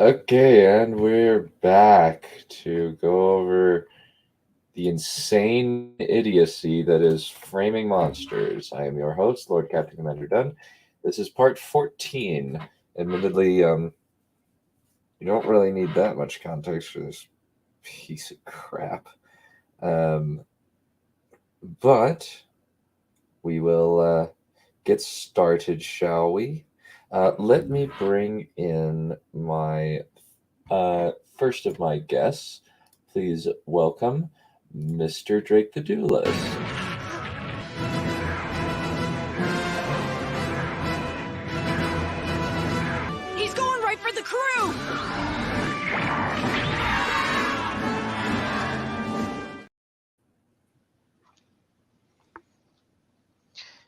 Okay, and we're back to go over the insane idiocy that is framing monsters. I am your host, Lord Captain Commander Dunn. This is part 14. Admittedly, you don't really need that much context for this piece of crap. But we will get started, shall we? Let me bring in my first of my guests. Please welcome Mr. Drake the Duelist. He's going right for the crew!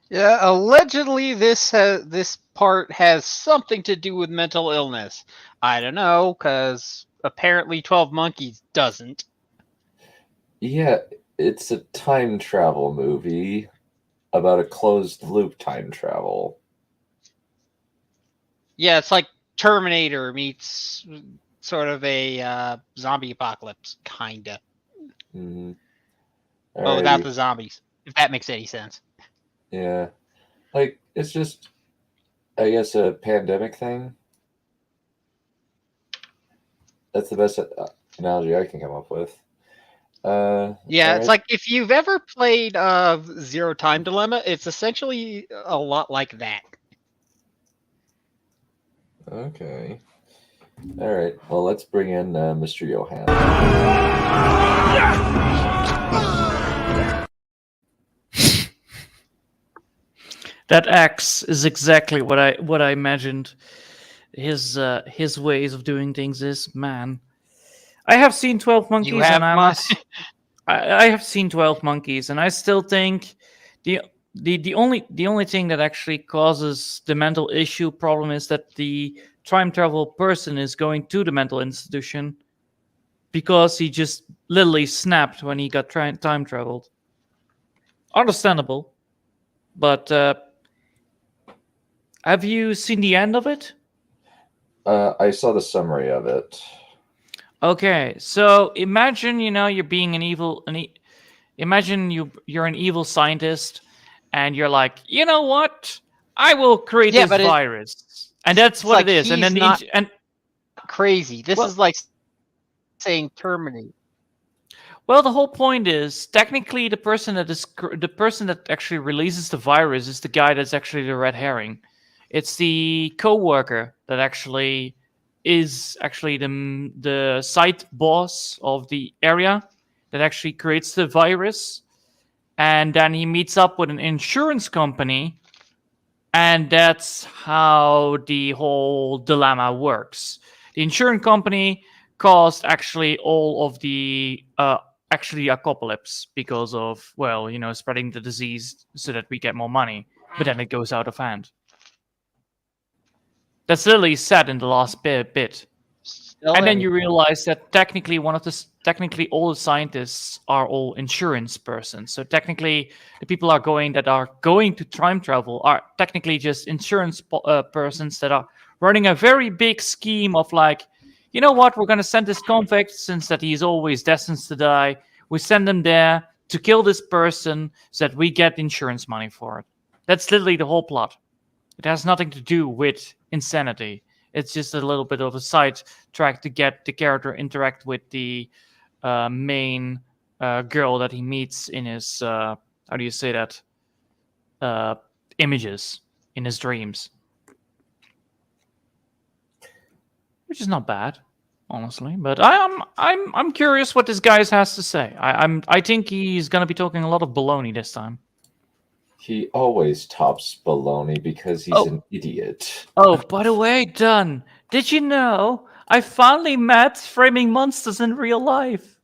Yeah, allegedly this part has something to do with mental illness. I don't know, because apparently 12 Monkeys doesn't. Yeah, it's a time travel movie about a closed loop time travel. Yeah, it's like Terminator meets sort of a zombie apocalypse, kinda. Mm-hmm. But without the zombies, if that makes any sense. Yeah. Like, it's just, I guess, a pandemic thing. That's the best analogy I can come up with. Yeah, it's like if you've ever played Zero Time Dilemma, it's essentially a lot like that. Okay. All right. Well, let's bring in Mr. Johan. That axe is exactly what I imagined. His ways of doing things is, man. I have seen 12 Monkeys, You have I have seen 12 Monkeys, and I still think the only thing that actually causes the mental issue problem is that the time travel person is going to the mental institution because he just literally snapped when he got time traveled. Understandable, but have you seen the end of it? I saw the summary of it. Okay, so imagine you're being imagine you're an evil scientist, and you're like, you know what? I will create this virus, and that's what it is. And then and crazy. This is like saying Terminator. Well, the whole point is technically the person that actually releases the virus is the guy that's actually the red herring. It's the co-worker that actually is actually the site boss of the area that actually creates the virus, and then he meets up with an insurance company, and that's how the whole dilemma works. The insurance company caused actually all of the actually apocalypse because of, well, spreading the disease so that we get more money, but then it goes out of hand. That's literally said in the last bit. And then you realize that technically all the scientists are all insurance persons. So technically the people that are going to time travel are technically just insurance persons that are running a very big scheme of like, you know what, we're going to send this convict, since that he's always destined to die. We send him there to kill this person so that we get insurance money for it. That's literally the whole plot. It has nothing to do with insanity. It's just a little bit of a side track to get the character interact with the main girl that he meets in his, how do you say that? Images in his dreams. Which is not bad, honestly. But I'm curious what this guy has to say. I think he's gonna be talking a lot of baloney this time. He always tops baloney because he's an idiot. Oh, by the way, Dunn, did you know I finally met framing monsters in real life?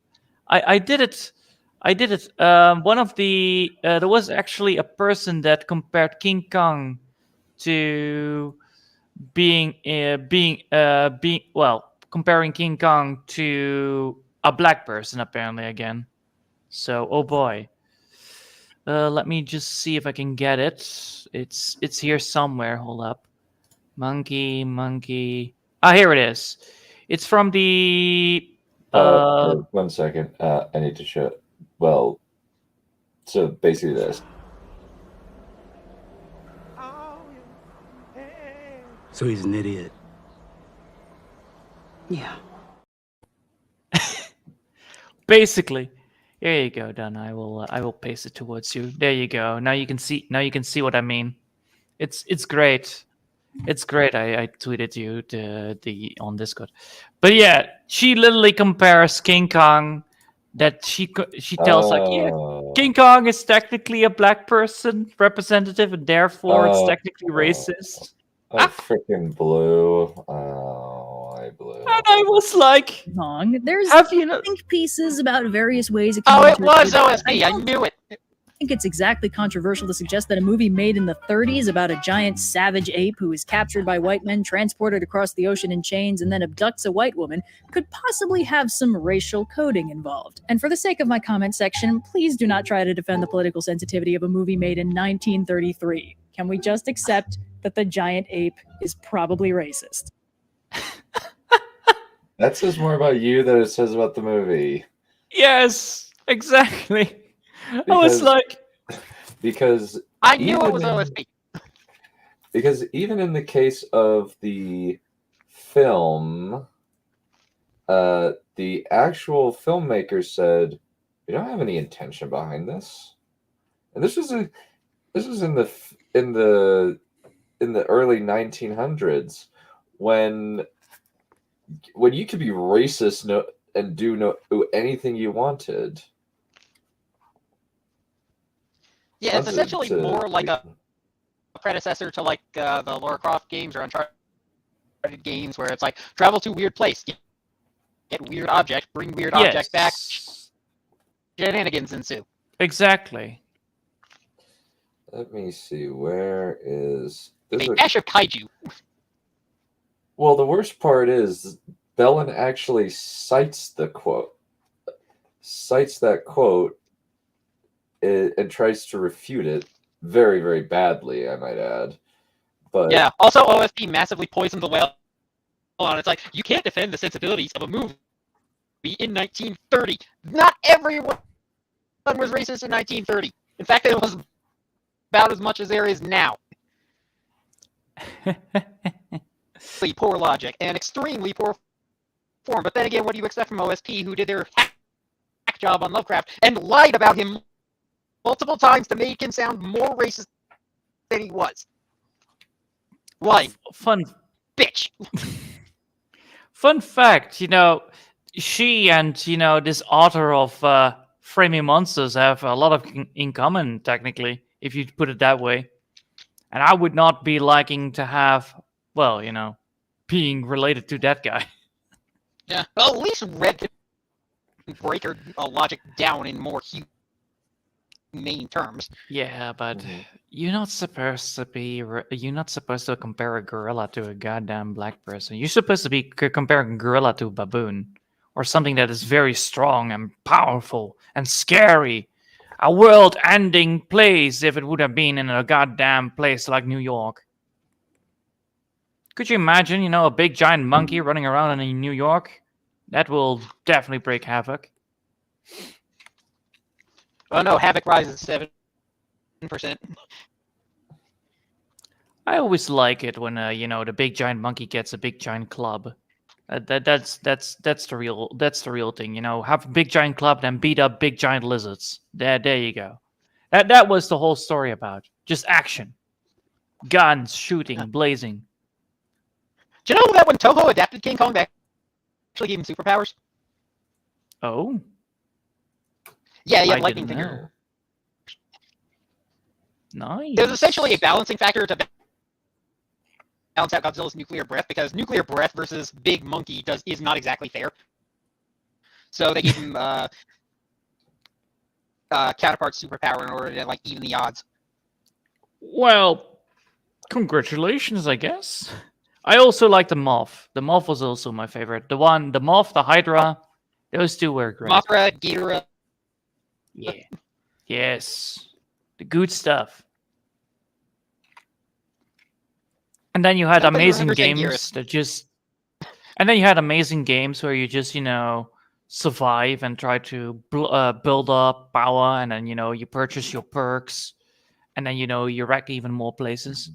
I did it. One of the there was actually a person that compared King Kong to comparing King Kong to a black person, apparently, again. So, oh boy. Let me just see if I can get it. It's here somewhere. Hold up. Monkey. Ah, here it is. It's from the. Wait, 1 second. I need to show. Well, so basically this. So he's an idiot. Yeah. Basically, here you go, Don. I will paste it towards you. There you go. Now you can see. Now you can see what I mean. It's great. It's great. I tweeted you the on Discord, but yeah, she literally compares King Kong. That she tells like, yeah, King Kong is technically a black person representative, and therefore it's technically racist. I freaking blew. Oh, I blew. And I was like, Kong. There's think pieces about various ways it can Oh, be it was interpreted. OSB. I knew it. I think it's exactly controversial to suggest that a movie made in the 30s about a giant savage ape who is captured by white men, transported across the ocean in chains, and then abducts a white woman could possibly have some racial coding involved. And for the sake of my comment section, please do not try to defend the political sensitivity of a movie made in 1933. Can we just accept that the giant ape is probably racist? That says more about you than it says about the movie. Yes, exactly. I was like, because I knew it was OSB. Because even in the case of the film, the actual filmmaker said, "We don't have any intention behind this," and this was in the early 1900s when you could be racist and do anything you wanted. Yeah, it's essentially more like a predecessor to like the Lara Croft games or Uncharted games, where it's like travel to weird place, get weird object, bring weird object back, shenanigans ensue. Exactly. Let me see. Where is a dash of kaiju? Well, the worst part is Bellin actually cites that quote, and tries to refute it very, very badly, I might add. But yeah, also OSP massively poisoned the well. And it's like, you can't defend the sensibilities of a movie in 1930. Not everyone was racist in 1930. In fact, it was about as much as there is now. Poor logic and extremely poor form. But then again, what do you expect from OSP, who did their hack job on Lovecraft and lied about him multiple times to make him sound more racist than he was? Why? Fun bitch. Fun fact, she and this author of Framing Monsters have a lot of in common, technically, if you put it that way. And I would not be liking to have, well, being related to that guy. Yeah, well, at least Red could break her logic down in more humane terms. Yeah, but you're not supposed to compare a gorilla to a goddamn black person. You're supposed to be comparing a gorilla to a baboon, or something that is very strong and powerful and scary. A world-ending place if it would have been in a goddamn place like New York. Could you imagine, a big giant monkey running around in New York? That will definitely break havoc. Oh no, Havoc rises 7%. I always like it when the big giant monkey gets a big giant club. That's the real thing. Have a big giant club, then beat up big giant lizards. There you go. That was the whole story about. Just action, guns, shooting, blazing. Do you know that when Toho adapted King Kong, they actually gave him superpowers? Oh. Yeah, he had lightning finger. Nice. It was essentially a balancing factor to balance out Godzilla's nuclear breath, because nuclear breath versus big monkey is not exactly fair. So they gave him counterpart superpower in order to even the odds. Well, congratulations, I guess. I also like the Moth. The Moth was also my favorite. The Moth, the Hydra, those two were great. Mothra, Ghidorah. Yeah. Yes. The good stuff. And then you had amazing games that just And then you had amazing games where you just, survive and try to build up power, and then, you purchase your perks, and then, you wreck even more places.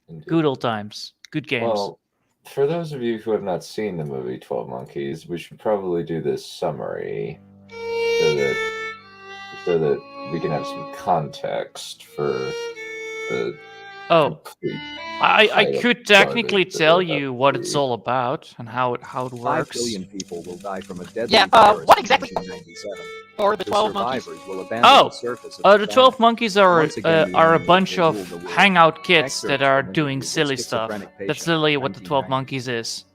Indeed. Good old times. Good games. Well, for those of you who have not seen the movie 12 Monkeys, we should probably do this summary so that we can have some context for the complete I pile of could technically garbage that tell we're you about what to it's read. all about and how it 5 works. billion people will die from a deadly Yeah, virus what in exactly 1997. or the The 12 monkeys? survivors will abandon the surface of The 12 monkeys are Once again, the a animals bunch will of rule the world. hangout kids Excerpts that are from doing interviews silly with stuff. schizophrenic That's patient literally in what the 12 1990. monkeys is.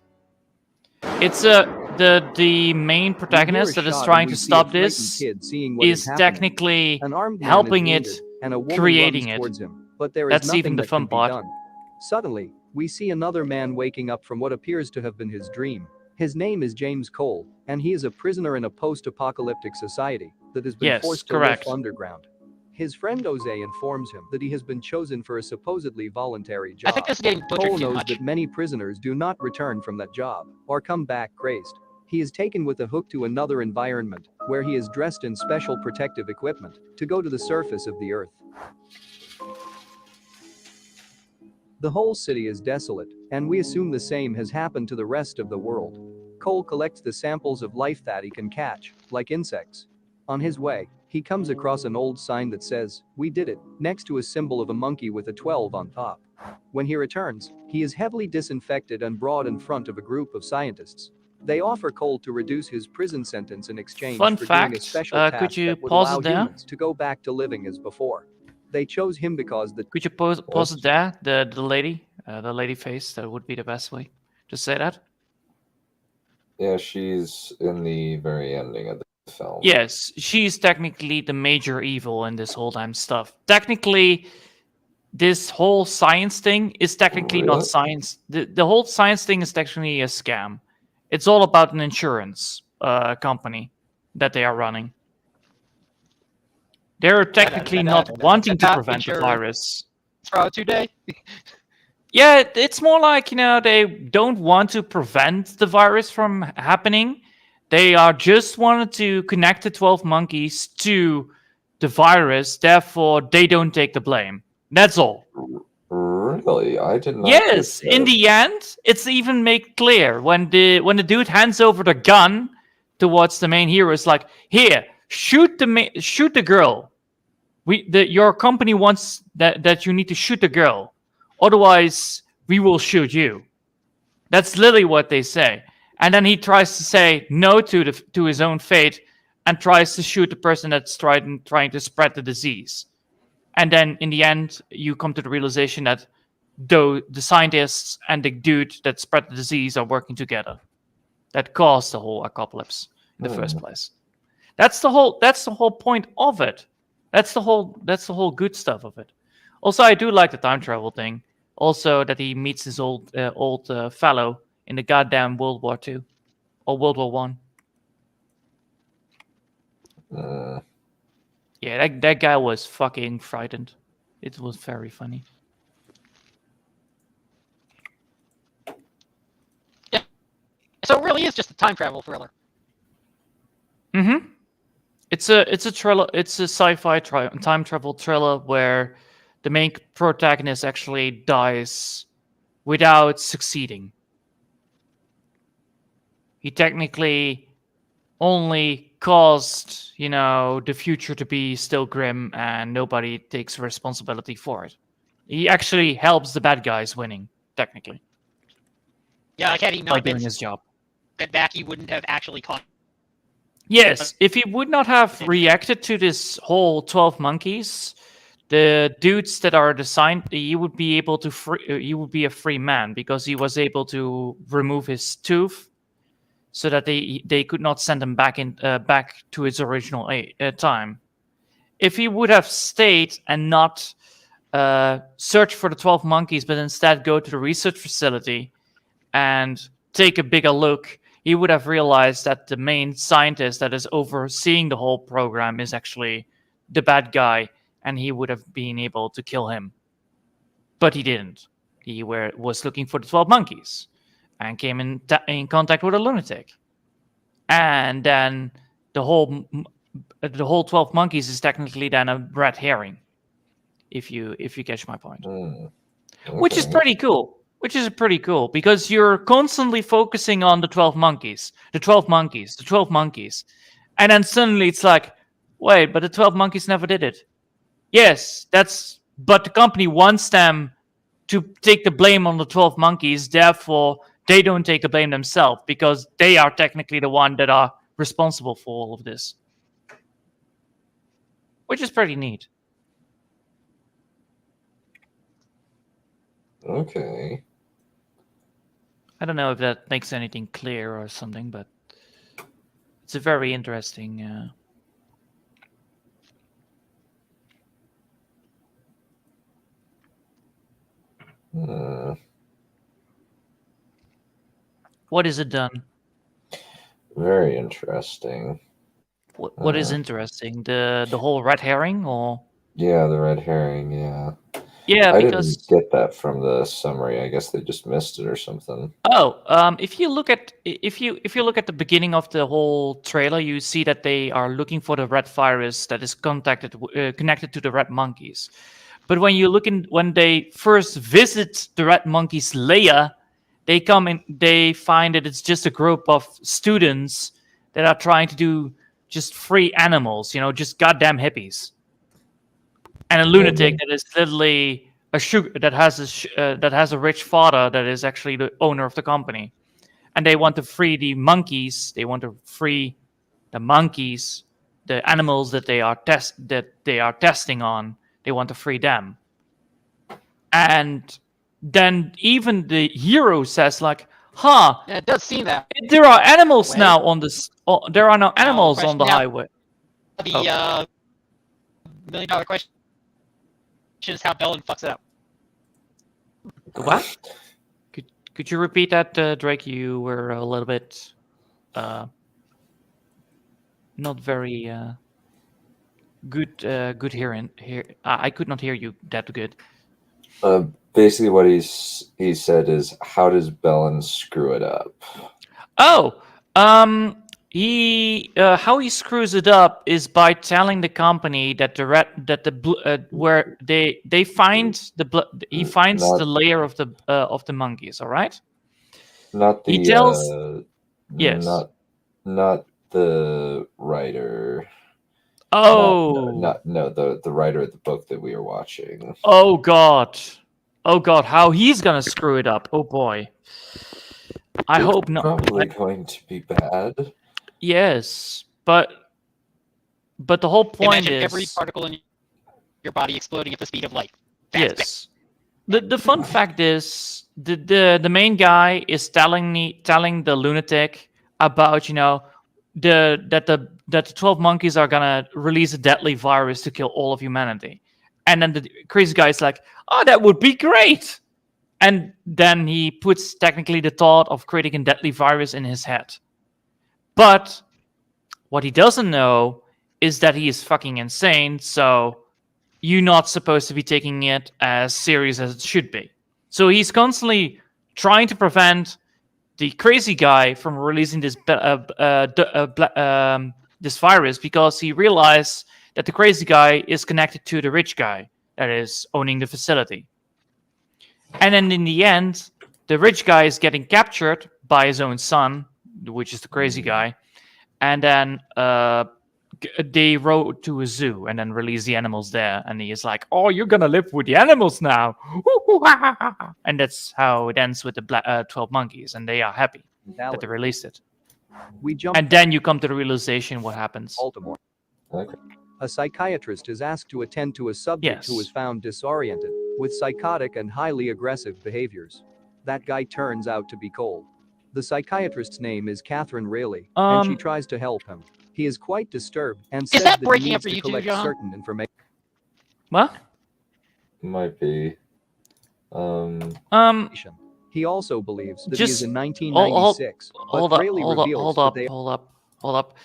It's the main protagonist that is trying to stop this is technically An armed man helping is it, wounded, and a woman creating runs it. towards him, but there is That's nothing even the that fun can be part. done. Suddenly, we see another man waking up from what appears to have been his dream. His name is James Cole, and he is a prisoner in a post-apocalyptic society that has been Yes, forced to correct. live underground. His friend Jose informs him that he has been chosen for a supposedly voluntary job. I think this is getting butchered Cole too knows much. that many prisoners do not return from that job or come back crazed. He is taken with a hook to another environment where he is dressed in special protective equipment to go to the surface of the earth. The whole city is desolate, and we assume the same has happened to the rest of the world. Cole collects the samples of life that he can catch, like insects. On his way, he comes across an old sign that says, "We did it," next to a symbol of a monkey with a 12 on top. When he returns, he is heavily disinfected and brought in front of a group of scientists. They offer Cole to reduce his prison sentence in exchange Fun for doing a fact, special could task you that would pause allow it there? humans to go back to living as before. They chose him because the Could you pause it there? The lady face. That would be the best way to say that. Yeah, she's in the very ending of the film. Yes, she's technically the major evil in this whole damn stuff. Technically, this whole science thing is technically not Really? science. The whole science thing is technically a scam. It's all about an insurance company that they are running. They're technically not wanting to prevent the virus. Fraud today. Yeah, it's more like, they don't want to prevent the virus from happening. They are just wanted to connect the 12 monkeys to the virus, therefore they don't take the blame. That's all. Really? I did not. Yes, get in that. the end, it's even made clear when the dude hands over the gun towards the main hero. It's like, here, shoot the girl. Your company wants that you need to shoot the girl, otherwise we will shoot you. That's literally what they say. And then he tries to say no to his own fate and tries to shoot the person that's trying to spread the disease. And then in the end, you come to the realization that though the scientists and the dude that spread the disease are working together, that caused the whole apocalypse in the first place. That's the whole point of it. That's the whole good stuff of it. Also, I do like the time travel thing. Also, that he meets this old fellow in the goddamn World War II or World War One. Yeah, that guy was fucking frightened. It was very funny. Yeah. So it really is just a time travel thriller. Mm-hmm. It's a thriller. It's a sci-fi time travel thriller where the main protagonist actually dies without succeeding. He technically only caused, the future to be still grim and nobody takes responsibility for it. He actually helps the bad guys winning, technically. Yeah, like had he by not been doing his job. sent back, he wouldn't have actually caught. Yes, if he would not have reacted to this whole 12 monkeys, the dudes that are assigned, he would be able to he would be a free man because he was able to remove his tooth, so that they could not send him back to his original time. If he would have stayed and not search for the 12 monkeys, but instead go to the research facility and take a bigger look, he would have realized that the main scientist that is overseeing the whole program is actually the bad guy, and he would have been able to kill him. But he didn't. He was looking for the 12 monkeys. and came in contact with a lunatic. And then the whole 12 monkeys is technically then a red herring, if you catch my point. Which is pretty cool. Which is pretty cool because you're constantly focusing on the 12 monkeys, the 12 monkeys, the 12 monkeys. And then suddenly it's like, wait, but the 12 monkeys never did it. Yes, but the company wants them to take the blame on the 12 monkeys. Therefore, they don't take the blame themselves because they are technically the one that are responsible for all of this. Which is pretty neat. Okay. I don't know if that makes anything clear or something, but it's a very interesting. What is it done? Very interesting. What is interesting? The whole red herring, or? Yeah, the red herring. Yeah. Yeah, I because didn't get that from the summary. I guess they just missed it or something. if you look at the beginning of the whole trailer, you see that they are looking for the red virus that is connected to the red monkeys. But when they first visit the red monkeys' lair, they find that it's just a group of students that are trying to do just free animals, just goddamn hippies. And a lunatic that is literally that has a rich father that is actually the owner of the company, and they want to free the monkeys. They want to free the monkeys, the animals that they are testing on. They want to free them, and then even the hero says like, "Huh? Yeah, it does seem that. There are animals now on this. There are no animals on the highway." The $1 million question is how Bellin fucks it up. What? Could you repeat that, Drake? You were a little bit not very good hearing. I could not hear you that good. Basically, what he said is, how does Bellin screw it up? Oh, how he screws it up is by telling the company that where he finds the layer of the monkeys. All right. Not the he tells yes. Not the writer. Oh. The writer of the book that we are watching. Oh God, how he's gonna screw it up? Oh boy. I hope not. Probably going to be bad. Yes, but the whole point Imagine is every particle in your body exploding at the speed of light. Yes. The fun fact is the main guy is telling the lunatic about that the 12 monkeys are gonna release a deadly virus to kill all of humanity, and then the crazy guy is like, "Oh, that would be great," and then he puts technically the thought of creating a deadly virus in his head. But what he doesn't know is that he is fucking insane, so you're not supposed to be taking it as serious as it should be. So he's constantly trying to prevent the crazy guy from releasing this this virus because he realized that the crazy guy is connected to the rich guy that is owning the facility. And then in the end, the rich guy is getting captured by his own son, which is the crazy guy, and then they rode to a zoo and then release the animals there, and he is like, "Oh, you're gonna live with the animals now," and that's how it ends with the 12 monkeys, and they are happy that they released it. And then you come to the realization what happens. Baltimore. Okay. A psychiatrist is asked to attend to a subject who was found disoriented, with psychotic and highly aggressive behaviors. That guy turns out to be Cole. The psychiatrist's name is Catherine Rayleigh, and she tries to help him. He is quite disturbed and says that he needs to collect certain information. What? Might be. He also believes that he is in 1996, but Rayleigh reveals that they... Hold up.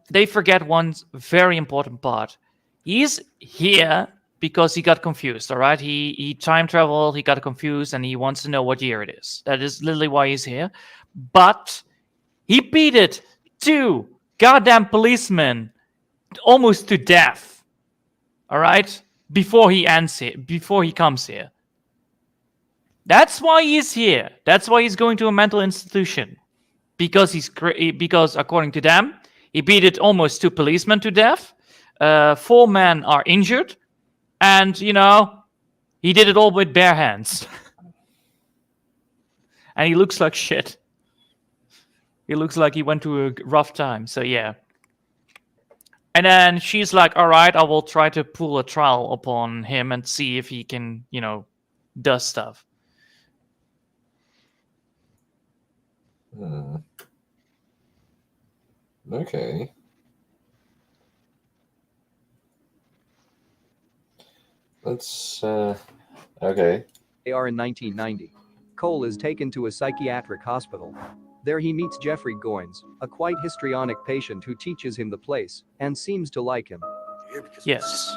They forget one very important part. He's here because he got confused. All right, he time traveled, he got confused, and he wants to know what year it is. That is literally why he's here. But he beat it 2 goddamn policemen almost to death. All right, before he ends here, before he comes here. That's why he's here. That's why he's going to a mental institution, because because according to them, he beat it almost 2 policemen to death. 4 men are injured, and he did it all with bare hands. And he looks like shit. He looks like he went through a rough time. So yeah. And then she's like, all right, I will try to pull a trial upon him and see if he can, does stuff. Okay. Let's, okay. They are in 1990. Cole is taken to a psychiatric hospital. There he meets Jeffrey Goins, a quite histrionic patient who teaches him the place and seems to like him. Yes.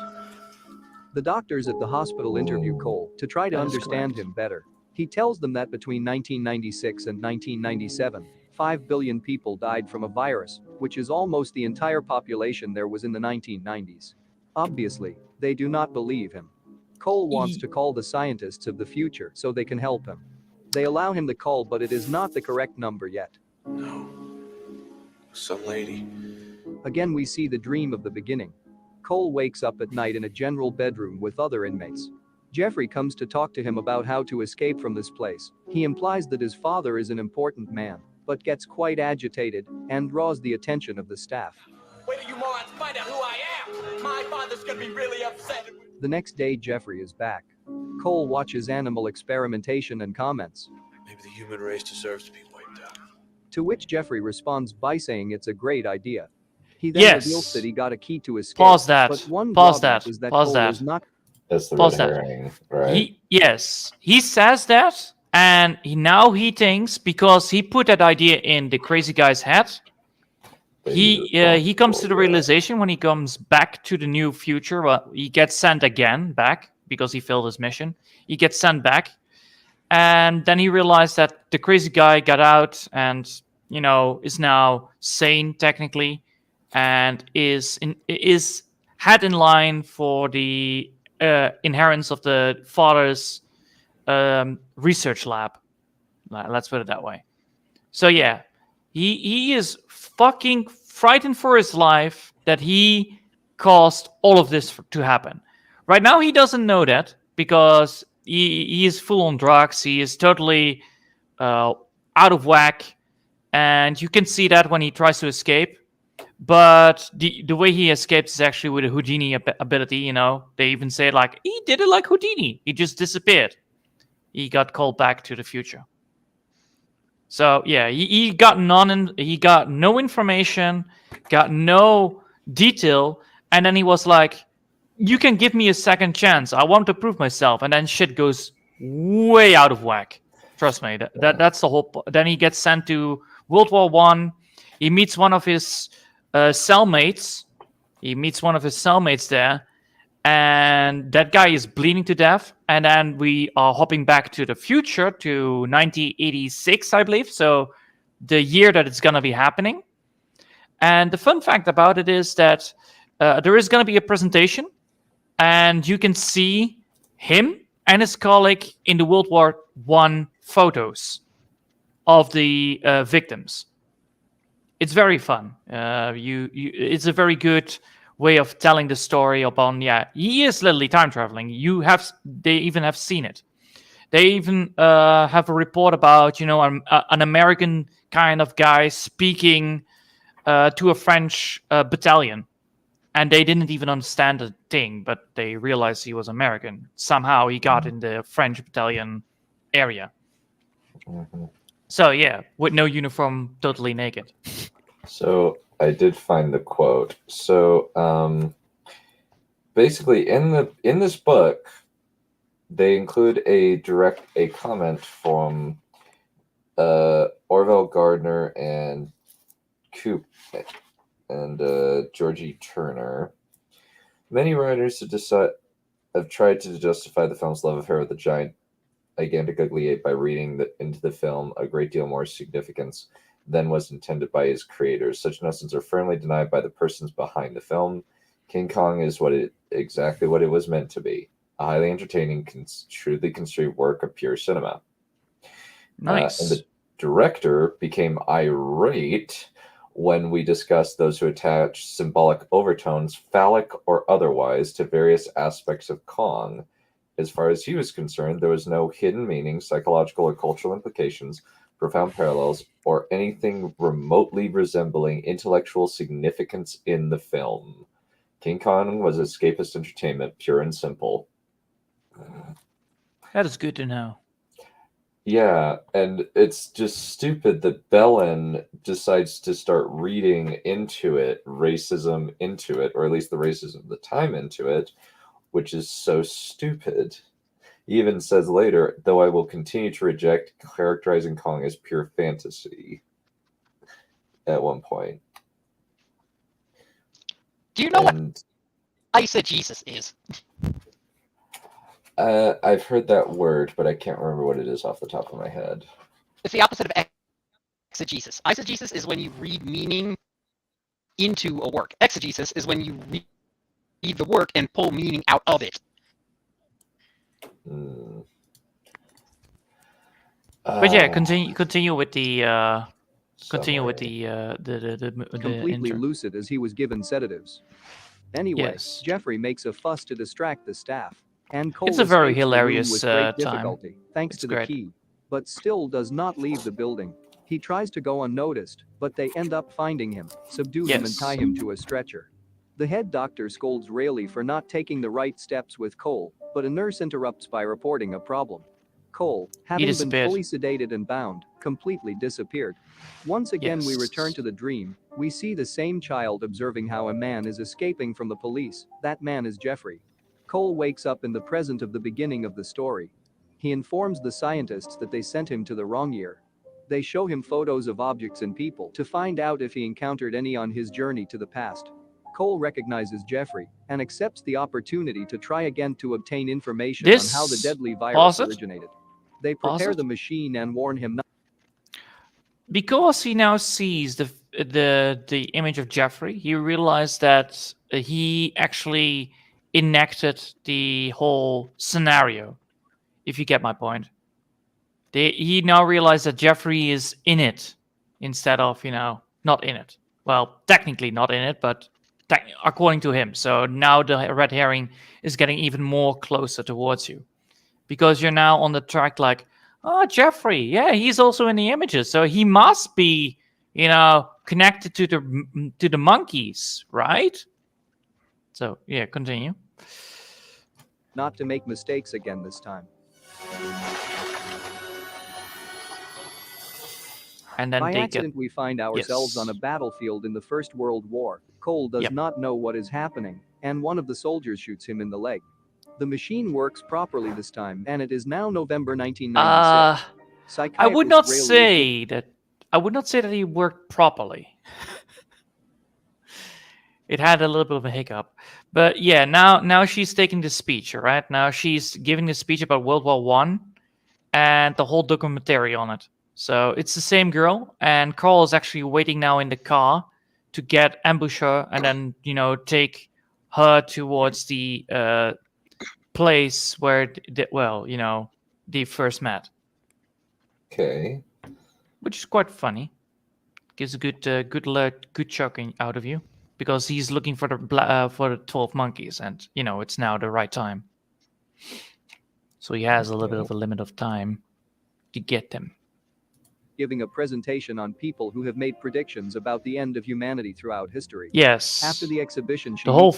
The doctors at the hospital interview Cole to try to That is understand correct. him better. He tells them that between 1996 and 1997, 5 billion people died from a virus, which is almost the entire population there was in the 1990s. Obviously, they do not believe him. Cole wants to call the scientists of the future so they can help him. They allow him the call, but it is not the correct number yet. No. Some lady. Again, we see the dream of the beginning. Cole wakes up at night in a general bedroom with other inmates. Jeffrey comes to talk to him about how to escape from this place. He implies that his father is an important man, but gets quite agitated and draws the attention of the staff. Wait till you morons find out who I am! My father's gonna be really upset. The next day, Jeffrey is back. Cole watches animal experimentation and comments. Maybe the human race deserves to be wiped out. To which Jeffrey responds by saying it's a great idea. He then reveals Yes. that he got a key to escape. Pause that. But one Pause drawback that. is that Pause Cole that. is not. That's the Pause red that. herring, right? He says that, and he thinks, because he put that idea in the crazy guy's head, But he comes to the responsible, realization when he comes back to the new future. Well, he gets sent again back because he failed his mission. He gets sent back, and then he realized that the crazy guy got out and is now sane technically, and is had in line for the inheritance of the father's research lab. Let's put it that way. So yeah, he is fucking frightened for his life that he caused all of this to happen. Right now, he doesn't know that because he is full on drugs. He is totally out of whack, and you can see that when he tries to escape. But the way he escapes is actually with a Houdini ability. They even say he did it like Houdini. He just disappeared. He got called back to the future. So yeah, he got no information, got no detail, and then he was like, "You can give me a second chance. I want to prove myself." And then shit goes way out of whack. Trust me. That's the whole. Then he gets sent to World War I. He meets one of his cellmates. There, and that guy is bleeding to death. And then we are hopping back to the future to 1986, I believe. So the year that it's gonna be happening. And the fun fact about it is that there is gonna be a presentation, and you can see him and his colleague in the World War I photos of the victims. It's very fun. It's a very good way of telling the story upon. Yeah, he is literally time traveling. They even have seen it. They even have a report about an American kind of guy speaking to a French battalion, and they didn't even understand the thing, but they realized he was American. Somehow he got in the French battalion area. Mm-hmm. So yeah, with no uniform, totally naked. So I did find the quote. So basically, in this book, they include a comment from Orville Gardner and Coop and Georgie Turner. Many writers have have tried to justify the film's love affair with the giant gigantic ugly ape by reading into the film a great deal more significance than was intended by its creators. Such notions are firmly denied by the persons behind the film. King Kong is exactly what it was meant to be. A highly entertaining, truly construed work of pure cinema. Nice. And the director became irate when we discussed those who attach symbolic overtones, phallic or otherwise, to various aspects of Kong. As far as he was concerned, there was no hidden meaning, psychological or cultural implications, profound parallels, or anything remotely resembling intellectual significance in the film. King Kong was escapist entertainment, pure and simple. That is good to know. Yeah, and it's just stupid that Bellin decides to start reading into it, racism into it, or at least the racism of the time into it, which is so stupid. He even says later, though I will continue to reject characterizing Kong as pure fantasy at one point. Do you know what eisegesis is? I've heard that word, but I can't remember what it is off the top of my head. It's the opposite of exegesis. Eisegesis is when you read meaning into a work. Exegesis is when you read the work and pull meaning out of it. But yeah, continue with the completely intro. lucid as he was given sedatives. Anyway, Yes. Jeffrey makes a fuss to distract the staff, and Cole It's a very escapes the room hilarious with great time. difficulty, thanks It's to the great. key, but still does not leave the building. He tries to go unnoticed, but they end up finding him, subdue him, and Yes. tie him to a stretcher. The head doctor scolds Rayleigh for not taking the right steps with Cole, but a nurse interrupts by reporting a problem. Cole, having been disappeared. fully sedated and bound, completely disappeared. Once again we Yes. return to the dream. We see the same child observing how a man is escaping from the police. That man is Jeffrey. Cole wakes up in the present of the beginning of the story. He informs the scientists that they sent him to the wrong year. They show him photos of objects and people to find out if he encountered any on his journey to the past. Cole recognizes Jeffrey and accepts the opportunity to try again to obtain information on how the deadly virus originated. They prepare the machine and warn him not. Because he now sees the image of Jeffrey, he realized that he actually enacted the whole scenario. If you get my point, he now realized that Jeffrey is in it instead of not in it. Well, technically not in it, but according to him. So now the red herring is getting even more closer towards you, because you're now on the track like, oh, Jeffrey, yeah, he's also in the images, so he must be, connected to the monkeys, right? So yeah, continue. Not to make mistakes again this time. And then by accident we find ourselves on a battlefield in the First World War. Cole does not know what is happening, and one of the soldiers shoots him in the leg. The machine works properly this time, and it is now November 1996. I would not say that he worked properly. It had a little bit of a hiccup. But yeah, now she's taking the speech, all right? Now she's giving the speech about World War One and the whole documentary on it. So it's the same girl, and Carl is actually waiting now in the car to ambush her and then, take her towards the place where they first met. Okay. Which is quite funny. Gives a good chuckling out of you, because he's looking for the 12 monkeys, and it's now the right time. So he has a little bit of a limit of time to get them. Giving a presentation on people who have made predictions about the end of humanity throughout history. Yes. After the exhibition, the whole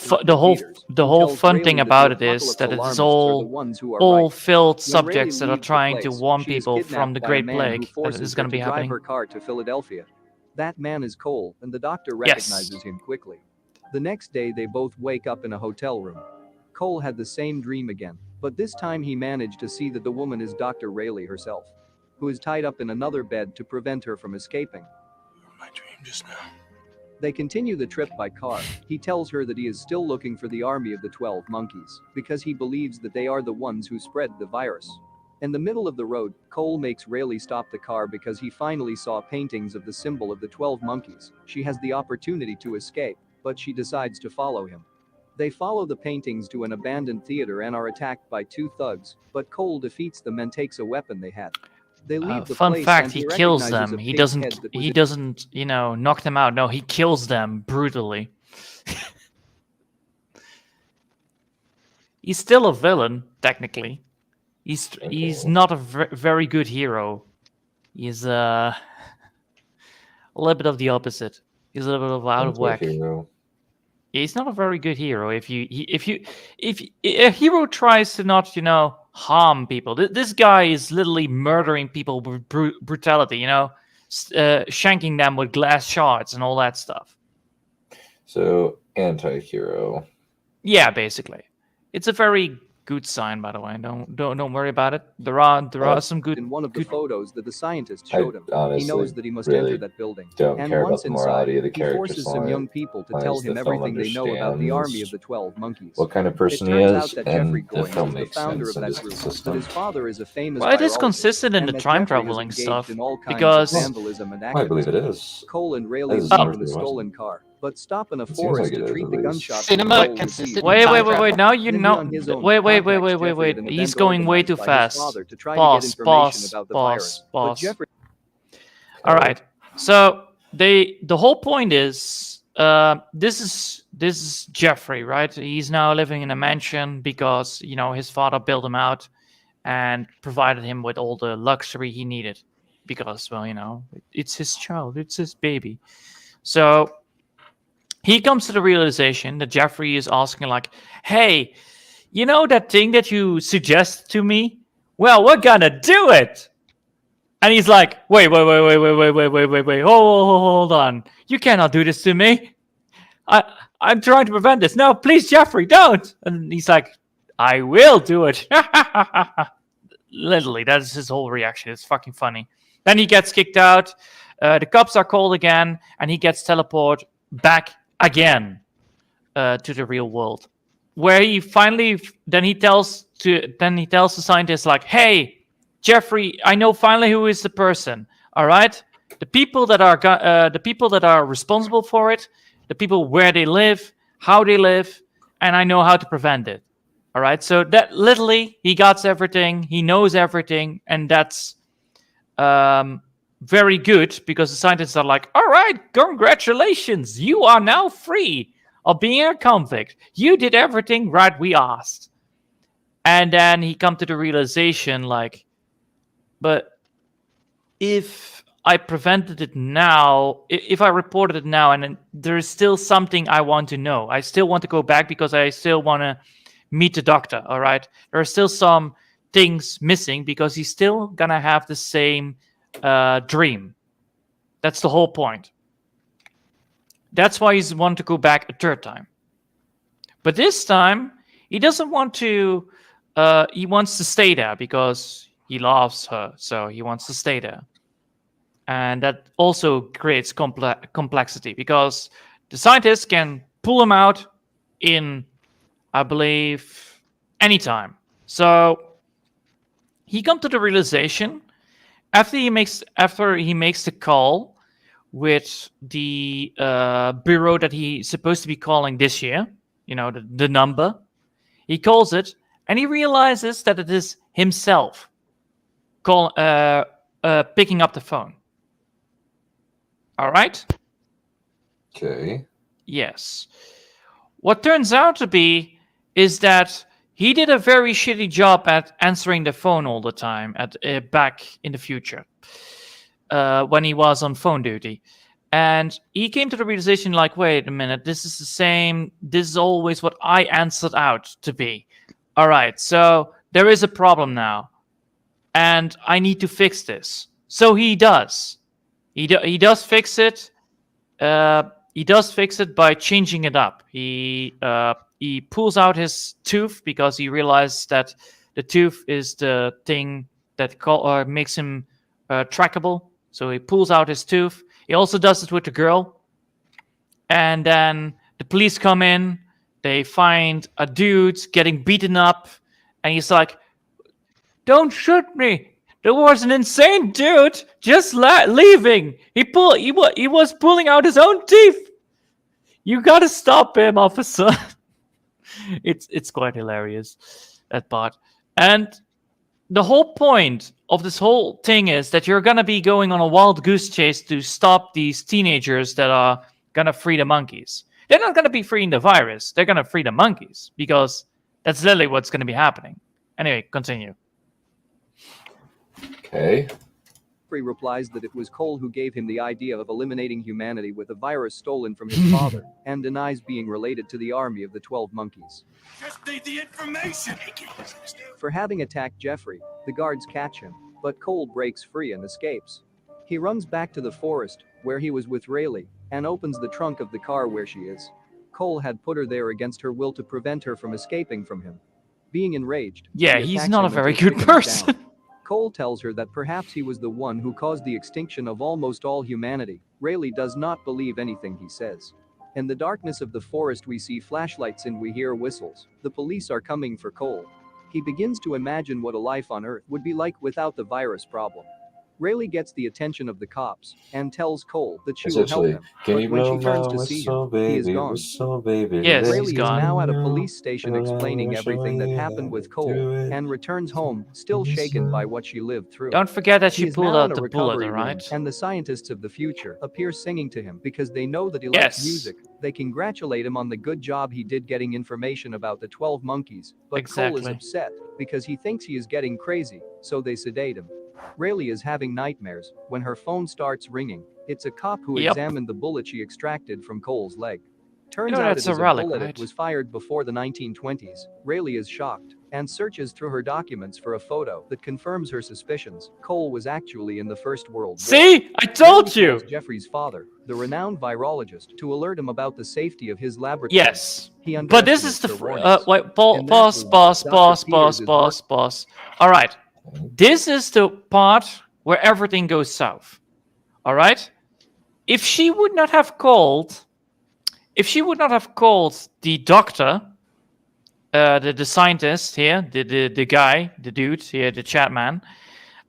fun thing about it is that it is all filled subjects that are trying to warn people from the Great Plague that is going to be happening. Drive her car to Philadelphia. That man is Cole, and the doctor recognizes him quickly. The next day, they both wake up in a hotel room. Cole had the same dream again, but this time he managed to see that the woman is Dr. Rayleigh herself, who is tied up in another bed to prevent her from escaping. My dream just now. They continue the trip by car. He tells her that he is still looking for the army of the 12 monkeys because he believes that they are the ones who spread the virus. In the middle of the road, Cole makes Rayleigh stop the car because he finally saw paintings of the symbol of the 12 monkeys. She has the opportunity to escape, but she decides to follow him. They follow the paintings to an abandoned theater and are attacked by 2 thugs, but Cole defeats them and takes a weapon they had. They leave the Fun place fact: and he kills recognizes them. a He pig doesn't. head that was He doesn't. Knock them out. No, he kills them brutally. He's still a villain, technically. He's not a very good hero. He's a little bit of the opposite. He's a little bit of out of whack. Hero. He's not a very good hero. If a hero tries to not harm people, this guy is literally murdering people with brutality. Shanking them with glass shards and all that stuff. So anti-hero. Yeah, basically, it's a very good sign, by the way. Don't worry about it. There are some good. In one of the photos that the scientist showed him, he knows that he must really enter that building. Don't And care about once the inside, morality of the he character. forces some young people to long tell as him the film everything they know about the army of the 12 monkeys. what kind of person It he turns is, out that Jeffrey and the Goins film is the makes founder sense of and that is group, but consistent. his father is a famous Well, it is virologist, consistent in and the that time Jeffrey is traveling engaged stuff in all kinds because of vandalism and I believe it activism. is. Cole and Rayleigh That is leave in usually the what- stolen car, but stop in a It seems forest like it to is, treat at the least. gunshots Cinema that Cole consistent received. Wait. Time Now you Then he know. on his own Wait. contacts Jeffrey at an He's event going way too organized by his fast. father to try to get information about the virus. Pause. But Jeffrey All right. So the whole point is this is Jeffrey, right? He's now living in a mansion because his father built him out and provided him with all the luxury he needed because it's his child, it's his baby. So he comes to the realization that Jeffrey is asking like, "Hey, that thing that you suggested to me? Well, we're gonna do it." And he's like, wait, hold on. You cannot do this to me. I'm trying to prevent this. No, please, Jeffrey, don't. And he's like, I will do it. Literally, that's his whole reaction. It's fucking funny. Then he gets kicked out. The cops are called again, and he gets teleported back again to the real world, where he finally then he tells the scientist like, hey, Jeffrey, I know finally who is the person. All right, the people that are responsible for it, the people where they live, how they live, and I know how to prevent it. All right, so that literally he got everything, he knows everything, and that's very good because the scientists are like, all right, congratulations, you are now free of being a convict. You did everything right we asked. And then he come to the realization like, but if I prevented it now, if I reported it now, and there is still something I want to know, I still want to go back because I still want to meet the doctor, all right? There are still some things missing because he's still going to have the same dream. That's the whole point. That's why he's want to go back a third time. But this time, he doesn't want to, he wants to stay there because he loves her, so he wants to stay there. And that also creates complexity because the scientists can pull him out in, I believe, any time. So he comes to the realization after he makes the call with the bureau that he's supposed to be calling this year, the number. He calls it, and he realizes that it is himself picking up the phone. All right? Okay. Yes. What turns out to be is that he did a very shitty job at answering the phone all the time back in the future when he was on phone duty. And he came to the realization like, wait a minute, this is the same. This is always what I answered out to be. All right, so there is a problem now. And I need to fix this. So he does. He does fix it. He does fix it by changing it up. He pulls out his tooth because he realized that the tooth is the thing that makes him trackable. So he pulls out his tooth. He also does it with the girl. And then the police come in. They find a dude getting beaten up. And he's like, "Don't shoot me. There was an insane dude just leaving. He was pulling out his own teeth. You gotta stop him, officer." It's quite hilarious, that part. And the whole point of this whole thing is that you're gonna be going on a wild goose chase to stop these teenagers that are gonna free the monkeys. They're not gonna be freeing the virus. They're gonna free the monkeys because that's literally what's gonna be happening. Anyway, continue. Okay. Jeffrey replies that it was Cole who gave him the idea of eliminating humanity with a virus stolen from his father, and denies being related to the army of the 12 monkeys. Just need the information. For having attacked Jeffrey, the guards catch him, but Cole breaks free and escapes. He runs back to the forest, where he was with Rayleigh, and opens the trunk of the car where she is. Cole had put her there against her will to prevent her from escaping from him. Being enraged, Yeah, he he's attacks not a him very until good taken him person. down. Cole tells her that perhaps he was the one who caused the extinction of almost all humanity. Rayleigh does not believe anything he says. In the darkness of the forest we see flashlights and we hear whistles. The police are coming for Cole. He begins to imagine what a life on Earth would be like without the virus problem. Rayleigh gets the attention of the cops and tells Cole that she will help Essentially, him. can But you when blow she turns my to see whistle, him, he is baby, gone. whistle, baby? Yes, let he's Rayleigh is gone. now at a you police station know, explaining I'll everything show that you happened how with to Cole do it. and returns home, still shaken by what she lived through. Don't forget that He she is pulled now out in a the bullet, recovery room, alright? and the scientists of the future appear singing to him because they know that he likes Yes. music. They congratulate him on the good job he did getting information about the 12 monkeys, but Cole is Exactly. upset because he thinks he is getting crazy, so they sedate him. Rayleigh is having nightmares when her phone starts ringing. It's a cop who Yep. examined the bullet she extracted from Cole's leg. Turns You know out that's it is a relic, bullet right? that was fired before the 1920s. Rayleigh is shocked and searches through her documents for a photo that confirms her suspicions. Cole was actually in the First World War. See? I told Rayleigh you! calls Jeffrey's father, the renowned virologist, to alert him about the safety of his laboratory. Yes. He But this is underestimates the... her warnings. wait, In that pause, room, pause, Dr. pause, Peters pause, is pause. Alright. This is the part where everything goes south. Alright? If she would not have called the doctor, the scientist here, the guy, the dude here, the chat man,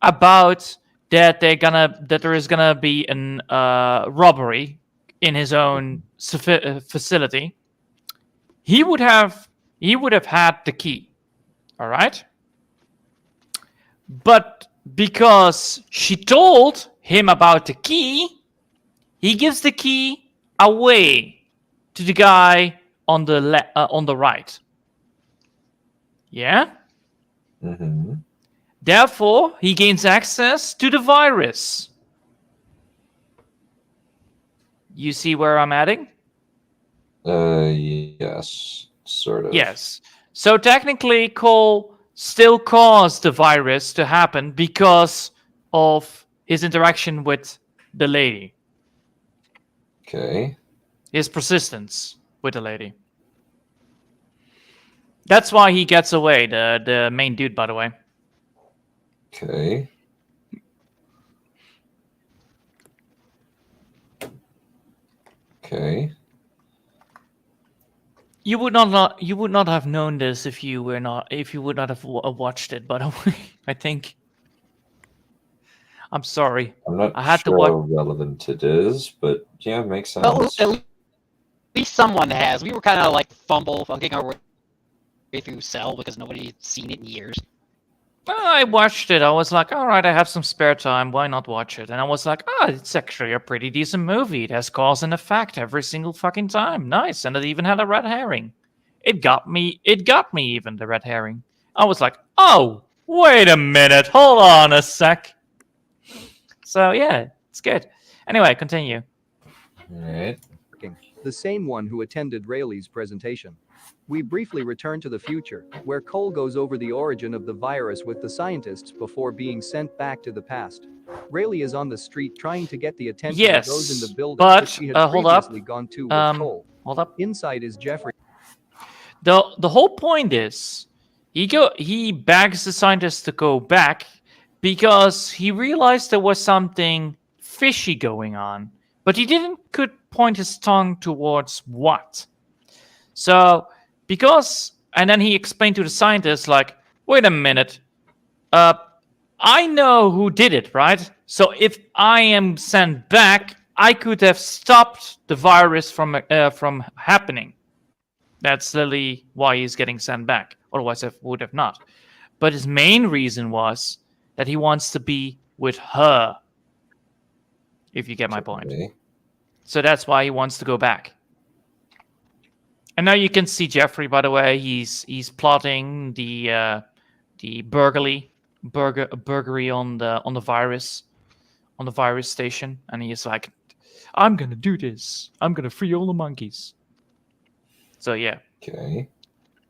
about that there is gonna be an robbery in his own facility, he would have had the key. All right. But because she told him about the key, he gives the key away to the guy on the right. Yeah? Mm-hmm. Therefore, he gains access to the virus. You see where I'm adding? Yes, sort of. Yes. So technically, Cole still caused the virus to happen because of his interaction with the lady. Okay. His persistence with the lady. That's why he gets away, the main dude, by the way. Okay. Okay. You would not have known this if you would not have watched it. By the way, I think. I'm sorry. I'm not I had to sure watch. how relevant it is, but yeah, it makes sense. Well, at least someone has. We were kind of like fucking our way through Cell because nobody had seen it in years. I watched it. I was like, all right, I have some spare time. Why not watch it? And I was like, it's actually a pretty decent movie. It has cause and effect every single fucking time. Nice. And it even had a red herring. It got me even, the red herring. I was like, oh, wait a minute. Hold on a sec. So, yeah, it's good. Anyway, continue. All right. The same one who attended Rayleigh's presentation. We briefly return to the future, where Cole goes over the origin of the virus with the scientists before being sent back to the past. Rayleigh is on the street trying to get the attention of those in the building that she had previously gone to with Cole. Hold up. Inside is Jeffrey. The whole point is he begs the scientists to go back because he realized there was something fishy going on but he could point his tongue towards what. So and then he explained to the scientists, like, wait a minute, I know who did it, right? So if I am sent back, I could have stopped the virus from happening. That's literally why he's getting sent back. Otherwise, I would have not. But his main reason was that he wants to be with her. If you get my point. So that's why he wants to go back. And now you can see Jeffrey. By the way, he's plotting the burglary on the virus station, and he's like, I'm gonna do this. I'm gonna free all the monkeys. So yeah. Okay.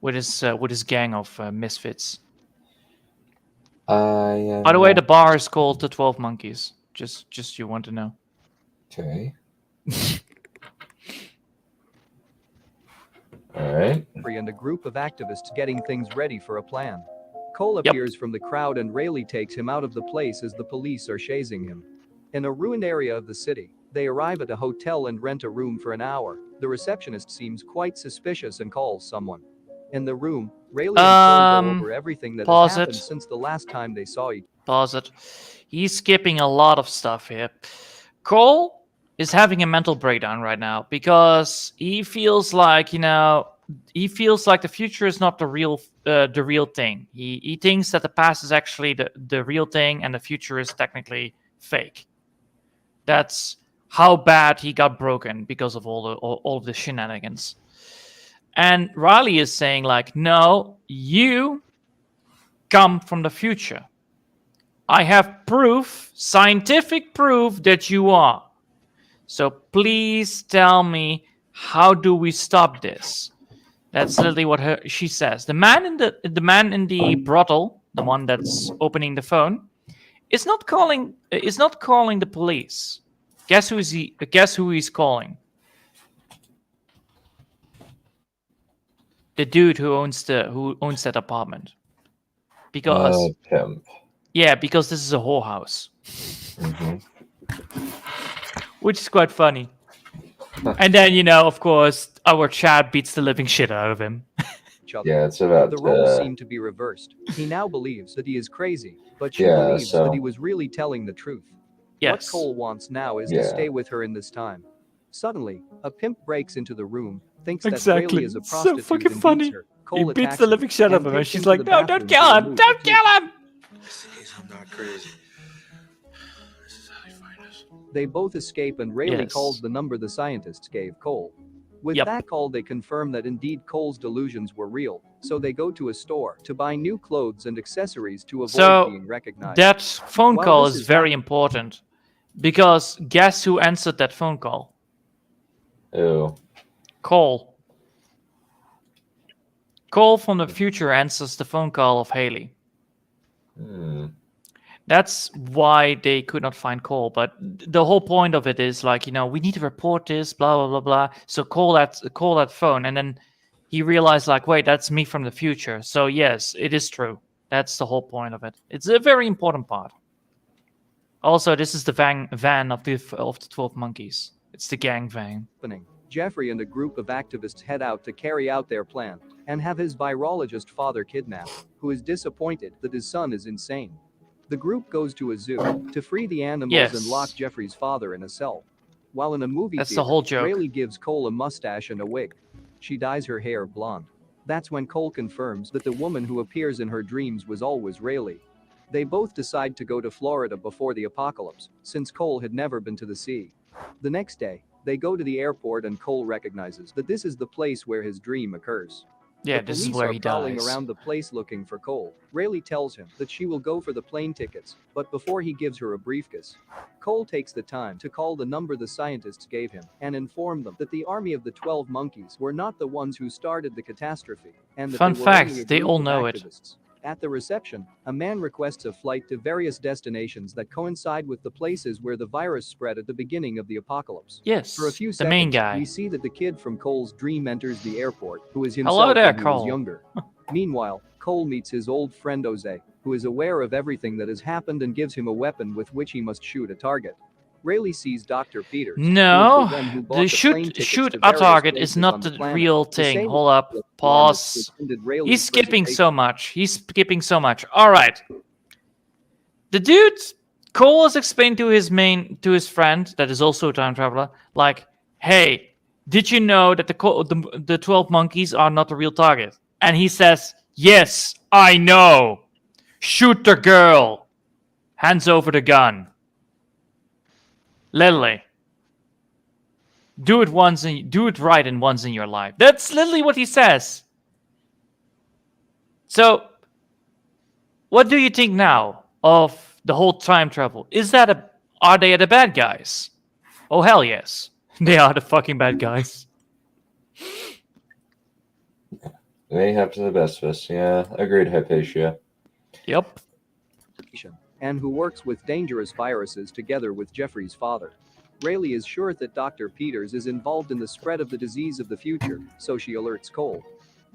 With his gang of misfits. By the way, the bar is called the 12 Monkeys. Just you want to know. Okay. All right. And a group of activists getting things ready for a plan. Cole appears from the crowd and Rayleigh takes him out of the place as the police are chasing him. In a ruined area of the city, they arrive at a hotel and rent a room for an hour. The receptionist seems quite suspicious and calls someone. In the room, Rayleigh and Cole go over everything that has happened since the last time they saw each other. Pause it. He's skipping a lot of stuff here. Cole is having a mental breakdown right now because he feels like, the future is not the real thing. He thinks that the past is actually the real thing and the future is technically fake. That's how bad he got broken because of all of the shenanigans. And Riley is saying, like, no, you come from the future. I have proof, scientific proof that you are. So please tell me, how do we stop this? That's literally what she says. The man in the brothel, the one that's opening the phone, is not calling the police. Guess who he's calling? The dude who owns that apartment. Because pimp. Yeah, because this is a whorehouse. Mm-hmm. Which is quite funny. And then, of course, our Chad beats the living shit out of him. Yeah, it's about the roles seem to be reversed. He now believes that he is crazy, but she believes that he was really telling the truth. Yes. What Cole wants now is to stay with her in this time. Suddenly, a pimp breaks into the room, thinks that Rayleigh is a prostitute, so fucking and funny. beats her. Cole He beats the living shit out of him, and she's like, no, don't kill him! Don't kill him! I'm not crazy. This is how you find us. They both escape and Rayleigh calls the number the scientists gave Cole. With that call, they confirm that indeed Cole's delusions were real, so they go to a store to buy new clothes and accessories to avoid being recognized. That phone call is very important, because guess who answered that phone call? Who? Cole. Cole from the future answers the phone call of Haley. That's why they could not find Cole. But the whole point of it is like, we need to report this, blah, blah, blah, blah. So call that phone. And then he realized, like, wait, that's me from the future. So yes, it is true. That's the whole point of it. It's a very important part. Also, this is the van of the 12 Monkeys. It's the gang van. Jeffrey and a group of activists head out to carry out their plan and have his virologist father kidnapped, who is disappointed that his son is insane. The group goes to a zoo to free the animals and lock Jeffrey's father in a cell. While in a movie theater, the whole joke. Rayleigh gives Cole a mustache and a wig. She dyes her hair blonde. That's when Cole confirms that the woman who appears in her dreams was always Rayleigh. They both decide to go to Florida before the apocalypse, since Cole had never been to the sea. The next day, they go to the airport and Cole recognizes that this is the place where his dream occurs. Yeah, this is where he dies. The police are prowling around the place looking for Cole. Rayleigh tells him that she will go for the plane tickets, but before he gives her a briefcase, Cole takes the time to call the number the scientists gave him and inform them that the army of the 12 Monkeys were not the ones who started the catastrophe, and that Fun they were fact, only a they group all of know activists. At the reception, a man requests a flight to various destinations that coincide with the places where the virus spread at the beginning of the apocalypse. Yes, For a few the seconds, main guy. we see that the kid from Cole's dream enters the airport, who is Hello himself there, when he was Cole. younger. Meanwhile, Cole meets his old friend Jose, who is aware of everything that has happened and gives him a weapon with which he must shoot a target. Rayleigh sees Dr. Peters. No, who is the one who bought the the plane shoot tickets shoot to a various target is places not on the planet. real The thing. same Hold up, alarmist pause. who attended Rayleigh's He's skipping presentation. so much. He's skipping so much. All right. The dude Cole has explained to his friend that is also a time traveler, like, hey, did you know that the 12 monkeys are not the real target? And he says, yes, I know. Shoot the girl. Hands over the gun. Literally. Do it right in once in your life. That's literally what he says. So, what do you think now of the whole time travel? Are they the bad guys? Oh hell yes. They are the fucking bad guys. May have to the best of us. Yeah, agreed, Hypatia. Yep. And who works with dangerous viruses together with Jeffrey's father. Rayleigh is sure that Dr. Peters is involved in the spread of the disease of the future, so she alerts Cole.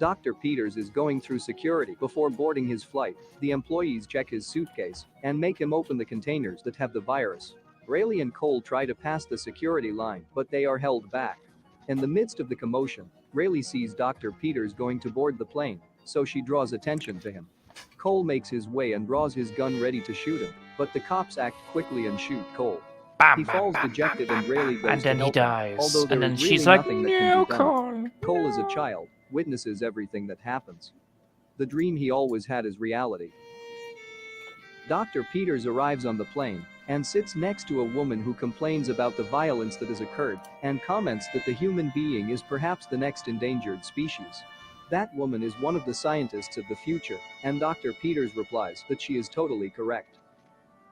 Dr. Peters is going through security before boarding his flight. The employees check his suitcase and make him open the containers that have the virus. Rayleigh and Cole try to pass the security line, but they are held back. In the midst of the commotion, Rayleigh sees Dr. Peters going to board the plane, so she draws attention to him. Cole makes his way and draws his gun ready to shoot him, but the cops act quickly and shoot Cole. He falls dejected and Rayleigh goes And then to he help him, dies. although there And then is she's really like, nothing that no, can be done. Cole. Cole is a child, witnesses everything that happens. The dream he always had is reality. Dr. Peters arrives on the plane and sits next to a woman who complains about the violence that has occurred and comments that the human being is perhaps the next endangered species. That woman is one of the scientists of the future, and Dr. Peters replies that she is totally correct.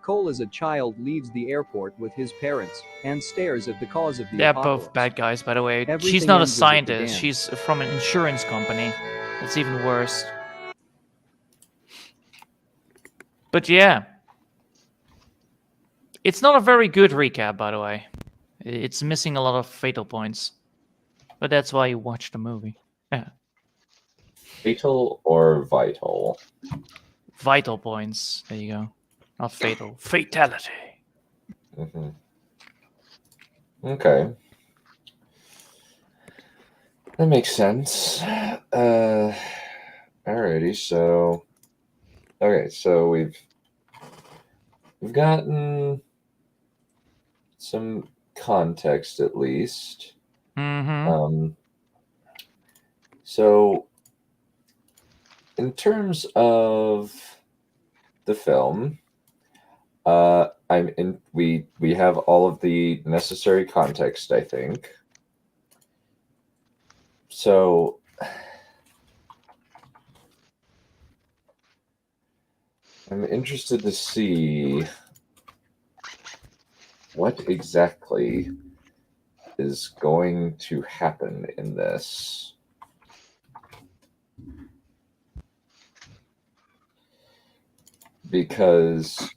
Cole as a child leaves the airport with his parents and stares at the cause of the They're apocalypse. both bad guys, by the way. She's Everything not a ends as it scientist. began. She's from an insurance company. That's even worse. But yeah. It's not a very good recap, by the way. It's missing a lot of fatal points. But that's why you watch the movie. Yeah. Fatal or vital? Vital points. There you go. Not fatal. Fatality. Mm-hmm. Okay. That makes sense. Alrighty, so... Okay, so we've gotten some context, at least. Mm-hmm. So, in terms of the film, we have all of the necessary context, I think. So, I'm interested to see what exactly is going to happen in this. Because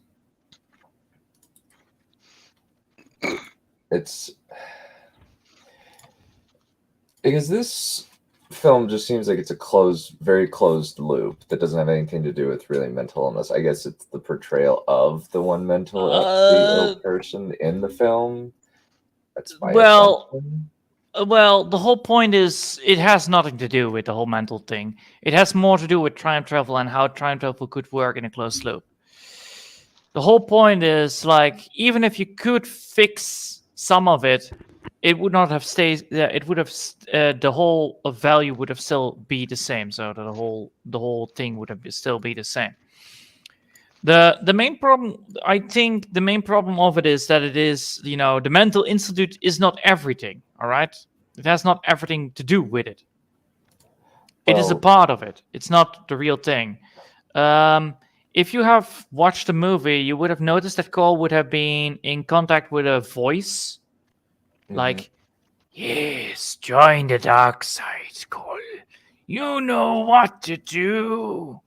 this film just seems like it's a very closed loop that doesn't have anything to do with really mental illness. I guess it's the portrayal of the one the ill person in the film. That's my assumption. Well, the whole point is it has nothing to do with the whole mental thing. It has more to do with time travel and how time travel could work in a closed loop. The whole point is, like, even if you could fix some of it, it would not have stayed. It would have the whole value would have still be the same. So the whole thing would have still be the same. The main problem, I think, the main problem of it is that it is, the mental institute is not everything. All right, it has not everything to do with it. It is a part of it. It's not the real thing. If you have watched the movie, you would have noticed that Cole would have been in contact with a voice. Like, yes, join the dark side, Cole. You know what to do.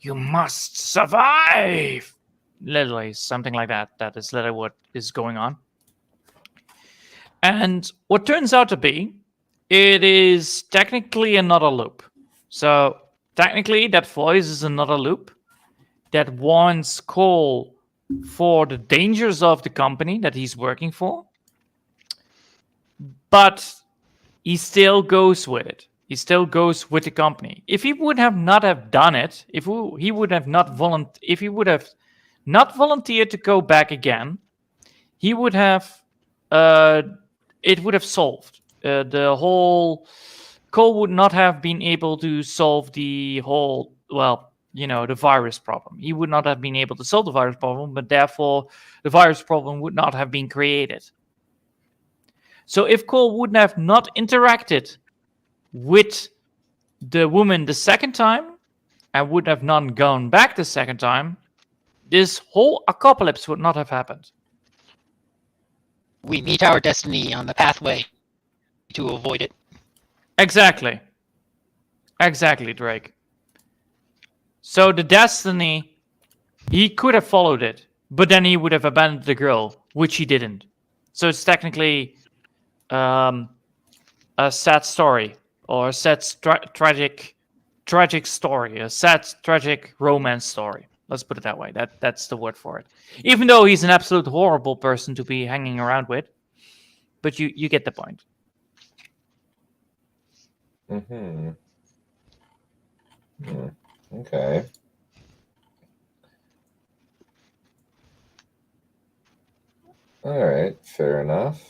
You must survive. Literally, something like that. That is literally what is going on. And what turns out to be, it is technically another loop. So, technically, that voice is another loop that wants Cole for the dangers of the company that he's working for, but he still goes with it. He still goes with the company. If he would have not have done it, if he would have not volunteered to go back again, he would have it would have solved the whole. Cole would not have been able to solve the whole, the virus problem. He would not have been able to solve the virus problem, but therefore the virus problem would not have been created. So if Cole would have not interacted with the woman the second time and would have not gone back the second time, this whole apocalypse would not have happened. We meet our destiny on the pathway to avoid it. Exactly, Drake. So the destiny, he could have followed it, but then he would have abandoned the girl, which he didn't. So it's technically a sad story, or a sad tragic story, a sad tragic romance story. Let's put it that way. That's the word for it. Even though he's an absolute horrible person to be hanging around with, but you get the point. Mm-hmm. Okay. All right, fair enough.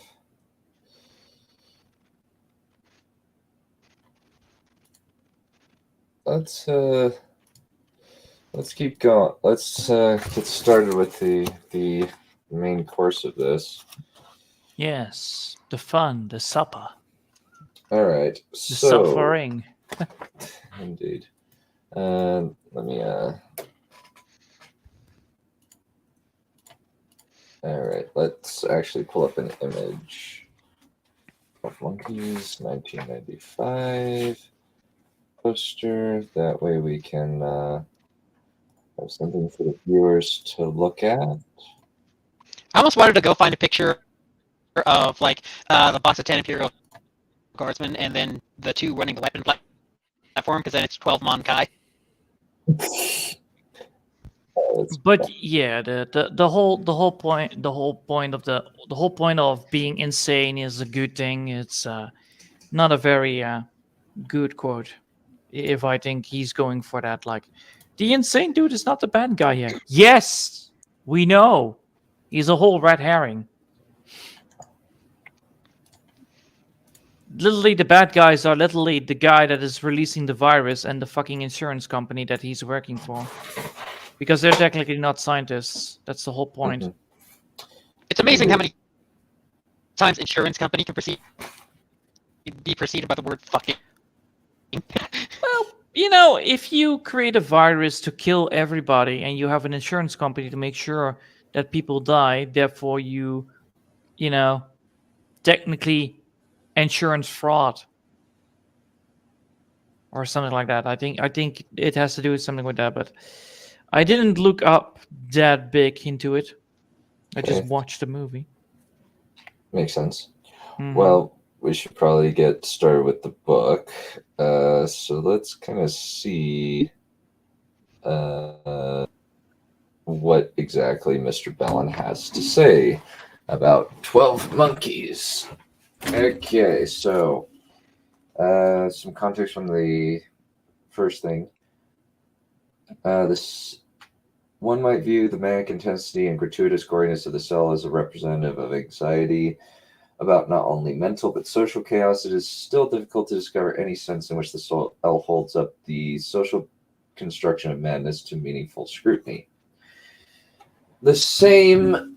Let's keep going. Let's get started with the main course of this. Yes, the fun, the supper. All right, the suffering. Indeed. Let me. All right, let's actually pull up an image of Monkeys, 1995 poster. That way we can have something for the viewers to look at. I almost wanted to go find a picture of the box of 10 Imperial Guardsmen and then the two running the weapon platform, because then it's 12 Mon Kai. But yeah, the whole point of being insane is a good thing. It's not a very good quote. If I think he's going for that, the insane dude is not the bad guy here. Yes, we know he's a whole red herring. Literally, the bad guys are literally the guy that is releasing the virus and the fucking insurance company that he's working for. Because they're technically not scientists. That's the whole point. Mm-hmm. It's amazing how many times insurance company can be preceded by the word fucking. Well, if you create a virus to kill everybody and you have an insurance company to make sure that people die, therefore you technically insurance fraud or something like that. I think it has to do with something with that, but I didn't look up that big into it. I just watched the movie. Makes sense. Mm-hmm. Well, we should probably get started with the book. So let's kind of see what exactly Mr. Bellin has to say about 12 Monkeys. Okay, so some context from the first thing. This one might view the manic intensity and gratuitous goriness of the cell as a representative of anxiety about not only mental but social chaos. It is still difficult to discover any sense in which the cell holds up the social construction of madness to meaningful scrutiny. The same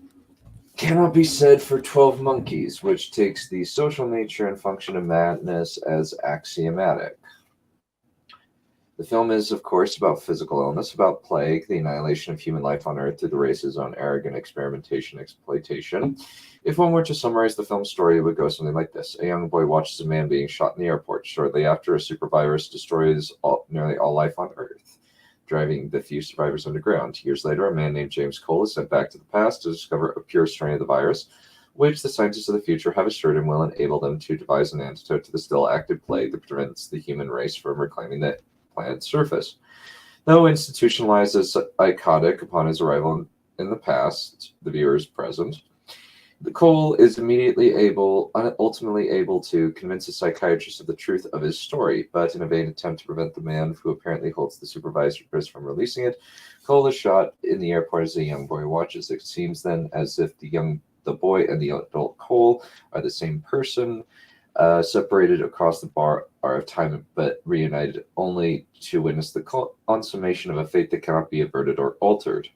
cannot be said for 12 Monkeys, which takes the social nature and function of madness as axiomatic. The film is, of course, about physical illness, about plague, the annihilation of human life on Earth through the race's own arrogant experimentation and exploitation. If one were to summarize the film's story, it would go something like this. A young boy watches a man being shot in the airport. Shortly after, a supervirus destroys nearly all life on Earth, driving the few survivors underground. Years later, a man named James Cole is sent back to the past to discover a pure strain of the virus, which the scientists of the future have assured him will enable them to devise an antidote to the still active plague that prevents the human race from reclaiming the planet's surface. Though institutionalized as psychotic upon his arrival in the past, the viewer is present. The Cole is ultimately able to convince the psychiatrist of the truth of his story, but in a vain attempt to prevent the man who apparently holds the supervisory purse from releasing it, Cole is shot in the airport as a young boy watches. It seems then as if the boy and the adult Cole are the same person, separated across the bar of time, but reunited only to witness the consummation of a fate that cannot be averted or altered.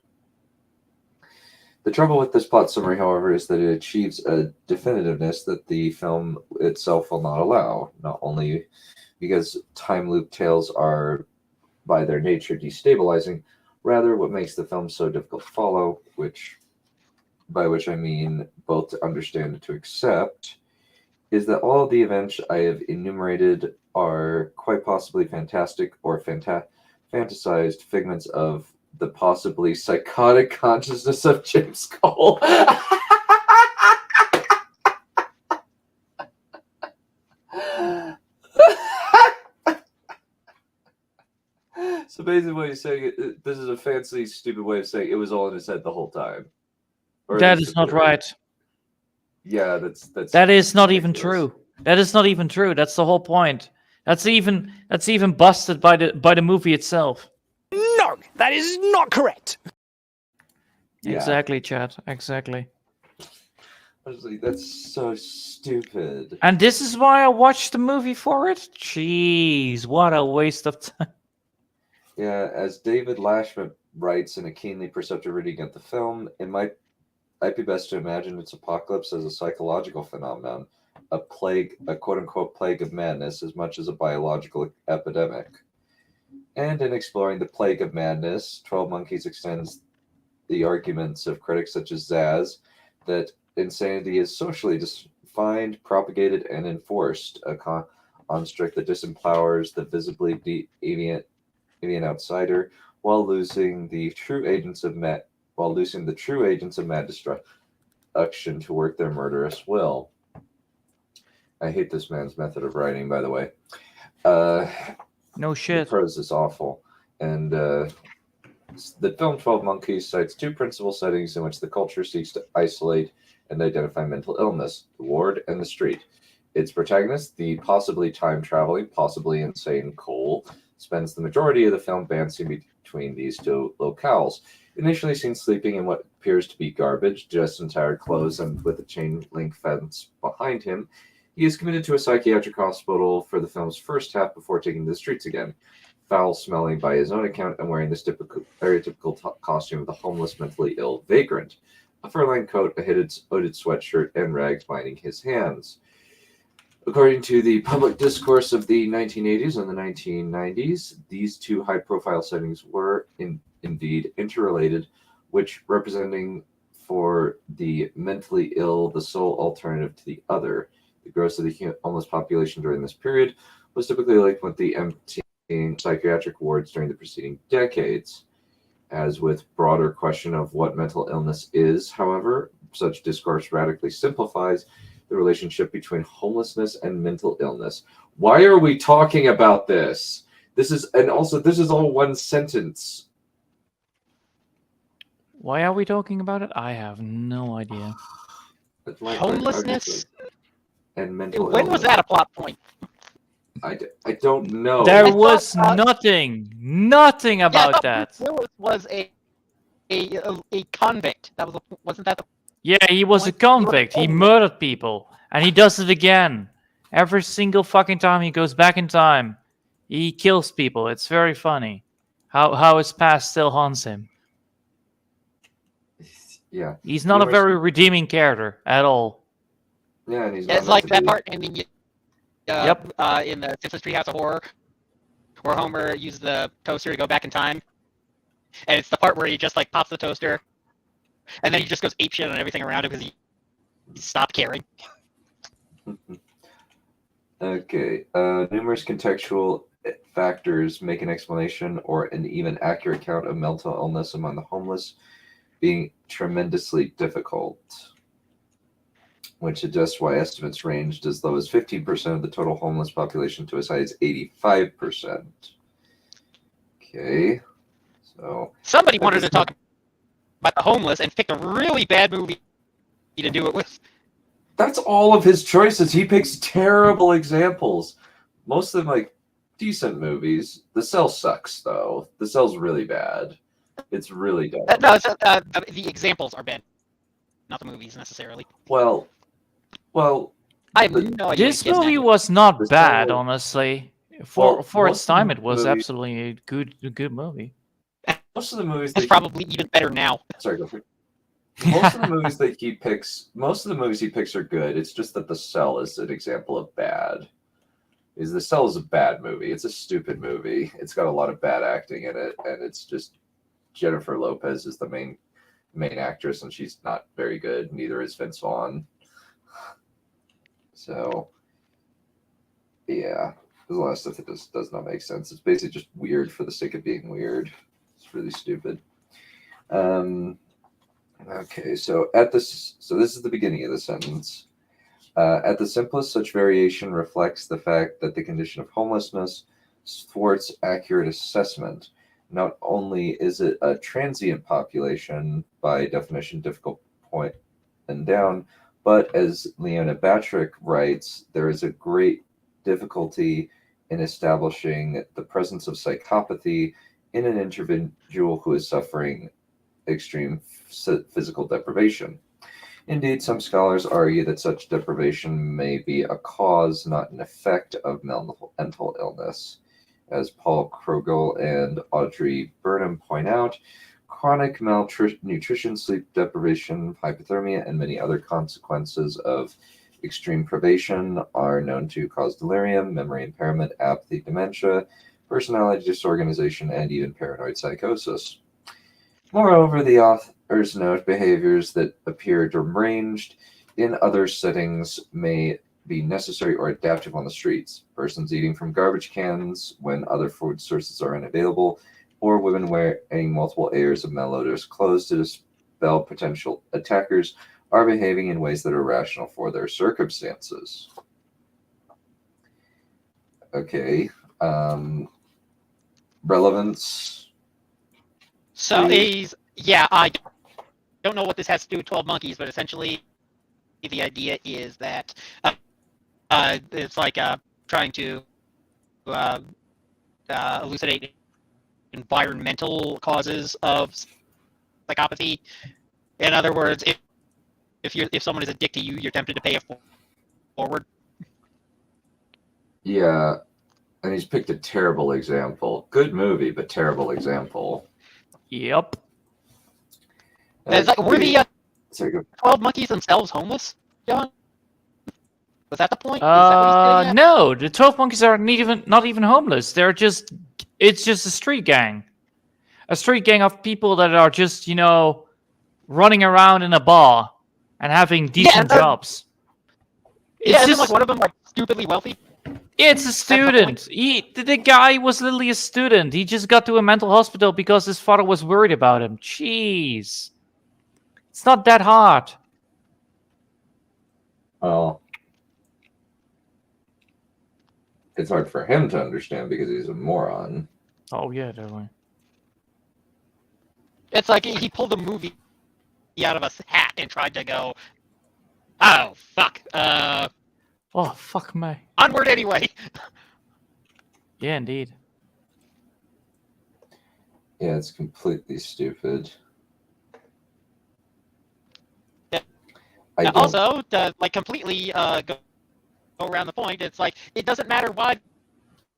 The trouble with this plot summary, however, is that it achieves a definitiveness that the film itself will not allow, not only because time loop tales are, by their nature, destabilizing, rather what makes the film so difficult to follow, by which I mean both to understand and to accept, is that all of the events I have enumerated are quite possibly fantastic or fantasized figments of the possibly psychotic consciousness of James Cole. So basically what he's saying, this is a fancy, stupid way of saying it was all in his head the whole time. That is not right. Yeah, that is not even true. That is not even true. That's the whole point. That's even busted by the movie itself. No, that is not correct. Yeah. Exactly, Chad. Exactly. Honestly, that's so stupid. And this is why I watched the movie for it? Jeez, what a waste of time. Yeah, as David Lashman writes in a keenly perceptive reading of the film, it might be best to imagine its apocalypse as a psychological phenomenon, a quote-unquote plague of madness, as much as a biological epidemic. And in exploring the plague of madness, 12 Monkeys extends the arguments of critics such as Zaz that insanity is socially defined, propagated, and enforced, a construct that disempowers the visibly deviant outsider while losing the true agents of mad destruction to work their murderous will. I hate this man's method of writing, by the way. No shit. The prose is awful. And the film 12 Monkeys cites two principal settings in which the culture seeks to isolate and identify mental illness: the ward and the street. Its protagonist, the possibly time-traveling, possibly insane Cole, spends the majority of the film bouncing between these two locales. Initially seen sleeping in what appears to be garbage, dressed in tired clothes and with a chain-link fence behind him, he is committed to a psychiatric hospital for the film's first half before taking to the streets again, foul-smelling by his own account and wearing this stereotypical costume of the homeless, mentally ill vagrant. A fur-lined coat, a hooded sweatshirt, and rags binding his hands. According to the public discourse of the 1980s and the 1990s, these two high-profile settings were indeed interrelated, which representing for the mentally ill the sole alternative to the other. The growth of the homeless population during this period was typically linked with the emptying psychiatric wards during the preceding decades. As with broader question of what mental illness is, however, such discourse radically simplifies the relationship between homelessness and mental illness. Why are we talking about this? This is all one sentence. Why are we talking about it? I have no idea. Homelessness and mental When illness. was that a plot point? I don't know. There was nothing about that. Willis was a convict. Wasn't that the Yeah, he was a convict. He murdered people. And he does it again. Every single fucking time he goes back in time. He kills people. It's very funny. How his past still haunts him. Yeah. He's not a very redeeming character at all. Yeah, and he's it's like that part in the in the Simpsons Treehouse of Horror, where Homer uses the toaster to go back in time, and it's the part where he just like pops the toaster, and then he just goes apeshit on everything around him because he stopped caring. Okay, numerous contextual factors make an explanation or an even accurate count of mental illness among the homeless being tremendously difficult, which suggests why estimates ranged as low as 15% of the total homeless population to as high as 85%. Okay, so somebody wanted to talk about the homeless and picked a really bad movie to do it with. That's all of his choices. He picks terrible examples. Most of them, like, decent movies. The Cell sucks, though. The Cell's really bad. It's really dumb. No, the examples are bad, not the movies necessarily. Well, I have no idea. This movie was not The bad, Cell- honestly. Well, For most its of the time, it was movies- absolutely a good movie. Most of the movies It's probably even better now. Sorry, go for it. Most of the movies that he picks, most of the movies he picks are good. It's just that The Cell is an example of bad. The Cell is a bad movie. It's a stupid movie. It's got a lot of bad acting in it, and it's just Jennifer Lopez is the main actress, and she's not very good. Neither is Vince Vaughn. So, yeah, there's a lot of stuff that does not make sense. It's basically just weird for the sake of being weird. It's really stupid. Okay, so this is the beginning of the sentence. At the simplest, such variation reflects the fact that the condition of homelessness thwarts accurate assessment. Not only is it a transient population, by definition difficult point and down, but as Leona Batrick writes, there is a great difficulty in establishing the presence of psychopathy in an individual who is suffering extreme physical deprivation. Indeed, some scholars argue that such deprivation may be a cause, not an effect, of mental illness. As Paul Krogel and Audrey Burnham point out, chronic malnutrition, sleep deprivation, hypothermia, and many other consequences of extreme privation are known to cause delirium, memory impairment, apathy, dementia, personality disorganization, and even paranoid psychosis. Moreover, the authors note behaviors that appear deranged in other settings may be necessary or adaptive on the streets. Persons eating from garbage cans when other food sources are unavailable, or women wearing multiple layers of malodorous clothes to dispel potential attackers are behaving in ways that are rational for their circumstances. Okay. Relevance. So I don't know what this has to do with 12 Monkeys, but essentially the idea is that it's like trying to elucidate environmental causes of psychopathy. In other words, if someone is a dick to you, you're tempted to pay it forward. Yeah, and he's picked a terrible example. Good movie, but terrible example. Yep. Were the 12 Monkeys themselves homeless, John? Was that the point? Is that what he's getting at? No, the 12 Monkeys are not even homeless. It's just a street gang. A street gang of people that are just, running around in a bar and having decent jobs. Isn't like one of them like stupidly wealthy? It's a student. The guy was literally a student. He just got to a mental hospital because his father was worried about him. Jeez. It's not that hard. Well, it's hard for him to understand because he's a moron. Oh, yeah, definitely. It's like he pulled a movie out of a hat and tried to go, oh, fuck. Oh, fuck me. Onward anyway. Yeah, indeed. Yeah, it's completely stupid. Also, to completely go around the point, it's like, it doesn't matter why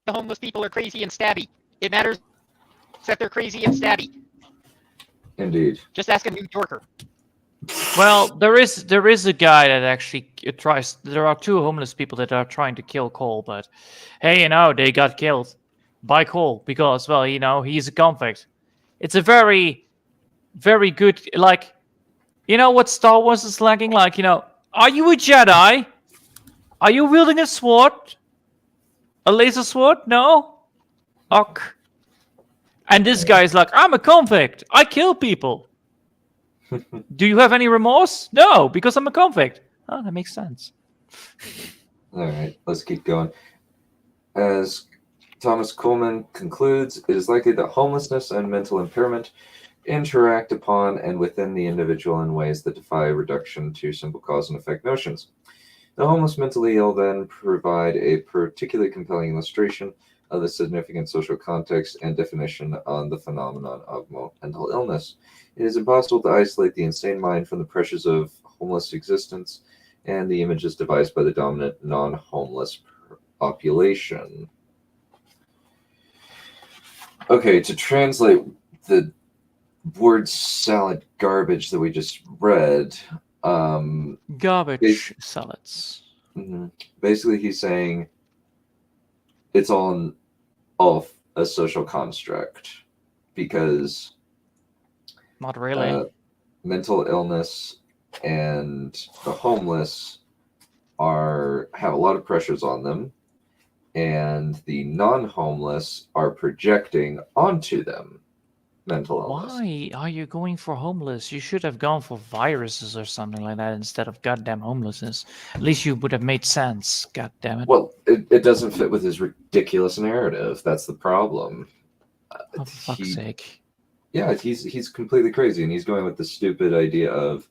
the homeless people are crazy and stabby. It matters that they're crazy and stabby. Indeed. Just ask a New Yorker. Well, there is a guy that actually tries. There are two homeless people that are trying to kill Cole, but hey, they got killed by Cole because, well, he's a convict. It's a very, very good, what Star Wars is lacking? Are you a Jedi? Are you wielding a sword? A laser sword? No? Ok. And this guy is like, I'm a convict. I kill people. Do you have any remorse? No, because I'm a convict. Oh, that makes sense. All right, let's keep going. As Thomas Kuhlman concludes, it is likely that homelessness and mental impairment interact upon and within the individual in ways that defy reduction to simple cause and effect notions. The homeless mentally ill then provide a particularly compelling illustration of the significant social context and definition on the phenomenon of mental illness. It is impossible to isolate the insane mind from the pressures of homeless existence and the images devised by the dominant non-homeless population. Okay, to translate the word salad garbage that we just read, Garbage salads. Basically, he's saying it's all a social construct because Not really. Mental illness and the homeless have a lot of pressures on them, and the non-homeless are projecting onto them mental illness. Why are you going for homeless? You should have gone for viruses or something like that instead of goddamn homelessness. At least you would have made sense. God damn it. Well, it doesn't fit with his ridiculous narrative. That's the problem. Oh, for fuck's sake. Yeah, he's completely crazy, and he's going with the stupid idea of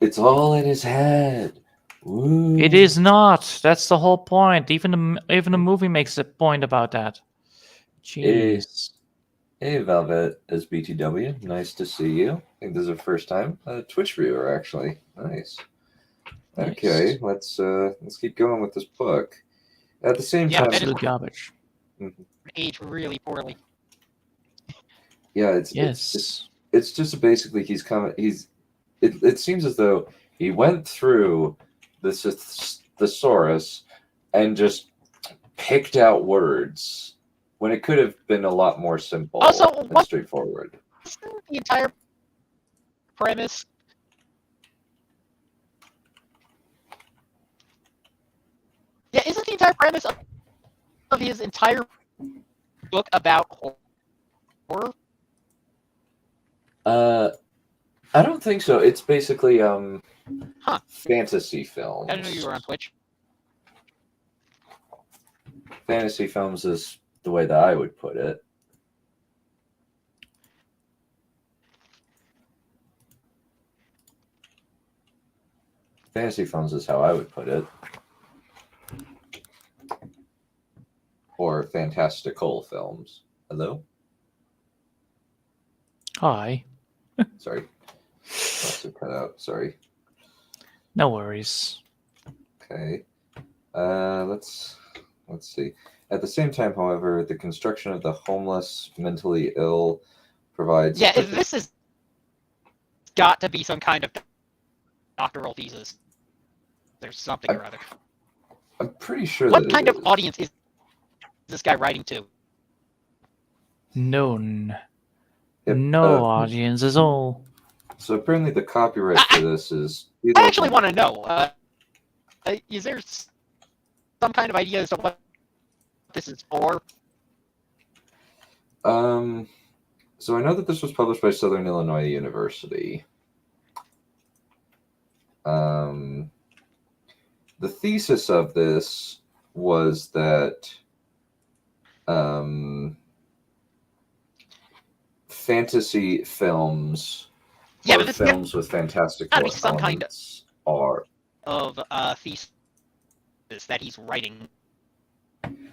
it's all in his head. Woo. It is not. That's the whole point. Even the movie makes a point about that. Jeez. Hey, Velvet as BTW. Nice to see you. I think this is our first time Twitch viewer, actually. Nice. Okay, let's keep going with this book. At the same time, Bellin garbage. Aged really poorly. Yeah, it's just basically it seems as though he went through the thesaurus and just picked out words when it could have been a lot more simple and straightforward. The entire premise. Yeah, isn't the entire premise of his entire book about horror? I don't think so. It's basically fantasy films. I didn't know you were on Twitch. Fantasy films is the way that I would put it. Fantasy films is how I would put it. Or fantastical films. Hello? Hi. Sorry. Must have cut out. Sorry. No worries. Okay. Let's see. At the same time, however, the construction of the homeless, mentally ill provides... Yeah, this has got to be some kind of doctoral thesis. There's something or other. I'm pretty sure what kind of audience is this guy writing to? None. No audience at all. So apparently the copyright for this is... I actually want to know. Is there some kind of idea as to what this is for? So I know that this was published by Southern Illinois University. The thesis of this was that fantasy films or films with fantastical elements are of thesis that he's writing.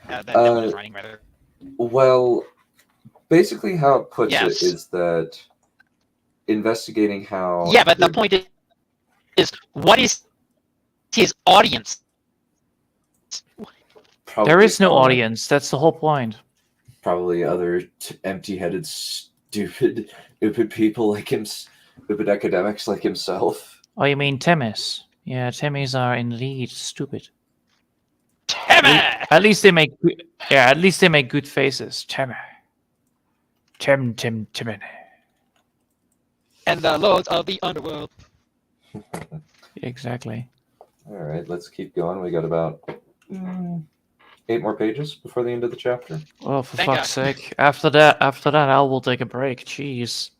That Bellin is writing, rather. Well, basically how it puts it is that investigating how... Yeah, but the point is what is his audience? There is no audience. That's the whole point. Probably other empty-headed, stupid people like him, stupid academics like himself. Oh, you mean Temis? Yeah, Temis are indeed stupid. At least they make good faces. Tim. And the lords of the underworld. Exactly. All right, let's keep going. We got about 8 more pages before the end of the chapter. Oh, for fuck's sake! After that, I will take a break. Jeez,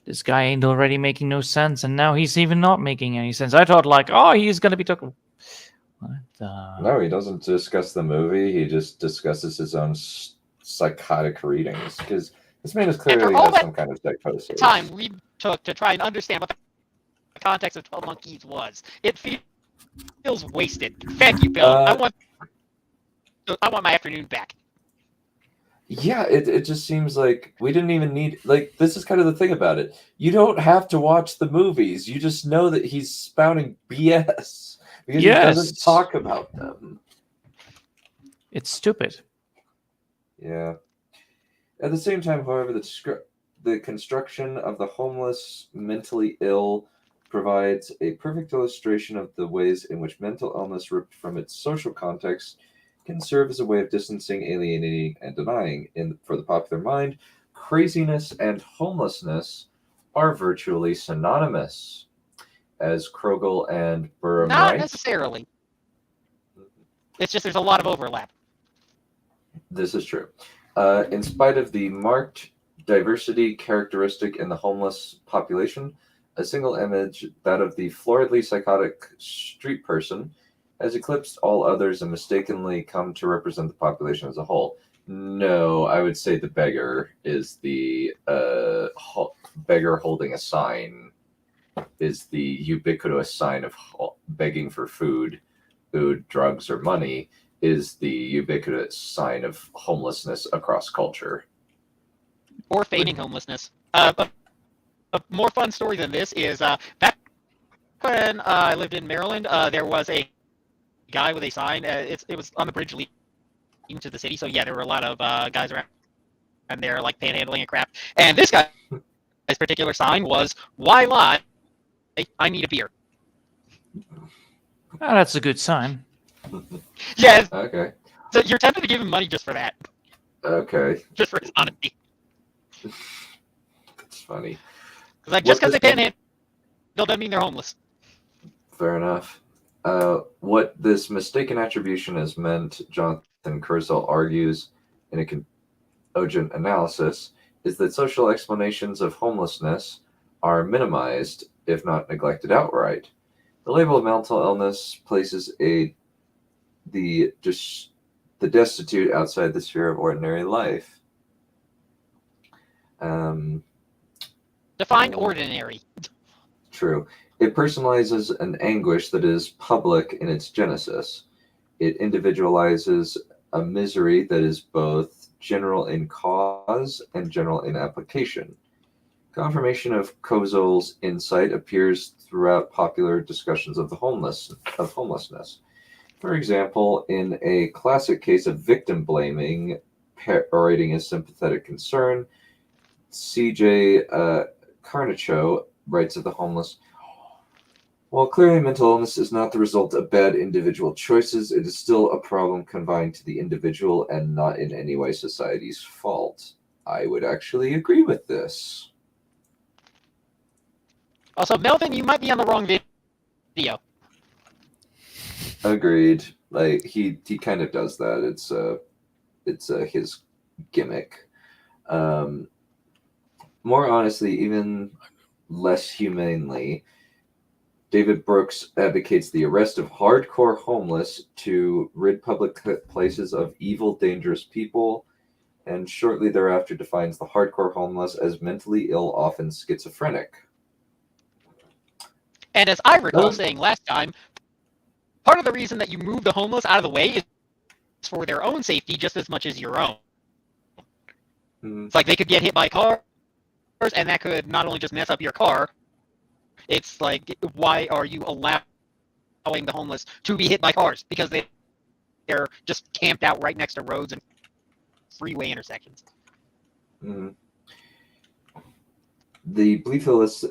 this guy ain't already making no sense, and now he's even not making any sense. I thought like, oh, he's gonna be talking. What the... No, he doesn't discuss the movie. He just discusses his own psychotic readings because This man is clearly all has that some kind of psychosis. time we took to try and understand what the context of 12 Monkeys was, it feels wasted. Thank you, Bill. I want my afternoon back. Yeah, it just seems like we didn't even need, like, this is kind of the thing about it. You don't have to watch the movies. You just know that he's spouting BS because he doesn't talk about them. It's stupid. Yeah. At the same time, however, the construction of the homeless, mentally ill provides a perfect illustration of the ways in which mental illness ripped from its social context can serve as a way of distancing, alienating, and denying. For the popular mind, craziness and homelessness are virtually synonymous. As Krogel and Burham Not write, necessarily. It's just there's a lot of overlap. this is true. In spite of the marked diversity characteristic in the homeless population, a single image, that of the floridly psychotic street person, has eclipsed all others and mistakenly come to represent the population as a whole. No, I would say the beggar is the beggar holding a sign is the ubiquitous sign of begging for food, drugs, or money is the ubiquitous sign of homelessness across culture. Or feigning homelessness. But a more fun story than this is back when I lived in Maryland, there was a guy with a sign. It was on the bridge leading to the city. So yeah, there were a lot of guys around there like panhandling and crap. And this guy's particular sign was, "Why lie? I need a beer." Oh, that's a good sign. Yeah. Okay. So you're tempted to give him money just for that. Okay. Just for his honesty. That's funny. Just because they panhandle doesn't mean they're homeless. Fair enough. What this mistaken attribution has meant, Jonathan Kurzweil argues in a cogent analysis, is that social explanations of homelessness are minimized, if not neglected outright. The label of mental illness places the destitute outside the sphere of ordinary life. Define ordinary. True. It personalizes an anguish that is public in its genesis. It individualizes a misery that is both general in cause and general in application. Confirmation of Kurzweil's insight appears throughout popular discussions of homelessness. For example, in a classic case of victim blaming, orating a sympathetic concern, C.J. Carnicho writes of the homeless, "While clearly mental illness is not the result of bad individual choices, it is still a problem confined to the individual and not in any way society's fault." I would actually agree with this. Also, Melvin, you might be on the wrong video. Agreed. Like he kind of does that. It's his gimmick. More honestly, even less humanely, David Brooks advocates the arrest of hardcore homeless to rid public places of evil, dangerous people, and shortly thereafter defines the hardcore homeless as mentally ill, often schizophrenic. And as I recall saying last time, part of the reason that you move the homeless out of the way is for their own safety just as much as your own. It's like they could get hit by cars, and that could not only just mess up your car, it's like, why are you allowing the homeless to be hit by cars? Because they're just camped out right next to roads and freeway intersections. The belief illness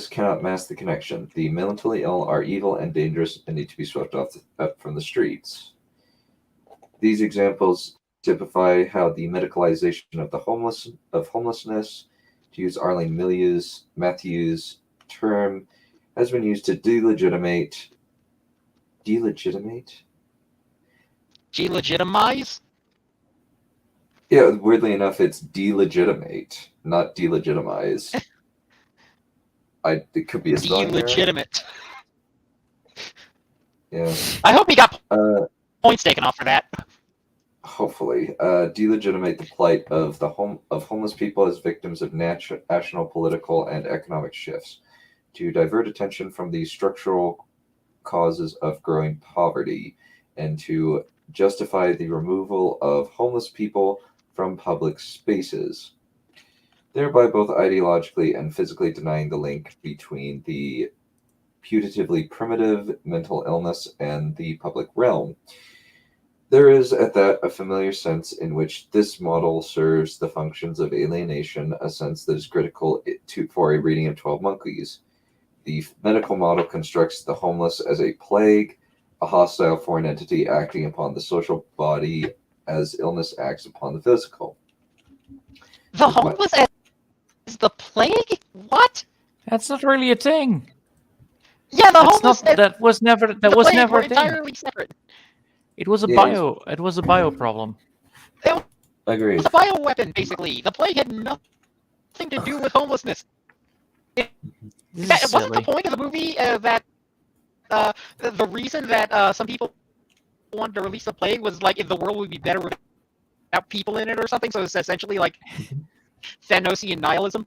cannot mask the connection. The mentally ill are evil and dangerous and need to be swept up from the streets. These examples typify how the medicalization of homelessness, to use Arlene Matthews' term, has been used to delegitimize? Delegitimize? Yeah, weirdly enough, it's delegitimate, not delegitimize. It could be a spelling error. Delegitimate. Yeah. I hope he got points taken off for that. hopefully, delegitimate the plight of homeless people as victims of national, political, and economic shifts, to divert attention from the structural causes of growing poverty, and to justify the removal of homeless people from public spaces, thereby both ideologically and physically denying the link between the putatively primitive mental illness and the public realm. There is, at that, a familiar sense in which this model serves the functions of alienation, a sense that is critical for a reading of 12 Monkeys. The medical model constructs the homeless as a plague, a hostile foreign entity acting upon the social body as illness acts upon the physical. The homeless as the plague? What? That's not really a thing. Yeah, the That's homeless. not. That was never. That was never a thing. Entirely separate. It was a bio. It was a bio problem. It Agreed. was a bioweapon, basically. The plague had nothing to do with homelessness. Wasn't the point of the movie that the reason that some people wanted to release the plague was like if the world would be better without people in it or something? So it's essentially like Thanosian nihilism.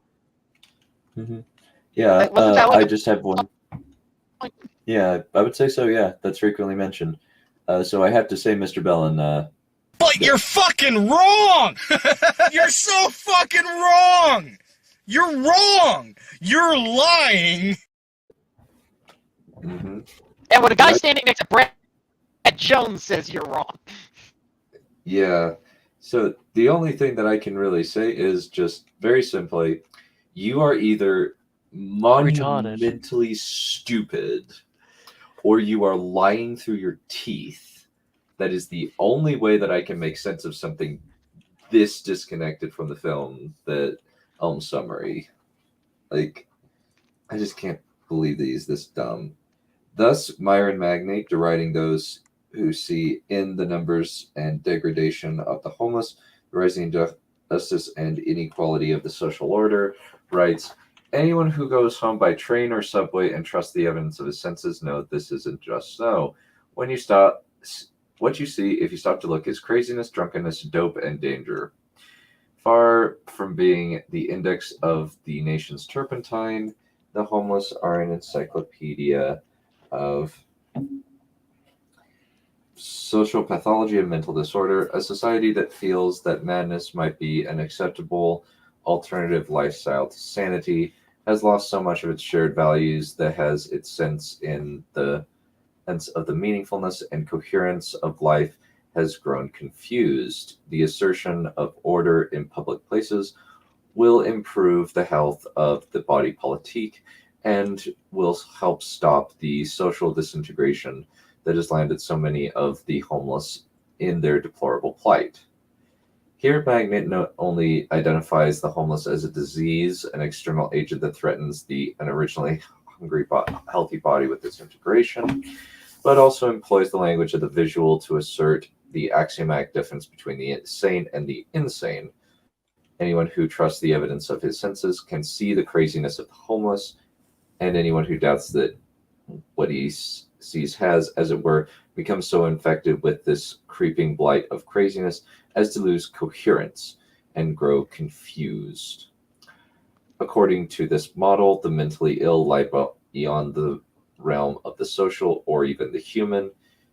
Mm-hmm. Yeah, I just have one. Yeah, I would say so. Yeah, that's frequently mentioned. So I have to say, Mr. Bellin. But you're fucking wrong! You're so fucking wrong! You're wrong! You're lying! Mm-hmm. And when a guy standing next to Brad Jones says you're wrong. Yeah. So the only thing that I can really say is just very simply, you are either monumentally stupid or you are lying through your teeth. That is the only way that I can make sense of something this disconnected from the film, that summary. Like, I just can't believe that he's this dumb. Thus, Myron Magnate, deriding those who see in the numbers and degradation of the homeless, the rising injustice and inequality of the social order, writes, anyone who goes home by train or subway and trusts the evidence of his senses knows this isn't just so. What you see, if you stop to look, is craziness, drunkenness, dope, and danger. Far from being the index of the nation's turpentine, the homeless are an encyclopedia of social pathology and mental disorder, a society that feels that madness might be an acceptable alternative lifestyle to sanity, has lost so much of its shared values that has its sense of the meaningfulness and coherence of life has grown confused. The assertion of order in public places will improve the health of the body politique and will help stop the social disintegration that has landed so many of the homeless in their deplorable plight. Here, Magnate not only identifies the homeless as a disease, an external agent that threatens an originally hungry, healthy body with disintegration, but also employs the language of the visual to assert the axiomatic difference between the sane and the insane. Anyone who trusts the evidence of his senses can see the craziness of the homeless, and anyone who doubts that what he sees has, as it were, become so infected with this creeping blight of craziness as to lose coherence and grow confused. According to this model, the mentally ill lie beyond the realm of the social or even the human,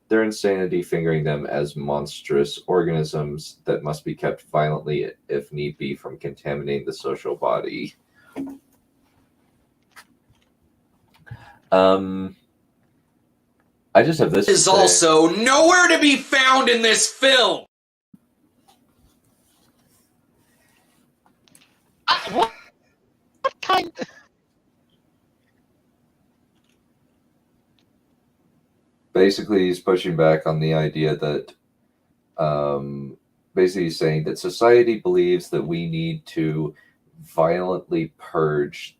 their insanity fingering them as monstrous organisms that must be kept violently, if need be, from contaminating the social body. I just have this. Is also nowhere to be found in this film. What kind? Basically, he's pushing back on the idea that, basically, he's saying that society believes that we need to violently purge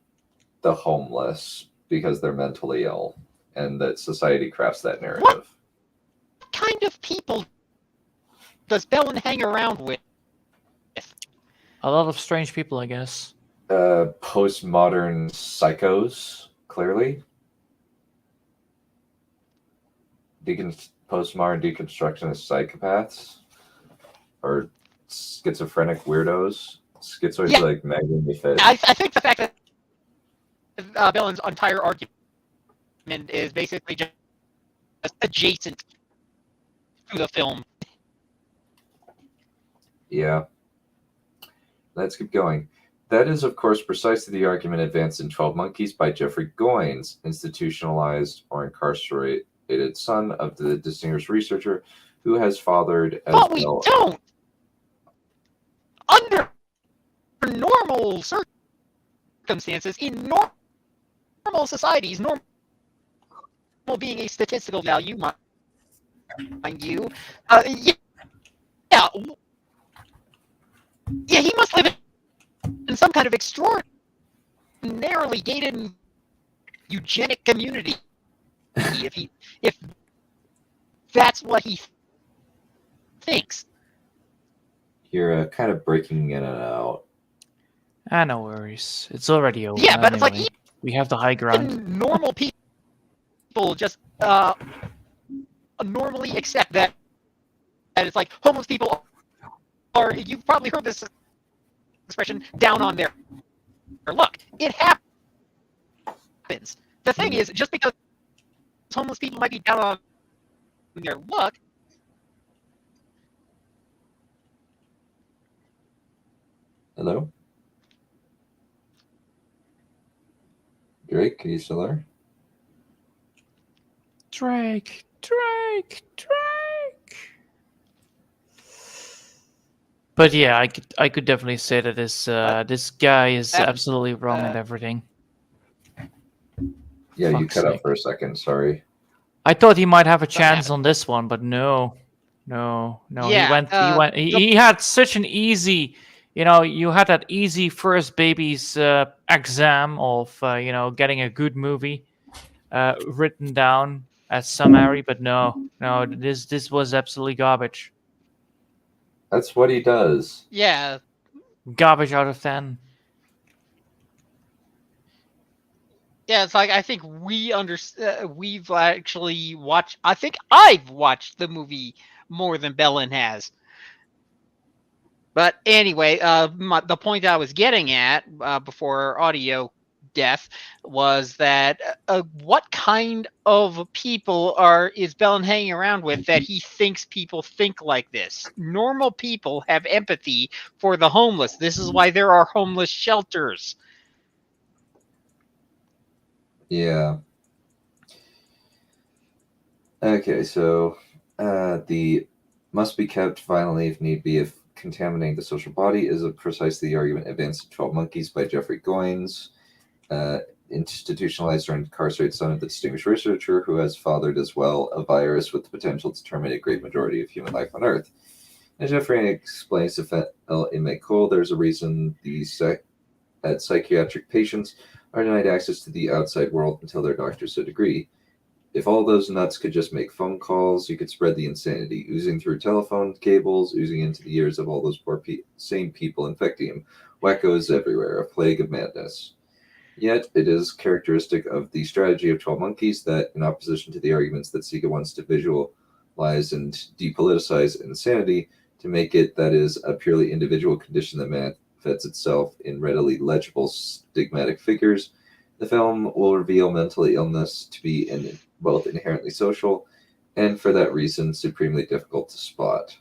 the homeless because they're mentally ill, and that society crafts that narrative. What kind of people does Bellin hang around with? A lot of strange people, I guess. Postmodern psychos, clearly. Postmodern deconstructionist psychopaths. are schizophrenic weirdos. Schizoids Yeah. like Megan the Fit. I think the fact that Bellin's entire argument is basically just adjacent to the film. Yeah. Let's keep going. That is, of course, precisely the argument advanced in 12 Monkeys by Jeffrey Goins, institutionalized or incarcerated son of the distinguished researcher who has fathered as But we well. don't! Under normal circumstances, in normal societies, normal being a statistical value, mind you, yeah, he must live in some kind of extraordinarily gated and eugenic community. if that's what he thinks. You're kind of breaking in and out. No worries. It's already over. Yeah, but it's like anyway. We have the high ground. Normal people just normally accept that it's like homeless people are, you've probably heard this expression, down on their luck. It happens. The thing is, just because homeless people might be down on their luck, Hello? Drake, are you still there? Drake. But yeah, I could definitely say that this guy is absolutely wrong at everything. Yeah, you Fuck's cut out sake. for a second. Sorry. I thought he might have a chance on this one, but no. Yeah, He had such an easy, you had that easy first baby's exam of, getting a good movie written down as summary, but no, this was absolutely garbage. That's what he does. yeah, Garbage out of 10. yeah. It's like I think we've actually watched. I think I've watched the movie more than Bellin has. But anyway, the point I was getting at before audio death was that what kind of people is Bellin hanging around with that he thinks people think like this? Normal people have empathy for the homeless. This is why there are homeless shelters. Yeah. Okay, so the must be kept violently if need be if contaminating the social body is precisely the argument advanced in 12 Monkeys by Jeffrey Goins, institutionalized or incarcerated son of the distinguished researcher who has fathered as well a virus with the potential to terminate a great majority of human life on Earth. As Jeffrey explains to inmate Cole, there's a reason psychiatric patients are denied access to the outside world until their doctors so agree. If all those nuts could just make phone calls, you could spread the insanity, oozing through telephone cables, oozing into the ears of all those poor same people infecting him. Wackos everywhere, a plague of madness. Yet, it is characteristic of the strategy of 12 Monkeys that, in opposition to the arguments that Sega wants to visualize and depoliticize insanity, to make it that is a purely individual condition that manifests itself in readily legible stigmatic figures, the film will reveal mental illness to be both inherently social and, for that reason, supremely difficult to spot.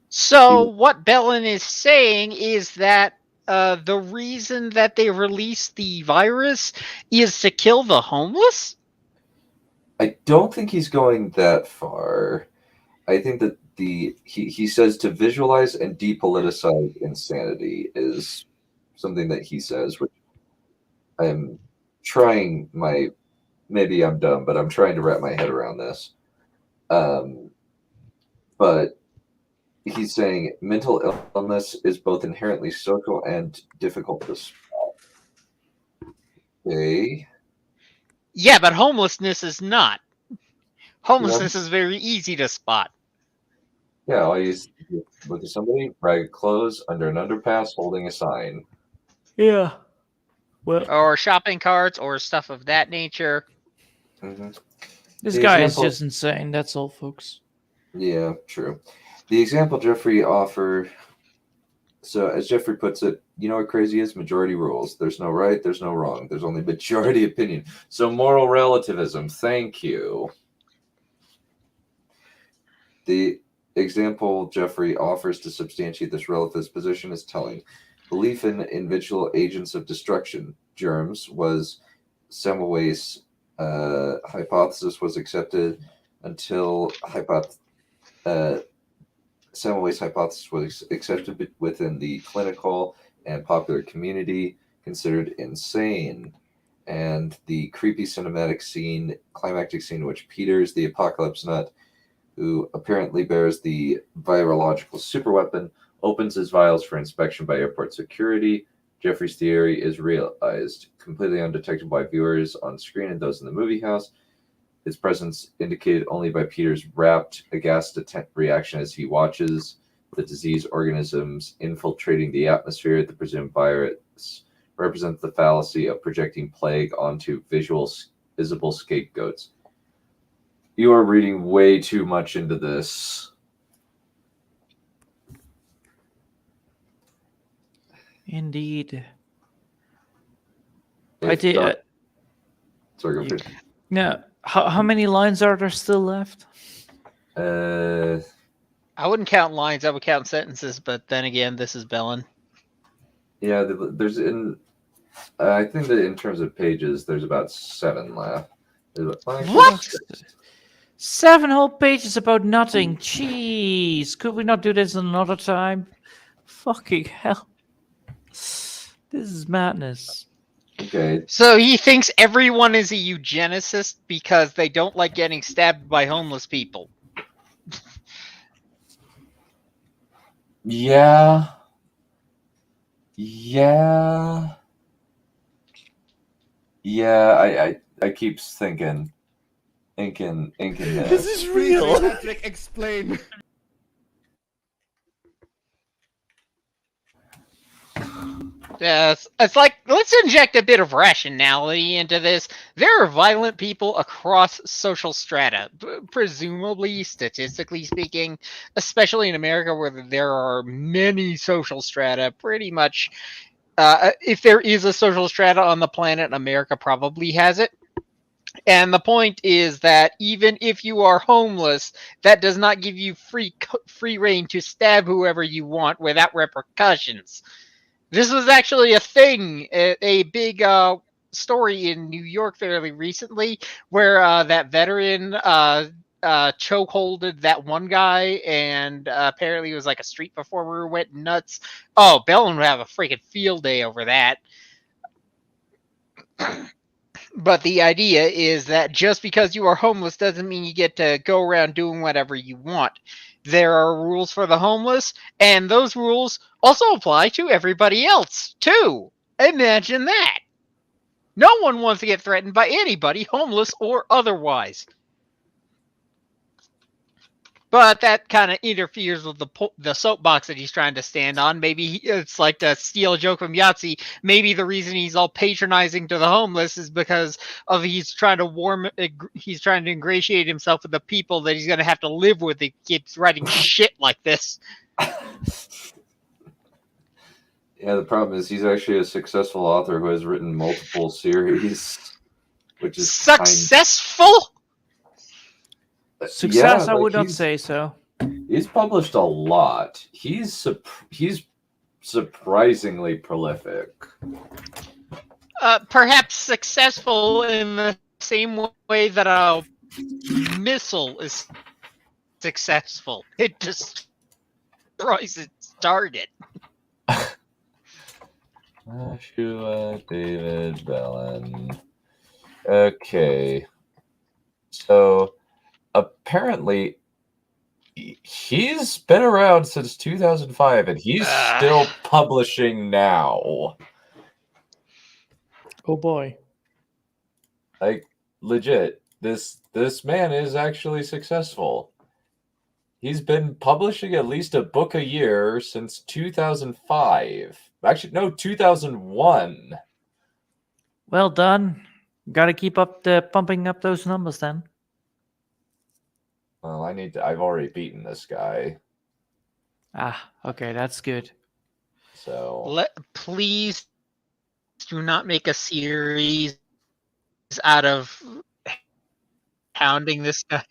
So what Bellin is saying is that the reason that they released the virus is to kill the homeless? I don't think he's going that far. I think that he says to visualize and depoliticize insanity is something that he says, which I'm trying maybe I'm dumb, but I'm trying to wrap my head around this. But he's saying mental illness is both inherently social and difficult to spot. Okay. Yeah, but homelessness is not. Homelessness is very easy to spot. Yeah, all you look at somebody, ragged clothes, under an underpass, holding a sign. Yeah. Well, or shopping carts or stuff of that nature. Mm-hmm. This guy is just insane. That's all, folks. Yeah, true. The example Jeffrey offered. So, as Jeffrey puts it, you know what crazy is? Majority rules. There's no right, there's no wrong. There's only majority opinion. So, moral relativism. Thank you. The example Jeffrey offers to substantiate this relativist position is telling. Belief in individual agents of destruction, germs, was Semmelweis' hypothesis was accepted until Semmelweis' hypothesis was accepted within the clinical and popular community, considered insane. And the creepy cinematic scene, climactic scene in which Peters, the apocalypse nut, who apparently bears the virological superweapon, opens his vials for inspection by airport security. Jeffrey's theory is realized, completely undetected by viewers on screen and those in the movie house. Its presence indicated only by Peter's rapt, aghast reaction as he watches the disease organisms infiltrating the atmosphere. The presumed virus represents the fallacy of projecting plague onto visible scapegoats. You are reading way too much into this. Indeed. If I did. not- Sorry, go for it. No. How many lines are there still left? I wouldn't count lines. I would count sentences. But then again, this is Bellin. Yeah, there's I think that in terms of pages, there's about 7 left. What? 7 whole pages about nothing. Jeez, could we not do this another time? Fucking hell. This is madness. Okay. So he thinks everyone is a eugenicist because they don't like getting stabbed by homeless people. Yeah. Yeah. Yeah, I keep thinking this. This is real. Explain. Yes, it's like, let's inject a bit of rationality into this. There are violent people across social strata, presumably, statistically speaking, especially in America where there are many social strata, pretty much. If there is a social strata on the planet, America probably has it. And the point is that even if you are homeless, that does not give you free reign to stab whoever you want without repercussions. This was actually a thing, a big story in New York fairly recently, where that veteran chokeholded that one guy, and apparently it was like a street performer who went nuts. Oh, Bellin would have a freaking field day over that. But the idea is that just because you are homeless doesn't mean you get to go around doing whatever you want. There are rules for the homeless, and those rules also apply to everybody else, too. Imagine that. No one wants to get threatened by anybody, homeless or otherwise. But that kind of interferes with the soapbox that he's trying to stand on. Maybe it's like to steal a joke from Yahtzee. Maybe the reason he's all patronizing to the homeless is because of he's trying to ingratiate himself with the people that he's going to have to live with if he keeps writing shit like this. Yeah, the problem is he's actually a successful author who has written multiple series, which is successful. Success, I would not say so. He's published a lot. He's surprisingly prolific. Perhaps successful in the same way that a missile is successful. It destroys its target. Joshua David Bellin. Okay. So apparently he's been around since 2005 and he's still publishing now. Oh boy. Like legit, this man is actually successful. He's been publishing at least a book a year since 2005. Actually, no, 2001. Well done. Got to keep up pumping up those numbers then. Well, I've already beaten this guy. Ah, okay, that's good. So Please do not make a series out of hounding this guy.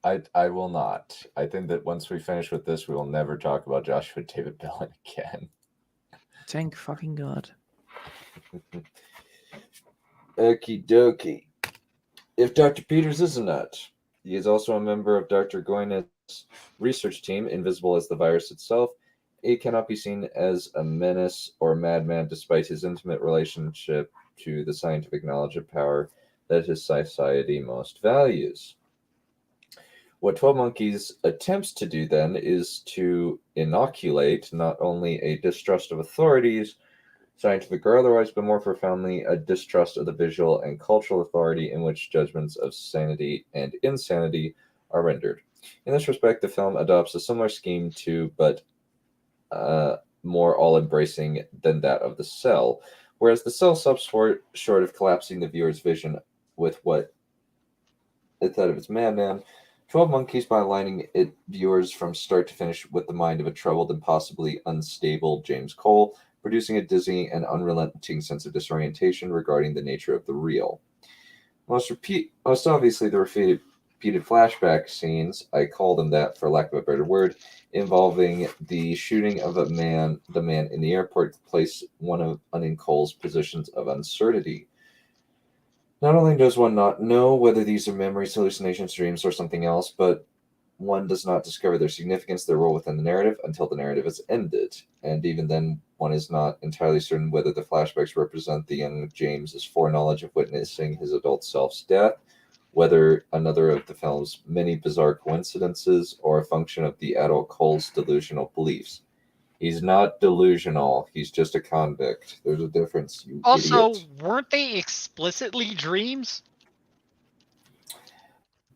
I will not. I think that once we finish with this, we will never talk about Joshua David Bellin again. Thank fucking God. Okie dokie. If Dr. Peters is a nut, he is also a member of Dr. Goynet's research team, invisible as the virus itself. He cannot be seen as a menace or a madman despite his intimate relationship to the scientific knowledge of power that his society most values. What 12 Monkeys attempts to do then is to inoculate not only a distrust of authorities, scientific or otherwise, but more profoundly a distrust of the visual and cultural authority in which judgments of sanity and insanity are rendered. In this respect, the film adopts a similar scheme to, but more all-embracing than that of The Cell, whereas The Cell stops short of collapsing the viewer's vision with what it thought of its madman. 12 Monkeys, by aligning it viewers from start to finish with the mind of a troubled and possibly unstable James Cole, producing a dizzying and unrelenting sense of disorientation regarding the nature of the real. Most obviously, the repeated flashback scenes, I call them that for lack of a better word, involving the shooting of the man in the airport, place one of in Cole's positions of uncertainty. Not only does one not know whether these are memories, hallucinations, dreams, or something else, but one does not discover their significance, their role within the narrative, until the narrative is ended. And even then, one is not entirely certain whether the flashbacks represent the young James's foreknowledge of witnessing his adult self's death, whether another of the film's many bizarre coincidences, or a function of the adult Cole's delusional beliefs. He's not delusional. He's just a convict. There's a difference, you Also, idiot. weren't they explicitly dreams?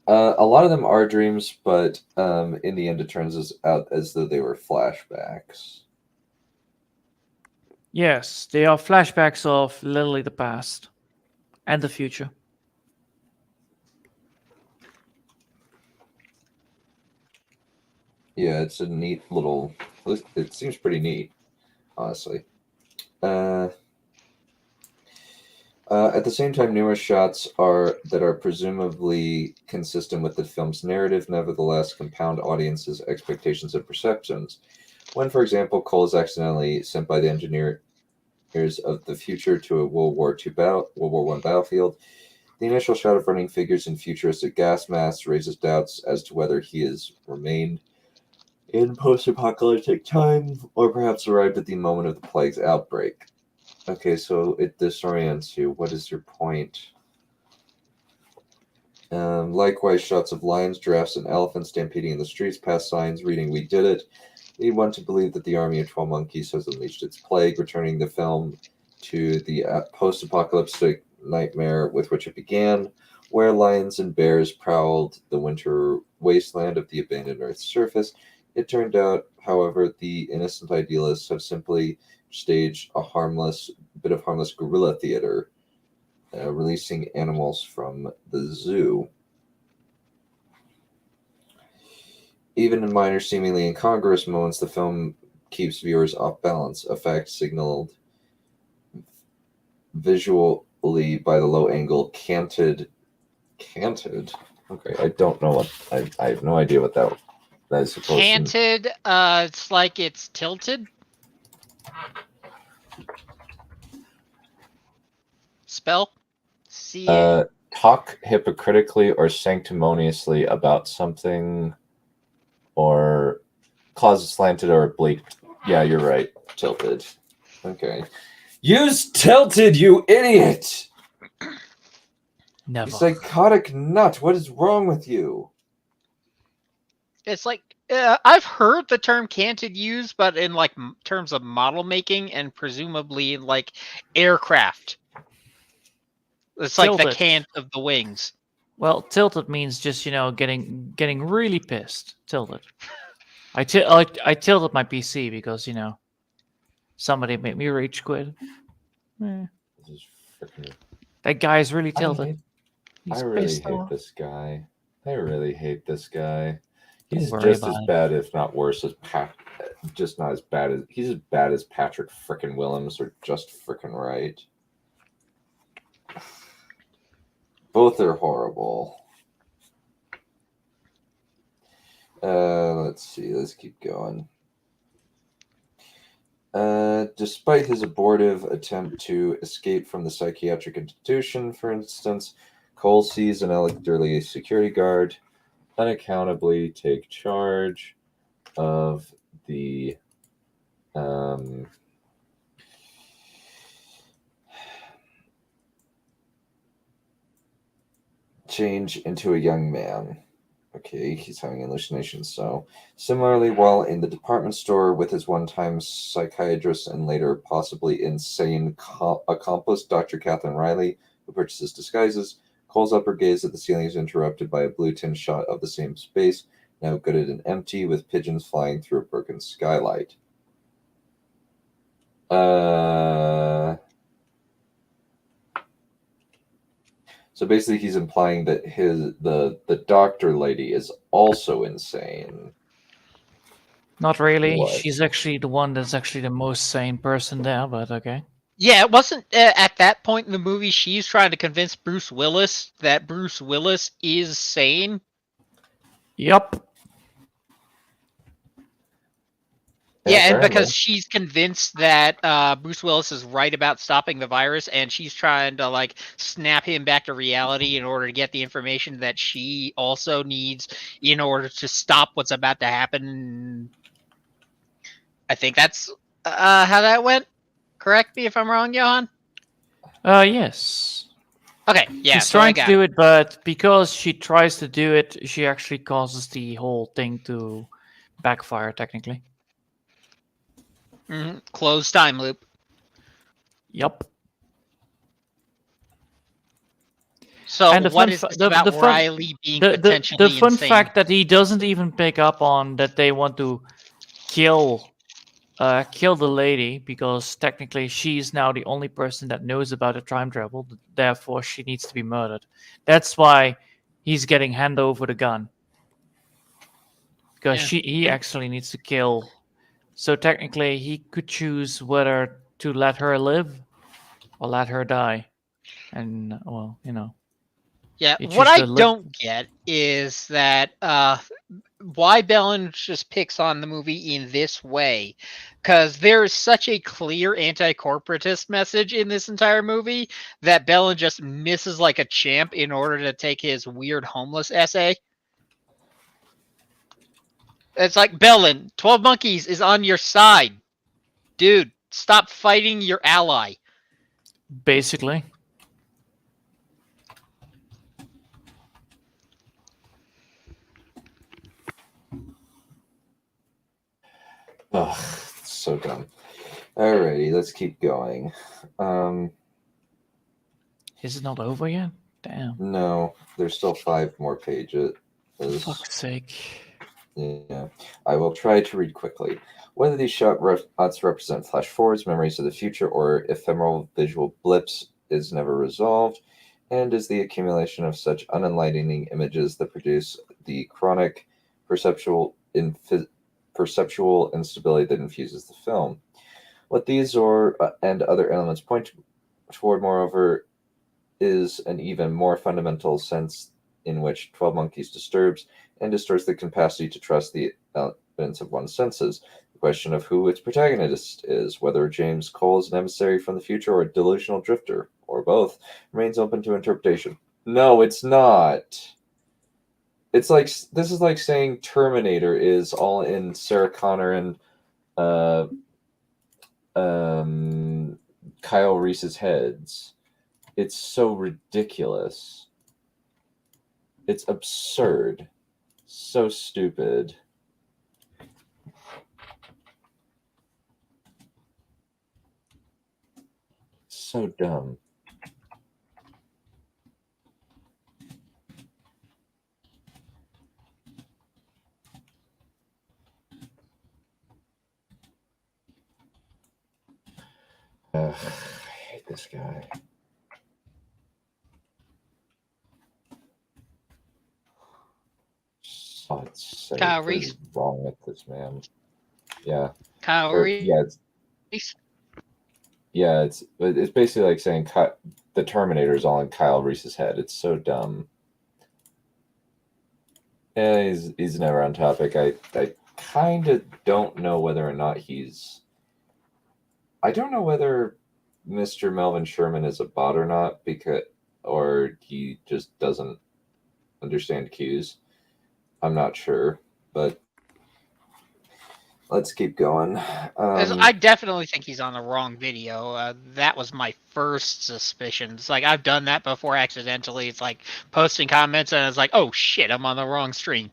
A lot of them are dreams, but in the end it turns out as though they were flashbacks. Yes, they are flashbacks of literally the past and the future. Yeah, it's a neat little... It seems pretty neat, honestly. At the same time, numerous shots that are presumably consistent with the film's narrative, nevertheless compound audiences' expectations and perceptions. When, for example, Cole is accidentally sent by the engineers of the future to a World War I battlefield, the initial shot of running figures in futuristic gas masks raises doubts as to whether he has remained in post-apocalyptic time, or perhaps arrived at the moment of the plague's outbreak. Okay, so it disorients you. What is your point? Likewise, shots of lions, giraffes, and elephants stampeding in the streets past signs reading "We did it" lead one to believe that the army of 12 monkeys has unleashed its plague, returning the film to the post-apocalyptic nightmare with which it began, where lions and bears prowled the winter wasteland of the abandoned Earth's surface. It turned out, however, the innocent idealists have simply staged a bit of harmless guerrilla theater, releasing animals from the zoo. Even in minor, seemingly incongruous moments, the film keeps viewers off balance, a fact signaled visually by the low-angle canted. Okay, I don't know what I have no idea what that is supposed Canted, to. it's like it's tilted. Spell? Talk hypocritically or sanctimoniously about something, or closet slanted or oblique. Yeah, you're right. Tilted. Okay. Use tilted, you idiot! Never. You psychotic nut. What is wrong with you? It's like I've heard the term canted used, but in like terms of model making and presumably like aircraft. It's like the cant of the wings. Well, tilted means just getting really pissed. Tilted. I tilted my PC because somebody made me rage quit. This is freaking... That guy is really tilted. I really hate this guy. I really hate this guy. He's Don't worry just as about it. bad, if not worse, as just not as bad as he's as bad as Patrick frickin' Willems, or just frickin' right. Both are horrible. Let's see. Let's keep going. Despite his abortive attempt to escape from the psychiatric institution, for instance, Cole sees an elderly security guard unaccountably take charge of the change into a young man. Okay, he's having hallucinations. So, similarly, while in the department store with his one-time psychiatrist and later possibly insane accomplice, Dr. Catherine Riley, who purchases disguises, Cole's upper gaze at the ceiling is interrupted by a blue tin shot of the same space, now gutted and empty, with pigeons flying through a broken skylight. So basically, he's implying that the doctor lady is also insane. Not really. What? She's actually the one that's actually the most sane person there, but okay. Yeah, it wasn't at that point in the movie she's trying to convince Bruce Willis that Bruce Willis is sane? Yep. Yeah, and apparently. because she's convinced that Bruce Willis is right about stopping the virus, and she's trying to like snap him back to reality in order to get the information that she also needs in order to stop what's about to happen. I think that's how that went. Correct me if I'm wrong, Johan. Yes. Okay, yeah. She's trying to do it, but because she tries to do it, she actually causes the whole thing to backfire, technically. Closed time loop. Yep. So and what is this about Riley being potentially the fun insane? fact that he doesn't even pick up on that they want to kill the lady, because technically she's now the only person that knows about the time travel, therefore she needs to be murdered. That's why he's getting hand over the gun, because he actually needs to kill. So technically he could choose whether to let her live or let her die. And well, Yeah, he what chooses I to don't get is that why Bellin just picks on the movie in this way, because there is such a clear anti-corporatist message in this entire movie that Bellin just misses like a champ in order to take his weird homeless essay. It's like, Bellin, 12 Monkeys is on your side. Dude, stop fighting your ally. Basically. Ugh, so dumb. Alrighty, let's keep going. Is it not over yet? Damn. No, there's still 5 more pages. Fuck's sake. Yeah, I will try to read quickly. Whether these shots represent flash forwards, memories of the future, or ephemeral visual blips is never resolved, and is the accumulation of such unenlightening images that produce the chronic perceptual instability that infuses the film. What these and other elements point toward, moreover, is an even more fundamental sense in which 12 Monkeys disturbs and distorts the capacity to trust the elements of one's senses. The question of who its protagonist is, whether James Cole is an emissary from the future or a delusional drifter, or both, remains open to interpretation. No, it's not. It's like, this is like saying Terminator is all in Sarah Connor and Kyle Reese's heads. It's so ridiculous. It's absurd. So stupid. So dumb. I hate this guy. sake, Kyle what is Reese. wrong with this man? Yeah. Kyle Or, Reese. It's basically like saying the Terminator is all in Kyle Reese's head. It's so dumb. Yeah, he's never on topic. I kind of don't know whether or not I don't know whether Mr. Melvin Sherman is a bot or not, or he just doesn't understand cues. I'm not sure, but let's keep going. I definitely think he's on the wrong video. That was my first suspicion. It's like, I've done that before accidentally. It's like posting comments and it's like, oh shit, I'm on the wrong stream.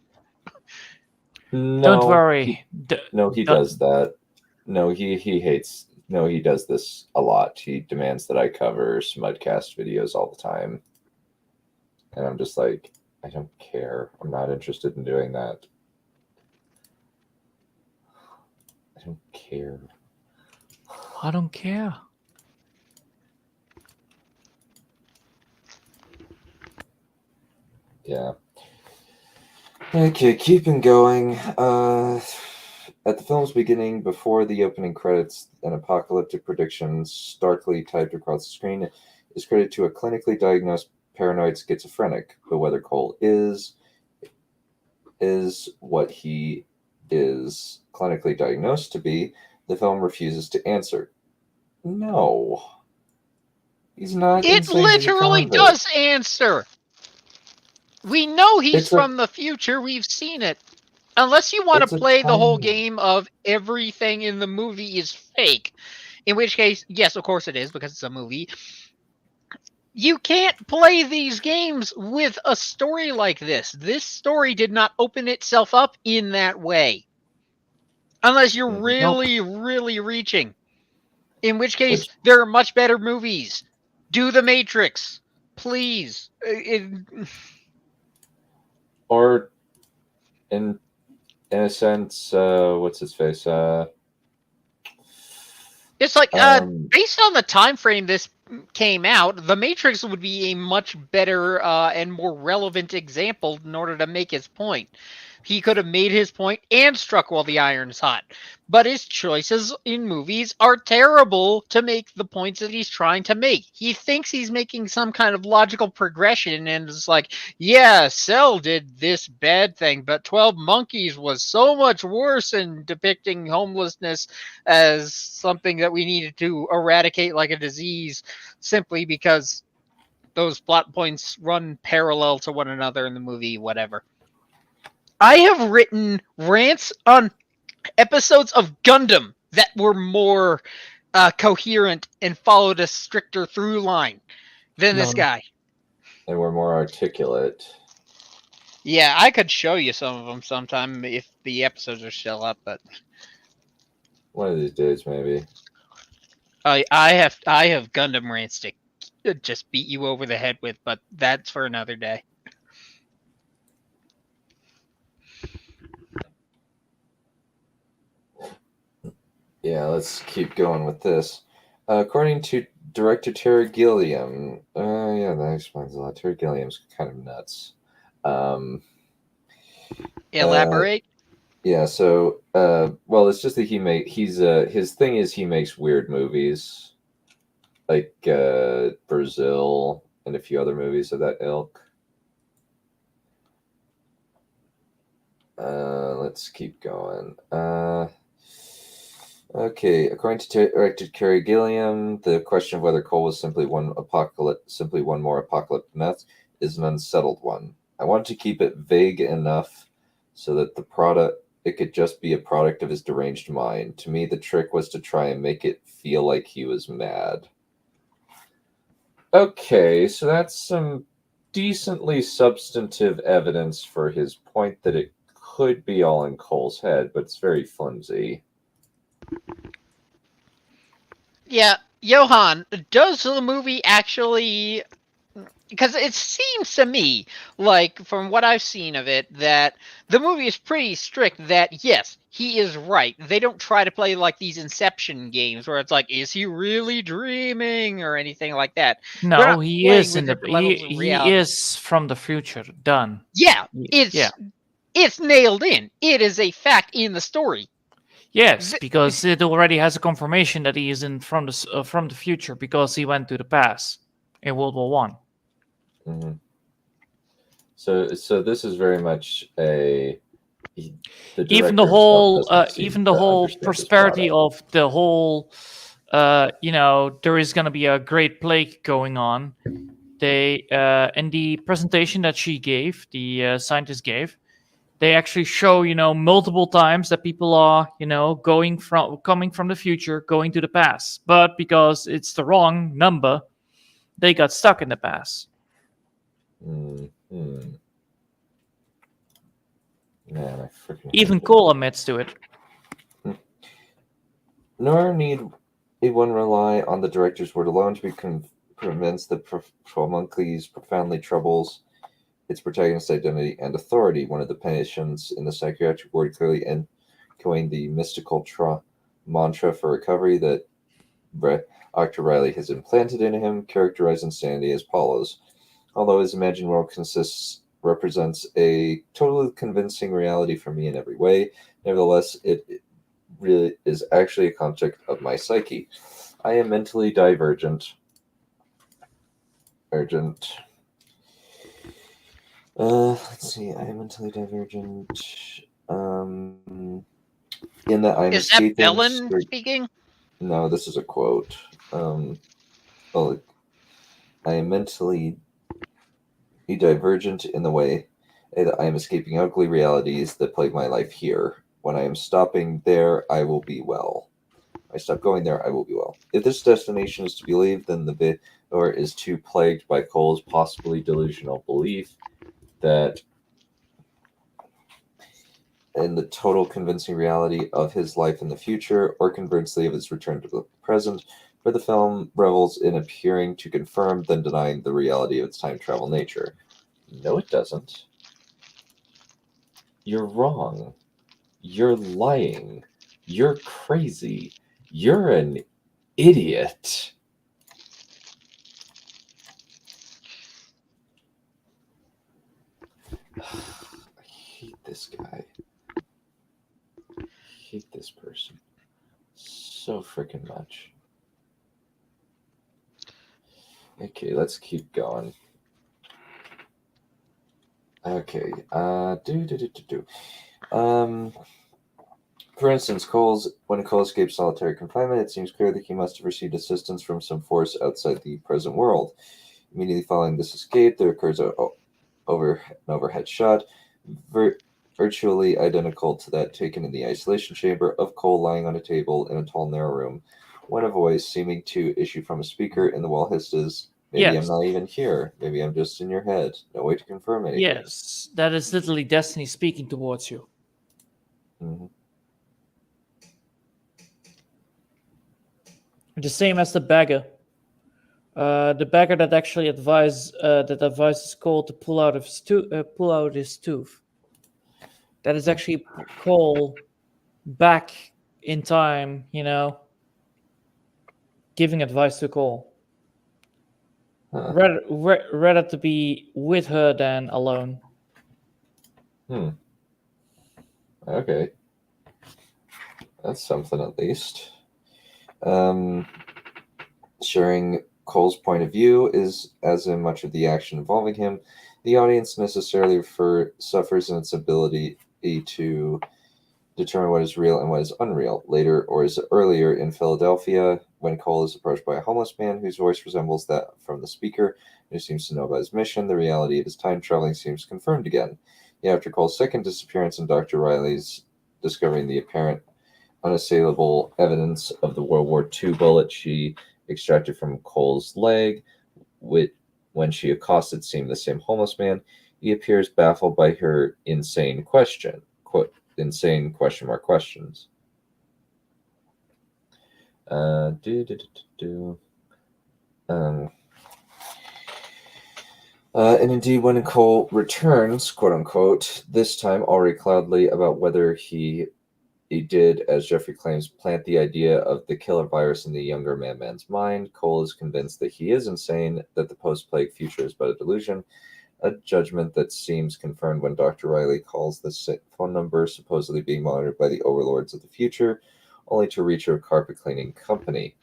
No, Don't worry. He does that. No, he hates. No, he does this a lot. He demands that I cover Smudcast videos all the time. And I'm just like, I don't care. I'm not interested in doing that. I don't care. I don't care. Yeah. Okay, keeping going. At the film's beginning, before the opening credits, an apocalyptic prediction starkly typed across the screen is credited to a clinically diagnosed paranoid schizophrenic. But whether Cole is what he is clinically diagnosed to be, the film refuses to answer. No. He's not. It literally does answer. We know he's from the future. We've seen it. Unless you want to play the whole game of everything in the movie is fake, in which case, yes, of course it is, because it's a movie. You can't play these games with a story like this. This story did not open itself up in that way. Unless you're really, really reaching. In which case, there are much better movies. Do The Matrix. Please. Or, in a sense, what's his face? It's like, based on the time frame this came out, The Matrix would be a much better and more relevant example in order to make his point. He could have made his point and struck while the iron's hot. But his choices in movies are terrible to make the points that he's trying to make. He thinks he's making some kind of logical progression and is like, yeah, Cell did this bad thing, but 12 Monkeys was so much worse in depicting homelessness as something that we needed to eradicate like a disease simply because those plot points run parallel to one another in the movie, whatever. I have written rants on episodes of Gundam that were more coherent and followed a stricter through line than this guy. They were more articulate. Yeah, I could show you some of them sometime if the episodes are still up, but one of these days, maybe. I have Gundam rants to just beat you over the head with, but that's for another day. Yeah, let's keep going with this. According to director Terry Gilliam, yeah, that explains a lot. Terry Gilliam's kind of nuts. Elaborate. Yeah, so well, it's just that his thing is he makes weird movies, like Brazil and a few other movies of that ilk. Let's keep going. Okay, according to director Terry Gilliam, the question of whether Cole was simply one more apocalyptic Neph is an unsettled one. I wanted to keep it vague enough so that it could just be a product of his deranged mind. To me, the trick was to try and make it feel like he was mad. Okay, so that's some decently substantive evidence for his point that it could be all in Cole's head, but it's very flimsy. Yeah, Johan, does the movie actually... Because it seems to me, like, from what I've seen of it, that the movie is pretty strict that, yes, he is right. They don't try to play, like, these Inception games where it's like, is he really dreaming or anything like that. No, he is he is from the future. Done. Yeah, it's It's nailed in. It is a fact in the story. Yes, because it already has a confirmation that he is from the future because he went to the past in World War One. Mm-hmm. So this is very much even the whole prosperity of the whole. There is going to be a great plague going on. They in the presentation that she gave, the scientist gave, they actually show multiple times that people are coming from the future, going to the past, but because it's the wrong number, they got stuck in the past. Mm-hmm. Man, I freaking even Cole admits to it. Nor need one rely on the director's word alone to be convinced that Homunculus profoundly troubles its protagonist's identity and authority. One of the patients in the psychiatric ward clearly echoing the mystical mantra for recovery that Dr. Riley has implanted into him, characterized insanity as follows. Although his imagined world represents a totally convincing reality for me in every way, nevertheless, it really is actually a construct of my psyche. I am mentally divergent. Let's see. I am mentally divergent. In that I'm Is that Bellin speaking? No, this is a quote. I am mentally divergent in the way that I am escaping ugly realities that plague my life here. When I am stopping there, I will be well. I stop going there, I will be well. If this destination is to be believed, then the viewer is too plagued by Cole's possibly delusional belief that in the total convincing reality of his life in the future, or conversely of his return to the present, where the film revels in appearing to confirm, then denying the reality of its time travel nature. No, it doesn't. You're wrong. You're lying. You're crazy. You're an idiot. I hate this guy. I hate this person so freaking much. Okay, let's keep going. Okay, for instance, when Cole escapes solitary confinement, it seems clear that he must have received assistance from some force outside the present world. Immediately following this escape, there occurs an overhead shot, virtually identical to that taken in the isolation chamber of Cole lying on a table in a tall, narrow room, when a voice seeming to issue from a speaker in the wall hisses, "Maybe Yes. I'm not even here. Maybe I'm just in your head. No way to confirm anything." Yes, that is literally Destiny speaking towards you. Mm-hmm. The same as the beggar. The beggar that actually advises Cole to pull out his tooth. That is actually Cole back in time, giving advice to Cole. Huh. Rather to be with her than alone. Okay. That's something at least. Sharing Cole's point of view is, as in much of the action involving him, the audience necessarily suffers in its ability to determine what is real and what is unreal. Later, or is it earlier in Philadelphia, when Cole is approached by a homeless man whose voice resembles that from the speaker, who seems to know about his mission, the reality of his time traveling seems confirmed again. Yet after Cole's second disappearance and Dr. Riley's discovering the apparent unassailable evidence of the World War II bullet she extracted from Cole's leg, when she accosted seemed the same homeless man, he appears baffled by her insane questions. And indeed, when Cole returns, quote unquote, this time already cloudily about whether he did, as Jeffrey claims, plant the idea of the killer virus in the younger madman's mind, Cole is convinced that he is insane, that the post-plague future is but a delusion, a judgment that seems confirmed when Dr. Riley calls the phone number supposedly being monitored by the overlords of the future, only to reach a carpet cleaning company.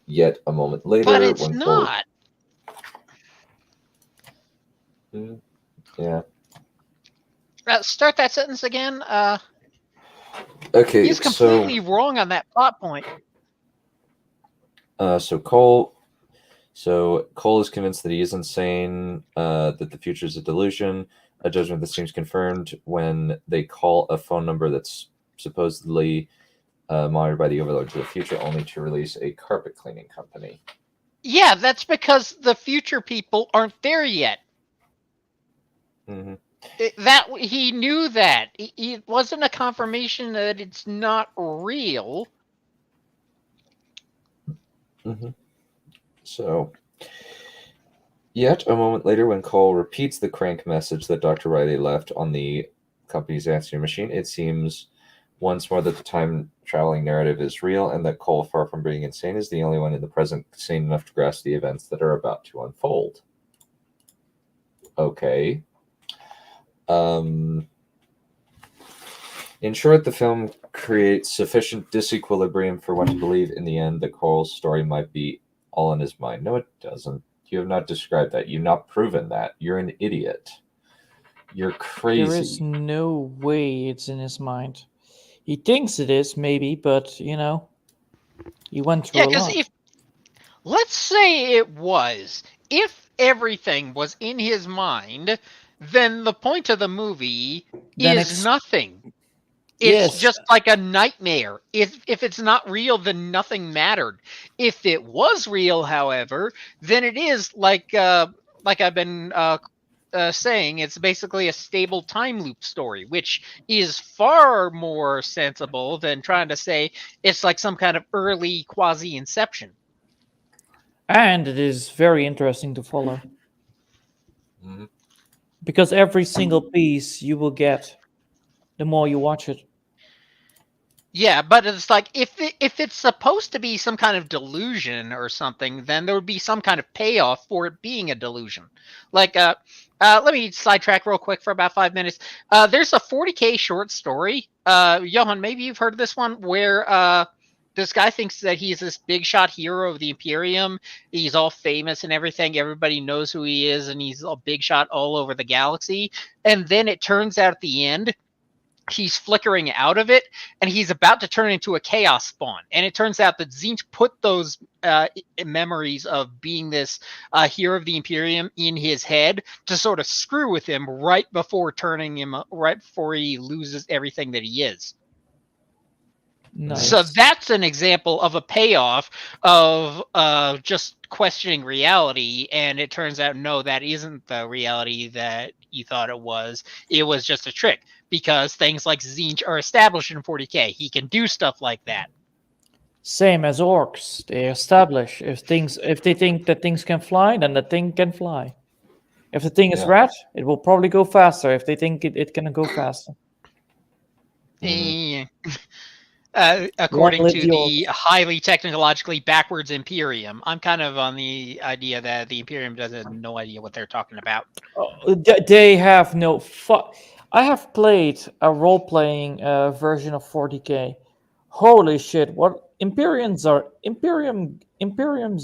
Yet a moment later, But it's when not. Yeah. Start that sentence again. Okay, He's completely wrong on that plot point. So Cole is convinced that he is insane, that the future is a delusion, a judgment that seems confirmed when they call a phone number that's supposedly monitored by the overlords of the future, only to release a carpet cleaning company. Yeah, that's because the future people aren't there yet. Mm-hmm. That he knew that. It wasn't a confirmation that it's not real. Mm-hmm. So, yet a moment later, when Cole repeats the crank message that Dr. Riley left on the company's answering machine, it seems once more that the time-traveling narrative is real, and that Cole, far from being insane, is the only one in the present sane enough to grasp the events that are about to unfold. Okay. In short, the film creates sufficient disequilibrium for one to believe in the end that Cole's story might be all in his mind. No, it doesn't. You have not described that. You've not proven that. You're an idiot. You're crazy. There is no way it's in his mind. He thinks it is, maybe, but, you know, he went through a lot. Yeah, because let's say it was. If everything was in his mind, then the point of the movie is nothing. It's just like a nightmare. If it's not real, then nothing mattered. If it was real, however, then it is like I've been saying, it's basically a stable time loop story, which is far more sensible than trying to say it's like some kind of early quasi-inception. And it is very interesting to follow. Mm-hmm. Because every single piece you will get, the more you watch it. Yeah, but it's like if it's supposed to be some kind of delusion or something, then there would be some kind of payoff for it being a delusion. Like, let me sidetrack real quick for about 5 minutes. There's a 40K short story. Johan, maybe you've heard of this one, where this guy thinks that he's this big shot hero of the Imperium. He's all famous and everything. Everybody knows who he is, and he's a big shot all over the galaxy. And then it turns out at the end, he's flickering out of it, and he's about to turn into a chaos spawn. And it turns out that Tzeentch put those memories of being this hero of the Imperium in his head to sort of screw with him right before he loses everything that he is. Nice. So that's an example of a payoff of just questioning reality, and it turns out, no, that isn't the reality that you thought it was. It was just a trick, because things like Tzeentch are established in 40K. He can do stuff like that. Same as orcs. They establish if they think that things can fly, then the thing can fly. If the thing is red, it will probably go faster. If they think it can go faster. According to the highly technologically backwards Imperium. I'm kind of on the idea that the Imperium doesn't have no idea what they're talking about. They have no fuck. I have played a role-playing version of 40K. Holy shit! What Imperiums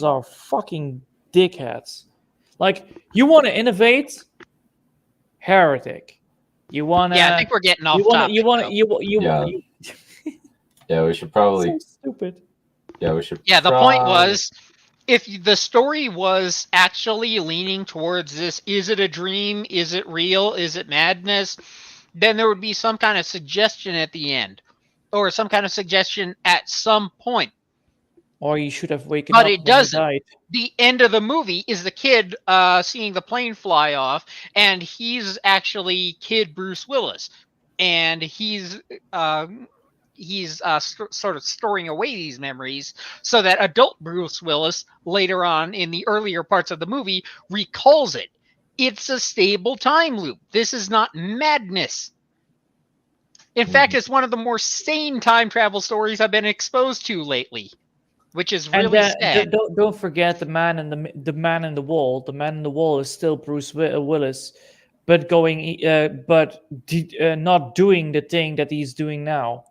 are fucking dickheads. Like, you want to innovate? Heretic. You want to? Yeah, I think we're getting off topic. Yeah, we should probably. So stupid. Yeah, we should. Yeah, the point was, if the story was actually leaning towards this, is it a dream? Is it real? Is it madness? Then there would be some kind of suggestion at the end, or some kind of suggestion at some point. Or you should have waken up. But it doesn't. The end of the movie is the kid seeing the plane fly off, and he's actually Kid Bruce Willis, and he's sort of storing away these memories so that adult Bruce Willis later on in the earlier parts of the movie recalls it. It's a stable time loop. This is not madness. In fact, it's one of the more sane time travel stories I've been exposed to lately. which is And really sad. don't forget the man in the man in the wall. The man in the wall is still Bruce Willis, but not doing the thing that he's doing now,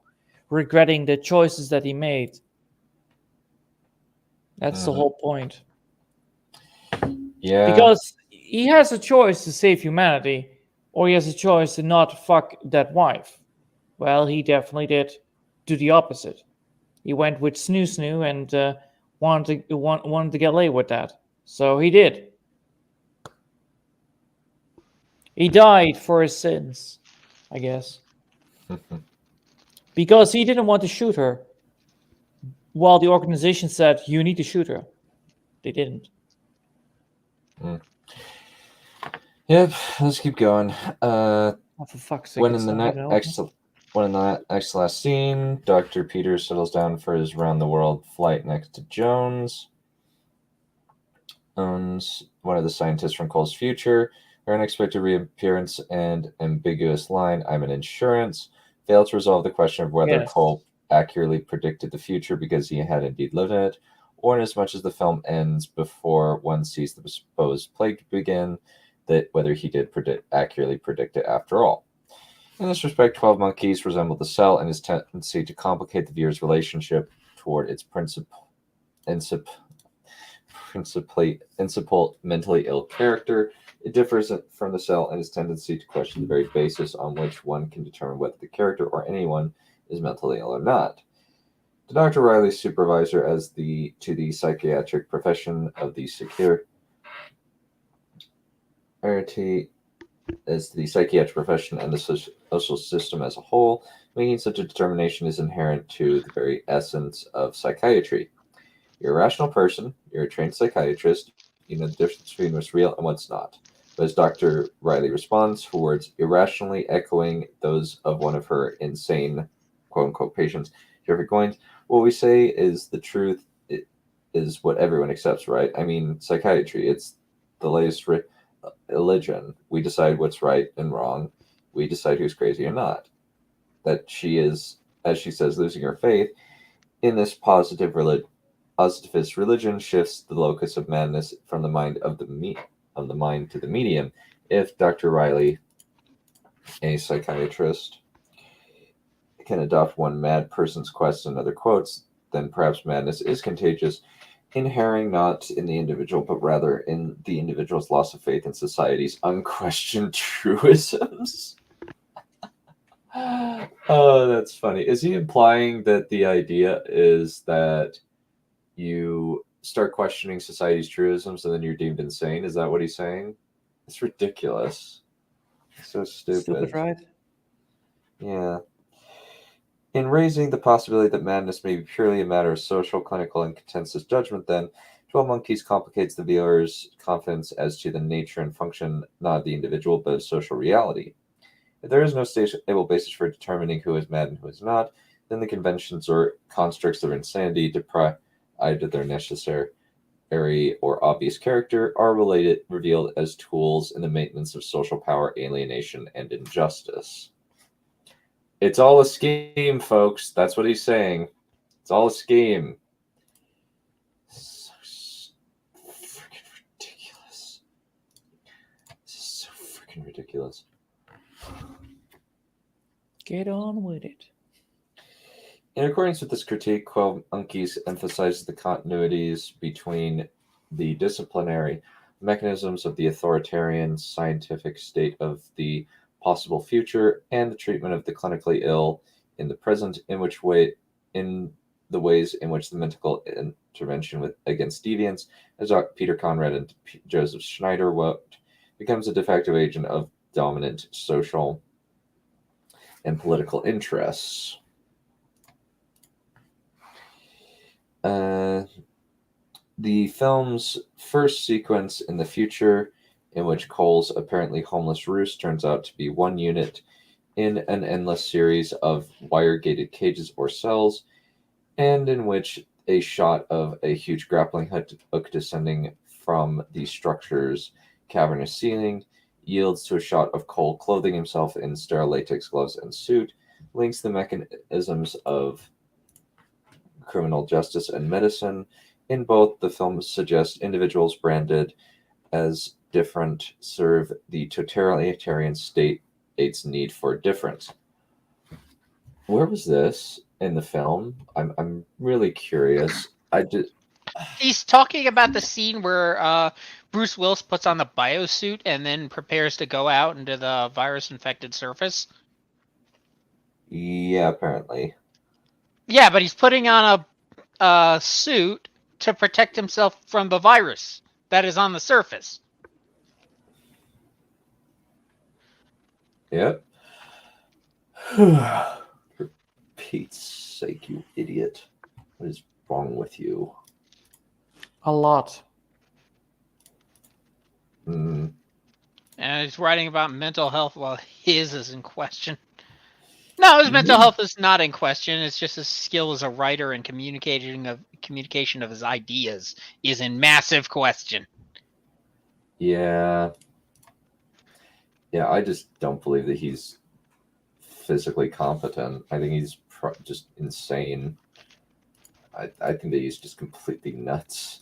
regretting the choices that he made. That's the whole point. Yeah. Because he has a choice to save humanity, or he has a choice to not fuck that wife. Well, he definitely did do the opposite. He went with Snoo and wanted to get laid with that. So he did. He died for his sins, I guess. Because he didn't want to shoot her, while the organization said, you need to shoot her. They didn't. Yep, let's keep going. Oh, for fuck's sake. When in the next last scene, Dr. Peters settles down for his round-the-world flight next to Jones. Owns one of the scientists from Cole's future. Her unexpected reappearance and ambiguous line, I'm an insurance, failed to resolve the question of whether Cole accurately predicted the future because he had indeed lived in it, or in as much as the film ends before one sees the supposed plague begin, that whether he did accurately predict it after all. In this respect, 12 Monkeys resembled the Cell and his tendency to complicate the viewer's relationship toward its principal mentally ill character. It differs from the Cell and his tendency to question the very basis on which one can determine whether the character or anyone is mentally ill or not. To Dr. Riley's supervisor to the psychiatric profession of the as the psychiatric profession and the social system as a whole, making such a determination is inherent to the very essence of psychiatry. You're a rational person, you're a trained psychiatrist, you know the difference between what's real and what's not. But as Dr. Riley responds, her words irrationally echoing those of one of her insane, quote-unquote, patients, Jeffrey Coyne, what we say is the truth is what everyone accepts, right? I mean, psychiatry, it's the latest religion. We decide what's right and wrong. We decide who's crazy or not. That she is, as she says, losing her faith in this positivist religion shifts the locus of madness from the mind to the medium. If Dr. Riley, a psychiatrist, can adopt one mad person's quest and other quotes, then perhaps madness is contagious, inhering not in the individual, but rather in the individual's loss of faith in society's unquestioned truisms. Oh, that's funny. Is he implying that the idea is that you start questioning society's truisms and then you're deemed insane? Is that what he's saying? It's ridiculous. It's so stupid. Stupid, right? Yeah. In raising the possibility that madness may be purely a matter of social, clinical, and consensus judgment, then 12 Monkeys complicates the viewer's confidence as to the nature and function not of the individual, but of social reality. If there is no stable basis for determining who is mad and who is not, then the conventions or constructs of insanity deprived of their necessary or obvious character are revealed as tools in the maintenance of social power, alienation, and injustice. It's all a scheme, folks. That's what he's saying. It's all a scheme. So freaking ridiculous. This is so freaking ridiculous. Get on with it. In accordance with this critique, 12 Monkeys emphasizes the continuities between the disciplinary mechanisms of the authoritarian scientific state of the possible future and the treatment of the clinically ill in the present, in the ways in which the medical intervention against deviance, as Dr. Peter Conrad and Joseph Schneider wrote, becomes a de facto agent of dominant social and political interests. The film's first sequence in the future, in which Cole's apparently homeless roost turns out to be one unit in an endless series of wire-gated cages or cells, and in which a shot of a huge grappling hook descending from the structure's cavernous ceiling yields to a shot of Cole clothing himself in sterile latex gloves and suit, links the mechanisms of criminal justice and medicine. In both, the films suggest individuals branded as different serve the totalitarian state's need for difference. Where was this in the film? I'm really curious. He's talking about the scene where Bruce Willis puts on the biosuit and then prepares to go out into the virus-infected surface. Yeah, apparently. Yeah, but he's putting on a suit to protect himself from the virus that is on the surface. Yep. For Pete's sake, you idiot. What is wrong with you? A lot. And he's writing about mental health while his is in question. No, his mental health is not in question. It's just his skill as a writer and communication of his ideas is in massive question. Yeah. Yeah, I just don't believe that he's physically competent. I think he's just insane. I think that he's just completely nuts.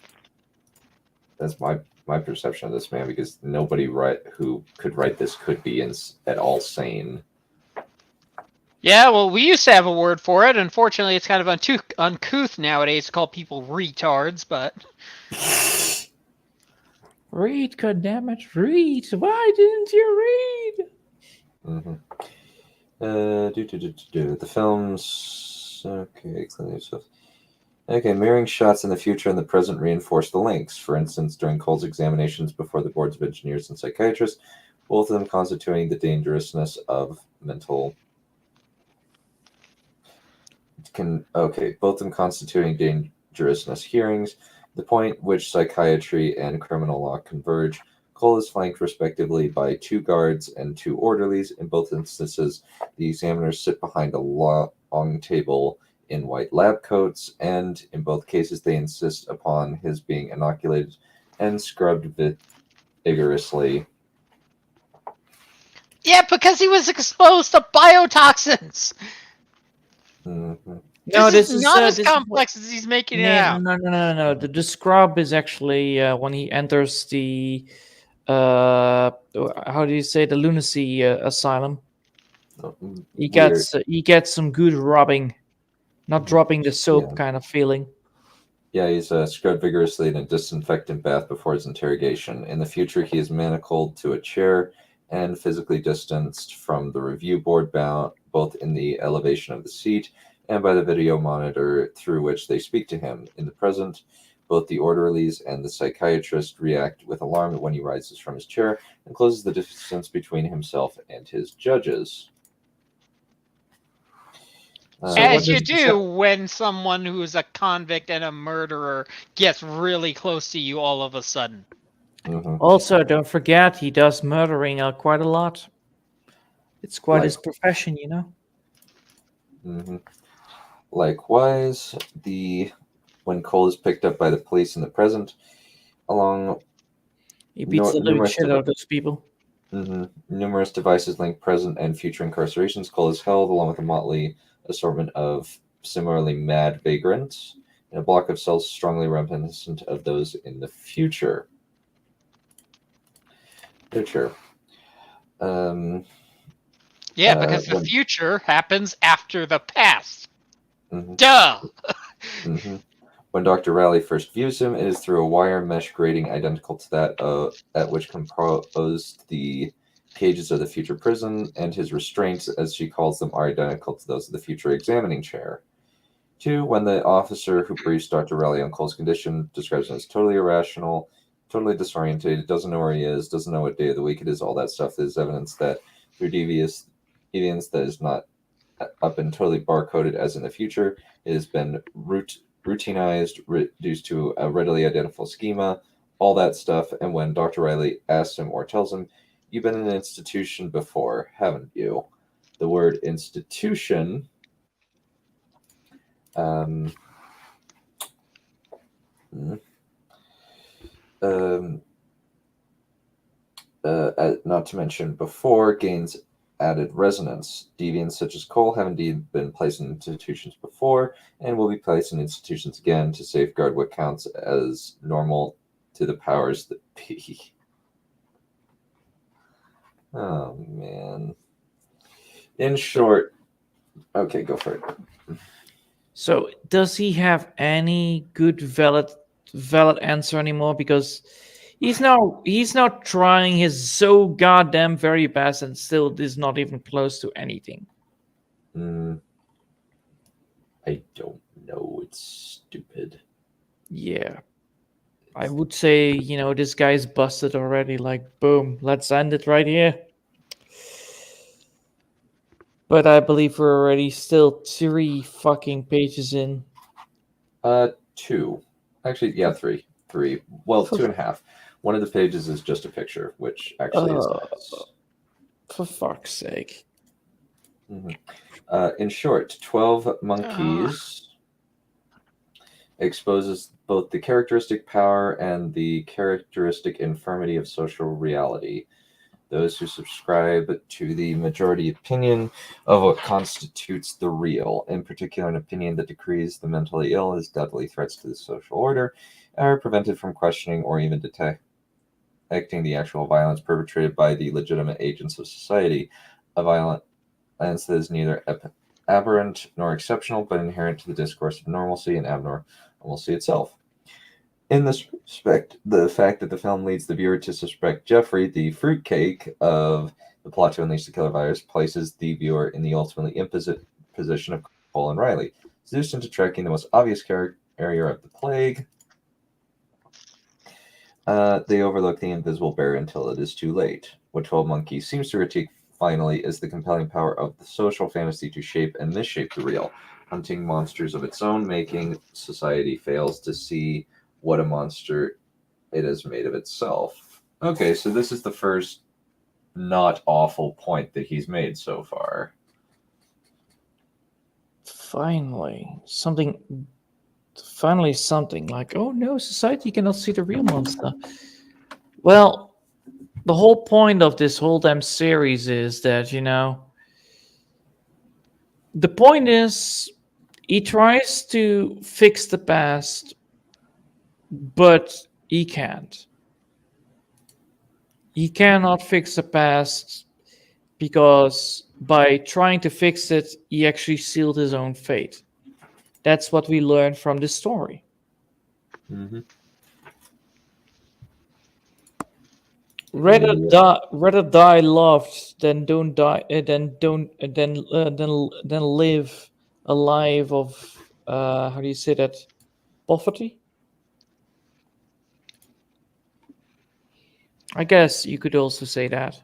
That's my perception of this man, because nobody who could write this could be at all sane. Yeah, well, we used to have a word for it. Unfortunately, it's kind of uncouth nowadays to call people retards, but... Read, goddammit, read! Why didn't you read? Mm-hmm. The films... Okay, clearly stuff. Okay, mirroring shots in the future and the present reinforce the links. For instance, during Cole's examinations before the boards of engineers and psychiatrists, both of them constituting the dangerousness of mental... both of them constituting dangerousness hearings, the point which psychiatry and criminal law converge. Cole is flanked respectively by 2 guards and 2 orderlies. In both instances, the examiners sit behind a long table in white lab coats, and in both cases they insist upon his being inoculated and scrubbed vigorously. Yeah, because he was exposed to biotoxins! Mm-hmm. No, this is not as complex as he's making it out. No. The scrub is actually when he enters the how do you say, the lunacy asylum. He gets some good rubbing, not dropping the soap kind of feeling. Yeah, he's scrubbed vigorously in a disinfectant bath before his interrogation. In the future, he is manacled to a chair and physically distanced from the review board, both in the elevation of the seat and by the video monitor through which they speak to him. In the present, both the orderlies and the psychiatrist react with alarm when he rises from his chair and closes the distance between himself and his judges. As you do when someone who's a convict and a murderer gets really close to you all of a sudden. Mm-hmm. Also, don't forget, he does murdering quite a lot. It's quite his profession, you know? Mm-hmm. Likewise, when Cole is picked up by the police in the present, he beats the living shit out of those people. Mm-hmm. Numerous devices link present and future incarcerations. Cole is held along with a motley assortment of similarly mad vagrants in a block of cells strongly reminiscent of those in the future. Yeah, because the future happens after the past. Mm-hmm. Duh! Mm-hmm. When Dr. Rowley first views him, it is through a wire mesh grating identical to that at which composed the cages of the future prison, and his restraints, as she calls them, are identical to those of the future examining chair. 2. When the officer who briefs Dr. Rowley on Cole's condition describes him as totally irrational, totally disorientated, doesn't know where he is, doesn't know what day of the week it is, all that stuff is evidence that through deviance that is not up and totally bar-coded as in the future, it has been routinized, reduced to a readily identifiable schema, all that stuff. And when Dr. Riley asks him or tells him, "You've been in an institution before, haven't you?" The word institution not to mention before, gains added resonance. Deviants such as Cole have indeed been placed in institutions before and will be placed in institutions again to safeguard what counts as normal to the powers that be. Oh, man. In short, okay, go for it. So, does he have any good valid answer anymore? Because he's now trying his so goddamn very best and still is not even close to anything. I don't know. It's stupid. Yeah. I would say, this guy's busted already. Like, boom, let's end it right here. But I believe we're already still 3 fucking pages in. 2. Actually, yeah, 3. 3. Well, 2.5. One of the pages is just a picture, which actually is nice. For fuck's sake. In short, 12 Monkeys exposes both the characteristic power and the characteristic infirmity of social reality. Those who subscribe to the majority opinion of what constitutes the real, in particular an opinion that decrees the mentally ill as deadly threats to the social order, are prevented from questioning or even detecting the actual violence perpetrated by the legitimate agents of society, a violence that is neither aberrant nor exceptional, but inherent to the discourse of normalcy and abnormalcy itself. In this respect, the fact that the film leads the viewer to suspect Jeffrey, the fruitcake of the plot to unleash the killer virus, places the viewer in the ultimately imposite position of Cole and Riley, seduced into tracking the most obvious carrier of the plague. They overlook the invisible bear until it is too late. What 12 Monkeys seems to critique finally is the compelling power of the social fantasy to shape and misshape the real, hunting monsters of its own making. Society fails to see what a monster it has made of itself. Okay, so this is the first not awful point that he's made so far. Finally, something like, oh no, society cannot see the real monster. Well, the whole point of this whole damn series is that, the point is he tries to fix the past, but he can't. He cannot fix the past because by trying to fix it, he actually sealed his own fate. That's what we learned from this story. Rather die loved than don't die. Than live a life of how do you say that? Poverty. I guess you could also say that,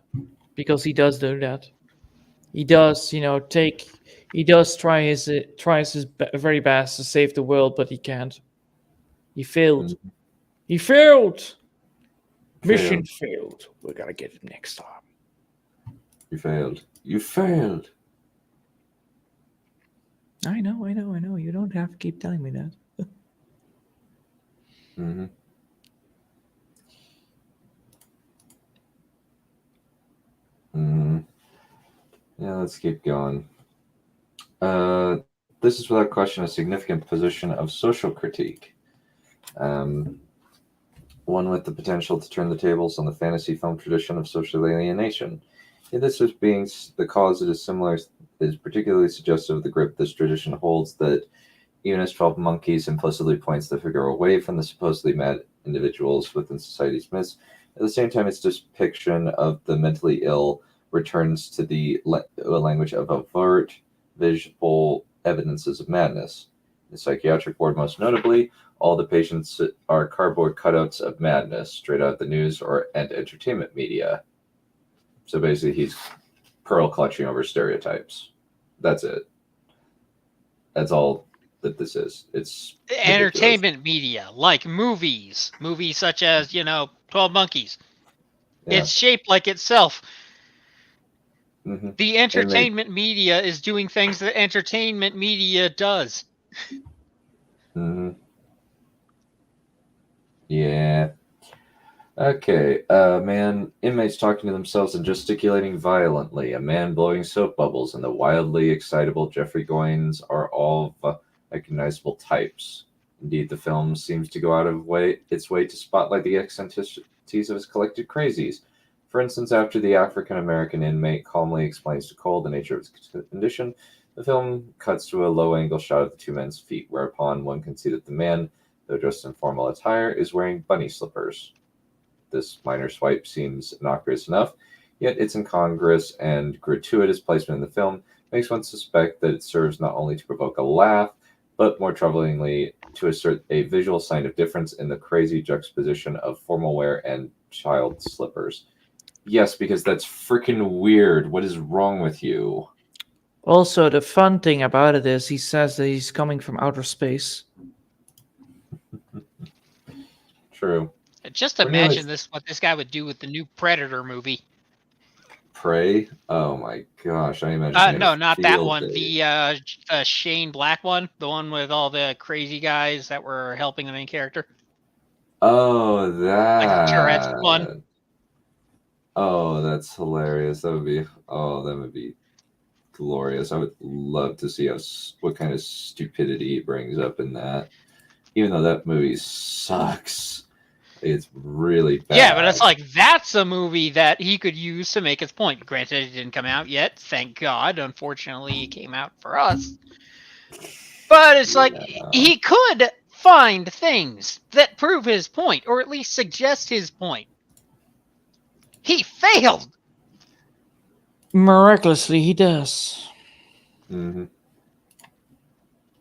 because he does do that. He does, he does tries his very best to save the world, but he can't. He failed. He failed. Mission failed. We gotta get it next time. You failed. You failed. I know. You don't have to keep telling me that. Yeah, let's keep going. This is without question a significant position of social critique. One with the potential to turn the tables on the fantasy film tradition of social alienation. If this as being the cause it is similar, is particularly suggestive of the grip this tradition holds, that even as 12 Monkeys implicitly points the figure away from the supposedly mad individuals within society's midst, at the same time its depiction of the mentally ill returns to the language of overt, visible evidences of madness. In the psychiatric ward, most notably, all the patients are cardboard cutouts of madness, straight out of the news and entertainment media. So basically, he's pearl clutching over stereotypes. That's it. That's all that this is. It's entertainment media, like movies such as 12 Monkeys. Yeah. It's shaped like itself. The entertainment media is doing things that entertainment media does. Yeah. Okay, man, inmates talking to themselves and gesticulating violently, a man blowing soap bubbles, and the wildly excitable Jeffrey Goins are all recognizable types. Indeed, the film seems to go out of its way to spotlight the eccentricities of his collected crazies. For instance, after the African-American inmate calmly explains to Cole the nature of his condition, the film cuts to a low-angle shot of the two men's feet, whereupon one can see that the man, though dressed in formal attire, is wearing bunny slippers. This minor swipe seems innocuous enough, yet its incongruous and gratuitous placement in the film makes one suspect that it serves not only to provoke a laugh, but more troublingly, to assert a visual sign of difference in the crazy juxtaposition of formal wear and child slippers. Yes, because that's freaking weird. What is wrong with you? Also, the fun thing about it is he says that he's coming from outer space. True. Just imagine what this guy would do with the new Predator movie. Prey? Oh my gosh, I imagine. No, not that one. The Shane Black one, the one with all the crazy guys that were helping the main character. Oh, that. Like, I'm sure that's fun. Oh, that's hilarious. That would be glorious. I would love to see what kind of stupidity he brings up in that. Even though that movie sucks. It's really bad. Yeah, but it's like, that's a movie that he could use to make his point. Granted, it didn't come out yet, thank God. Unfortunately, it came out for us. But it's like, he could find things that prove his point, or at least suggest his point. He failed! Miraculously, he does. Mm-hmm.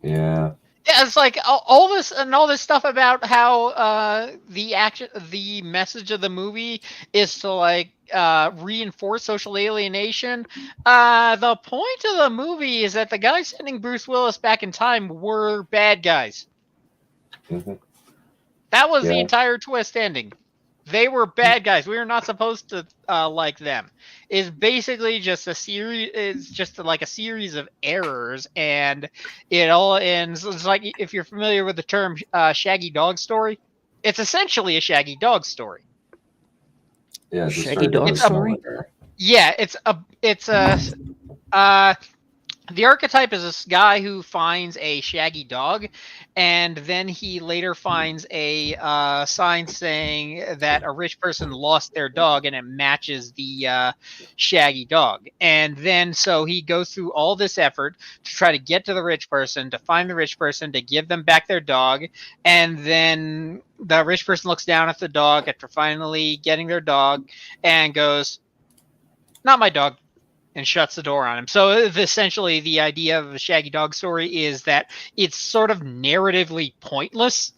Yeah. Yeah, it's like all this stuff about how the message of the movie is to like reinforce social alienation. The point of the movie is that the guys sending Bruce Willis back in time were bad guys. Mm-hmm. That was the entire twist ending. They were bad guys. We were not supposed to like them. It's basically just a series. It's just like a series of errors, and it all ends. It's like, if you're familiar with the term "Shaggy Dog Story," it's essentially a Shaggy Dog story. Yeah, Shaggy Dog Story. Yeah, the archetype is this guy who finds a shaggy dog, and then he later finds a sign saying that a rich person lost their dog, and it matches the shaggy dog. And then so he goes through all this effort to try to get to the rich person, to find the rich person, to give them back their dog. And then the rich person looks down at the dog after finally getting their dog and goes, "Not my dog," and shuts the door on him. So essentially the idea of a Shaggy Dog Story is that it's sort of narratively pointless,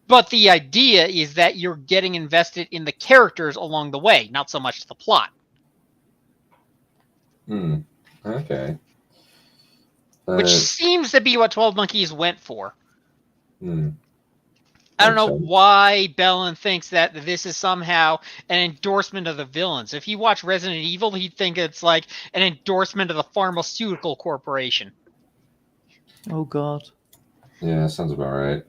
but the idea is that you're getting invested in the characters along the way, not so much the plot. Okay. Which seems to be what 12 Monkeys went for. I don't know why Bellin thinks that this is somehow an endorsement of the villains. If he watched Resident Evil, he'd think it's like an endorsement of the pharmaceutical corporation. Oh, God. Yeah, sounds about right.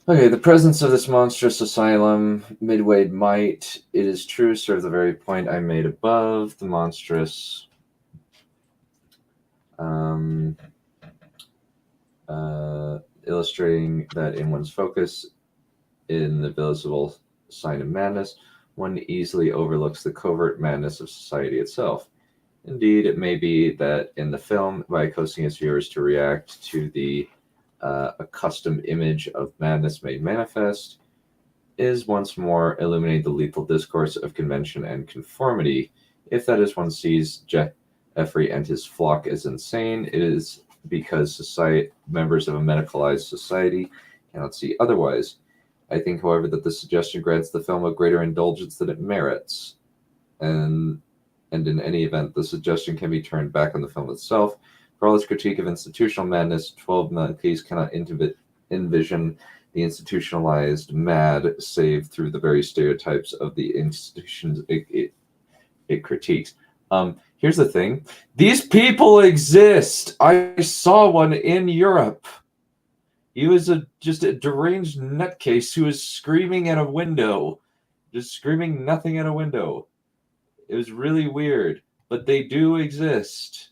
Okay, the presence of this monstrous asylum, Midway might, it is true, serve the very point I made above. The monstrous... illustrating that in one's focus in the visible sign of madness, one easily overlooks the covert madness of society itself. Indeed, it may be that in the film, by causing its viewers to react to the accustomed image of madness made manifest, is once more illuminate the lethal discourse of convention and conformity. If that is one sees Jeffrey and his flock as insane, it is because members of a medicalized society cannot see otherwise. I think, however, that the suggestion grants the film a greater indulgence than it merits. And in any event, the suggestion can be turned back on the film itself. For all its critique of institutional madness, 12 Monkeys cannot envision the institutionalized mad save through the very stereotypes of the institutions it critiques. Here's the thing. These people exist. I saw one in Europe. He was just a deranged nutcase who was screaming at a window. Just screaming nothing at a window. It was really weird, but they do exist.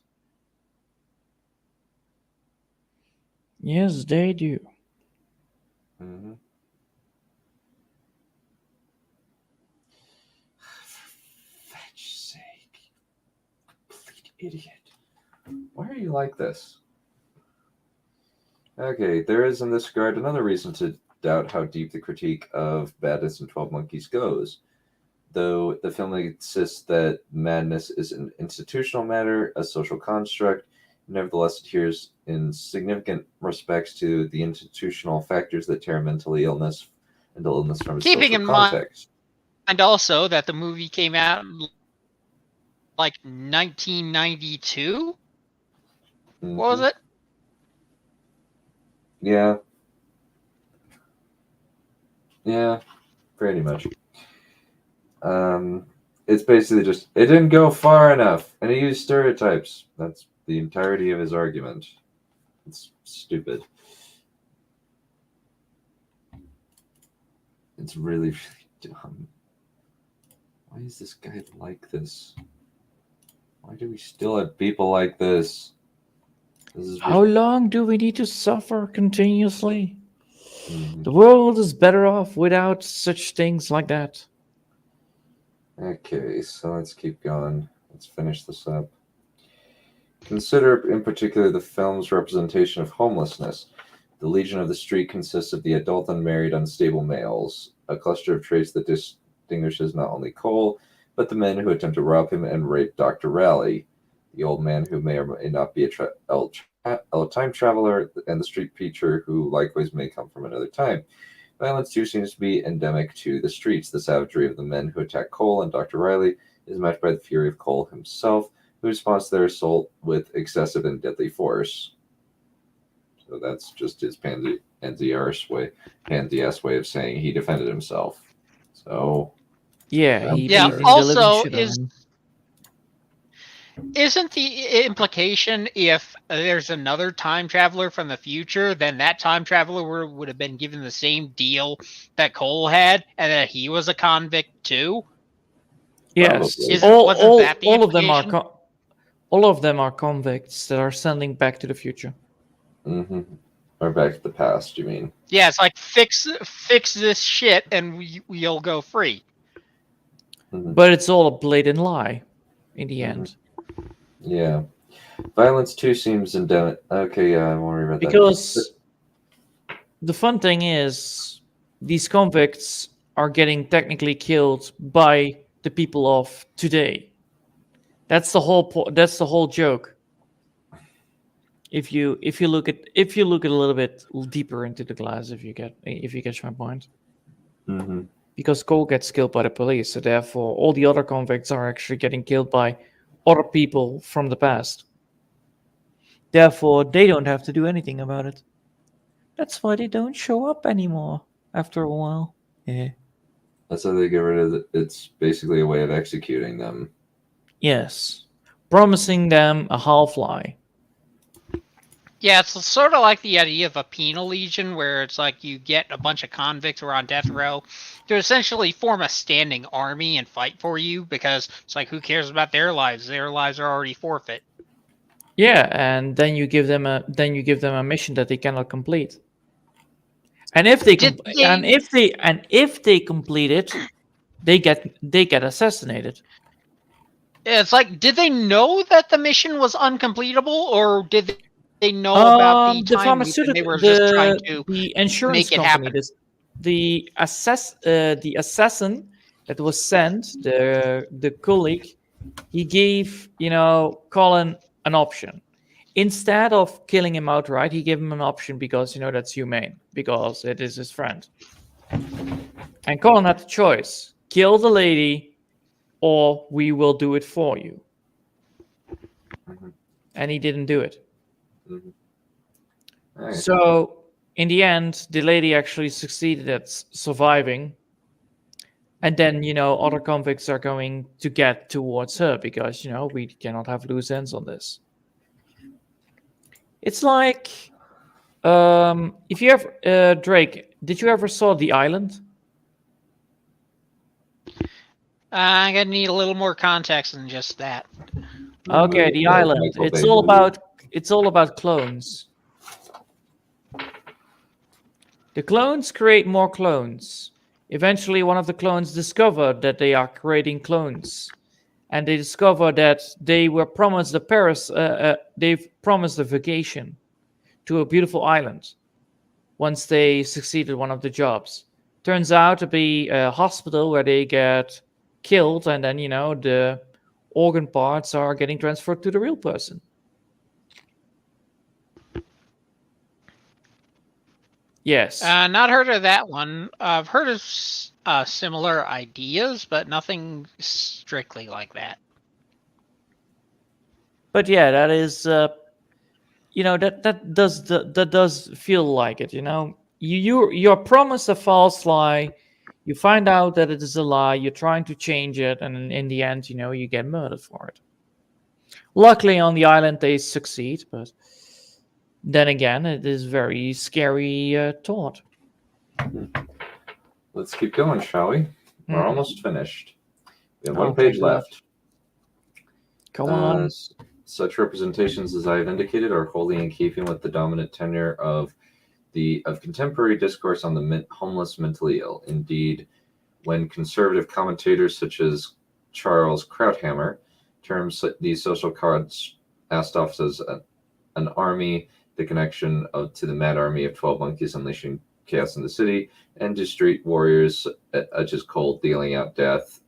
Yes, they do. Mm-hmm. For fetch's sake, complete idiot. Why are you like this? Okay, there is in this regard another reason to doubt how deep the critique of Badness and 12 Monkeys goes. Though the film insists that madness is an institutional matter, a social construct, nevertheless adheres in significant respects to the institutional factors that tear mental illness from its Keeping social in context. mind also that the movie came out like 1992. Mm-hmm. What was it? Yeah. Yeah, pretty much. It's basically just, it didn't go far enough, and he used stereotypes. That's the entirety of his argument. It's stupid. It's really, really dumb. Why is this guy like this? Why do we still have people like this? How long do we need to suffer continuously? Mm-hmm. The world is better off without such things like that. Okay, so let's keep going. Let's finish this up. Consider in particular the film's representation of homelessness. The Legion of the Street consists of the adult unmarried unstable males, a cluster of traits that distinguishes not only Cole, but the men who attempt to rob him and rape Dr. Raleigh, the old man who may or may not be a time traveler, and the street preacher who likewise may come from another time. Violence, too, seems to be endemic to the streets. The savagery of the men who attack Cole and Dr. Riley is matched by the fury of Cole himself, who responds to their assault with excessive and deadly force. So that's just his pansy-ass way of saying he defended himself. So... Yeah, also, isn't the implication if there's another time traveler from the future, then that time traveler would have been given the same deal that Cole had, and that he was a convict too? Yes, all of them are convicts that are sending back to the future. Mm-hmm. Or back to the past, you mean? Yeah, it's like fix this shit, and we'll go free. Mm-hmm. But it's all a blatant lie, in the end. Yeah. Violence, too, seems endemic. Okay, yeah, I won't worry about that. Because the fun thing is, these convicts are getting technically killed by the people of today. That's the whole that's the whole joke. If you look at a little bit deeper into the glass, if you catch my point. Mm-hmm. Because Cole gets killed by the police, so therefore all the other convicts are actually getting killed by other people from the past. Therefore, they don't have to do anything about it. That's why they don't show up anymore after a while. Yeah. That's how they get rid of it. It's basically a way of executing them. Yes. Promising them a half-lie. Yeah, it's sort of like the idea of a penal legion, where it's like you get a bunch of convicts who are on death row to essentially form a standing army and fight for you, because it's like, who cares about their lives? Their lives are already forfeit. Yeah, and then you give them a mission that they cannot complete. And if they complete it, they get assassinated. It's like, did they know that the mission was uncompletable, or did they know about the time pharmaceutical? They were just trying to the insurance make it company. happen. The assassin that was sent, the colleague, he gave Colin an option. Instead of killing him outright, he gave him an option because that's humane, because it is his friend. And Colin had the choice: kill the lady, or we will do it for you. Mm-hmm. And he didn't do it. Mm-hmm. Right. So in the end, the lady actually succeeded at surviving. And then, other convicts are going to get towards her because, we cannot have loose ends on this. It's like If you ever, Drake, did you ever saw The Island? I'm gonna need a little more context than just that. Okay, The Island. It's all about clones. The clones create more clones. Eventually, one of the clones discovered that they are creating clones, and they discover that they were promised they've promised a vacation to a beautiful island once they succeeded one of the jobs. Turns out to be a hospital where they get killed, and then the organ parts are getting transferred to the real person. Yes. Not heard of that one. I've heard of similar ideas, but nothing strictly like that. But yeah, that is, that does feel like it. You're promised a false lie. You find out that it is a lie. You're trying to change it, and in the end, you get murdered for it. Luckily, on the island, they succeed, but then again, it is very scary thought. Let's keep going, shall we? We're almost finished. We have one page left. Go on. Such representations as I have indicated are wholly in keeping with the dominant tenor of contemporary discourse on the homeless mentally ill. Indeed, when conservative commentators such as Charles Krauthammer terms these social cast-offs as an army, the connection to the mad army of 12 monkeys unleashing chaos in the city, and to street warriors such as cold dealing out death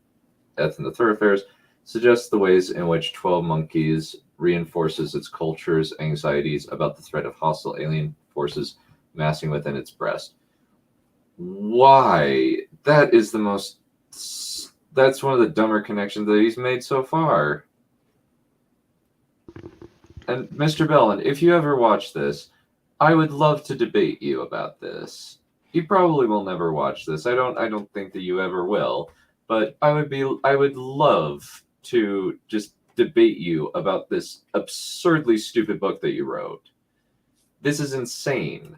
in the thoroughfares, suggests the ways in which 12 monkeys reinforces its culture's anxieties about the threat of hostile alien forces massing within its breast. Why? That's one of the dumber connections that he's made so far. And Mr. Bellin, if you ever watch this, I would love to debate you about this. You probably will never watch this. I don't think that you ever will. But I would love to just debate you about this absurdly stupid book that you wrote. This is insane.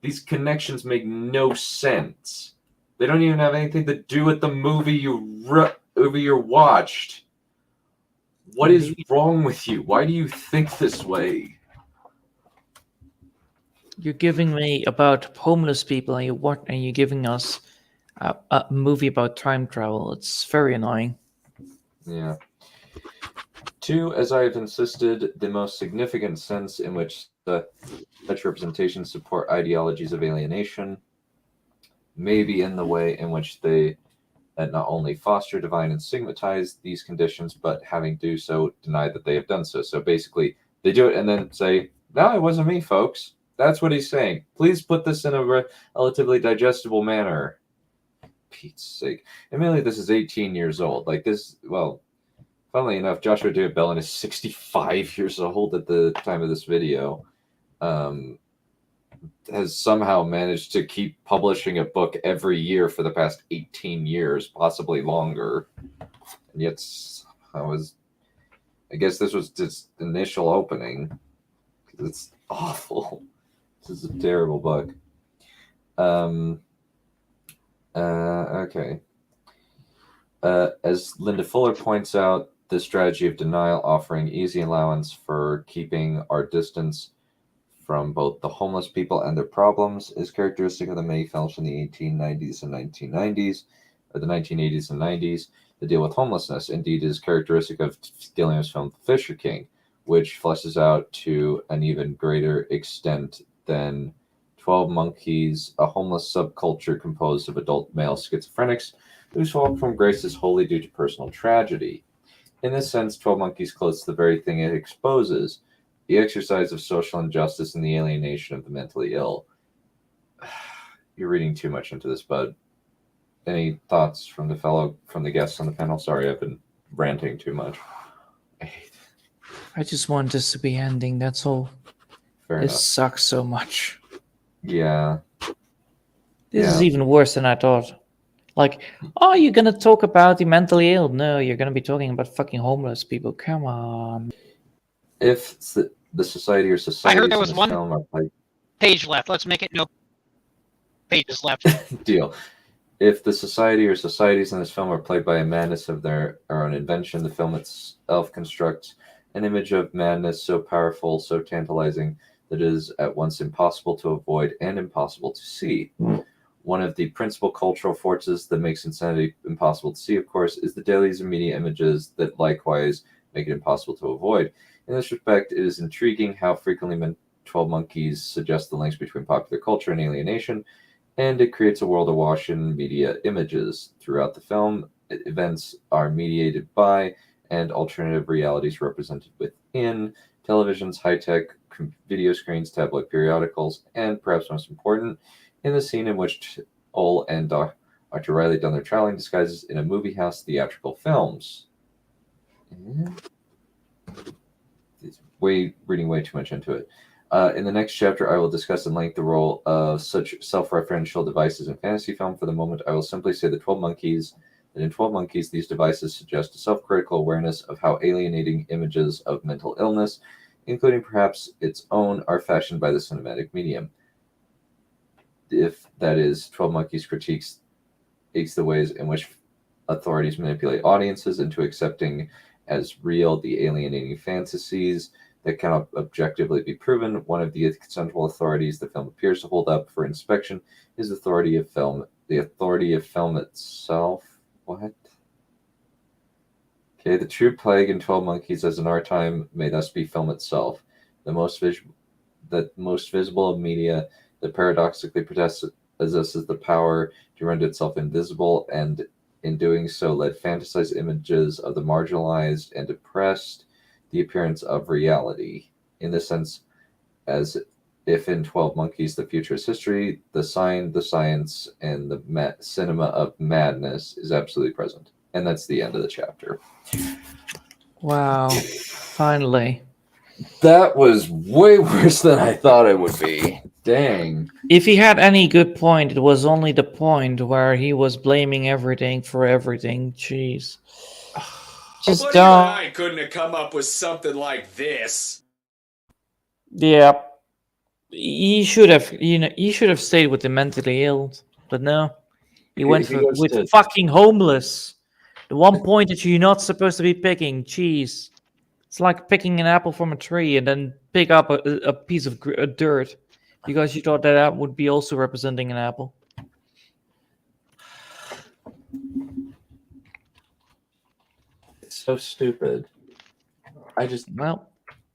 These connections make no sense. They don't even have anything to do with the movie you watched. What is wrong with you? Why do you think this way? You're giving me about homeless people, and you're giving us a movie about time travel. It's very annoying. Yeah. 2, as I have insisted, the most significant sense in which such representations support ideologies of alienation may be in the way in which they not only foster, divine, and stigmatize these conditions, but having do so, deny that they have done so. So basically, they do it and then say, no, it wasn't me, folks. That's what he's saying. Please put this in a relatively digestible manner. Pete's sake. Admittedly, this is 18 years old. Like this, well, funnily enough, Joshua David Bellin is 65 years old at the time of this video. Has somehow managed to keep publishing a book every year for the past 18 years, possibly longer. And yet, I guess this was its initial opening. It's awful. This is a terrible book. Okay. As Linda Fuller points out, the strategy of denial, offering easy allowance for keeping our distance from both the homeless people and their problems, is characteristic of the many films from the 1890s and 1990s, or the 1980s and 90s, that deal with homelessness. Indeed, is characteristic of Gilliam's film The Fisher King, which fleshes out to an even greater extent than 12 Monkeys, a homeless subculture composed of adult male schizophrenics whose fall from grace is wholly due to personal tragedy. In this sense, 12 Monkeys close to the very thing it exposes, the exercise of social injustice and the alienation of the mentally ill. You're reading too much into this, bud. Any thoughts from the guests on the panel? Sorry, I've been ranting too much. I just want this to be ending, that's all. Fair this enough. Sucks so much. Yeah. This is even worse than I thought. Like, oh, you're gonna talk about the mentally ill? No, you're gonna be talking about fucking homeless people. Come on. If the society or society I heard there was one. film are like, page left. Let's make it no pages left. Deal. If the society or societies in this film are plagued by a madness of their own invention, the film itself constructs an image of madness so powerful, so tantalizing, that it is at once impossible to avoid and impossible to see. One of the principal cultural forces that makes insanity impossible to see, of course, is the dailies and media images that likewise make it impossible to avoid. In this respect, it is intriguing how frequently 12 Monkeys suggest the links between popular culture and alienation, and it creates a world awash in media images. Throughout the film, events are mediated by and alternative realities represented within television's high-tech video screens, tabloid periodicals, and perhaps most important, in the scene in which Ole and Dr. Riley done their traveling disguises in a movie house theatrical films. It's reading way too much into it. In the next chapter, I will discuss in length the role of such self-referential devices in fantasy film. For the moment, I will simply say that in 12 Monkeys, these devices suggest a self-critical awareness of how alienating images of mental illness, including perhaps its own, are fashioned by the cinematic medium. If that is, 12 Monkeys critiques the ways in which authorities manipulate audiences into accepting as real the alienating fantasies that cannot objectively be proven. One of the central authorities the film appears to hold up for inspection is the authority of film itself. What? Okay, the true plague in 12 Monkeys as in our time may thus be film itself, the most visible of media that paradoxically possesses the power to render itself invisible, and in doing so let fantasized images of the marginalized and oppressed the appearance of reality. In this sense, as if in 12 Monkeys the future is history, the sign, the science, and the cinema of madness is absolutely present. And that's the end of the chapter. Wow. Finally. That was way worse than I thought it would be. Dang. If he had any good point, it was only the point where he was blaming everything for everything. Jeez. Just Buddy don't. and I couldn't have come up with something like this. Yeah. He should have stayed with the mentally ill, but no. He went with fucking homeless. The one point that you're not supposed to be picking. Jeez. It's like picking an apple from a tree and then pick up a piece of dirt because you thought that would be also representing an apple. It's so stupid. I just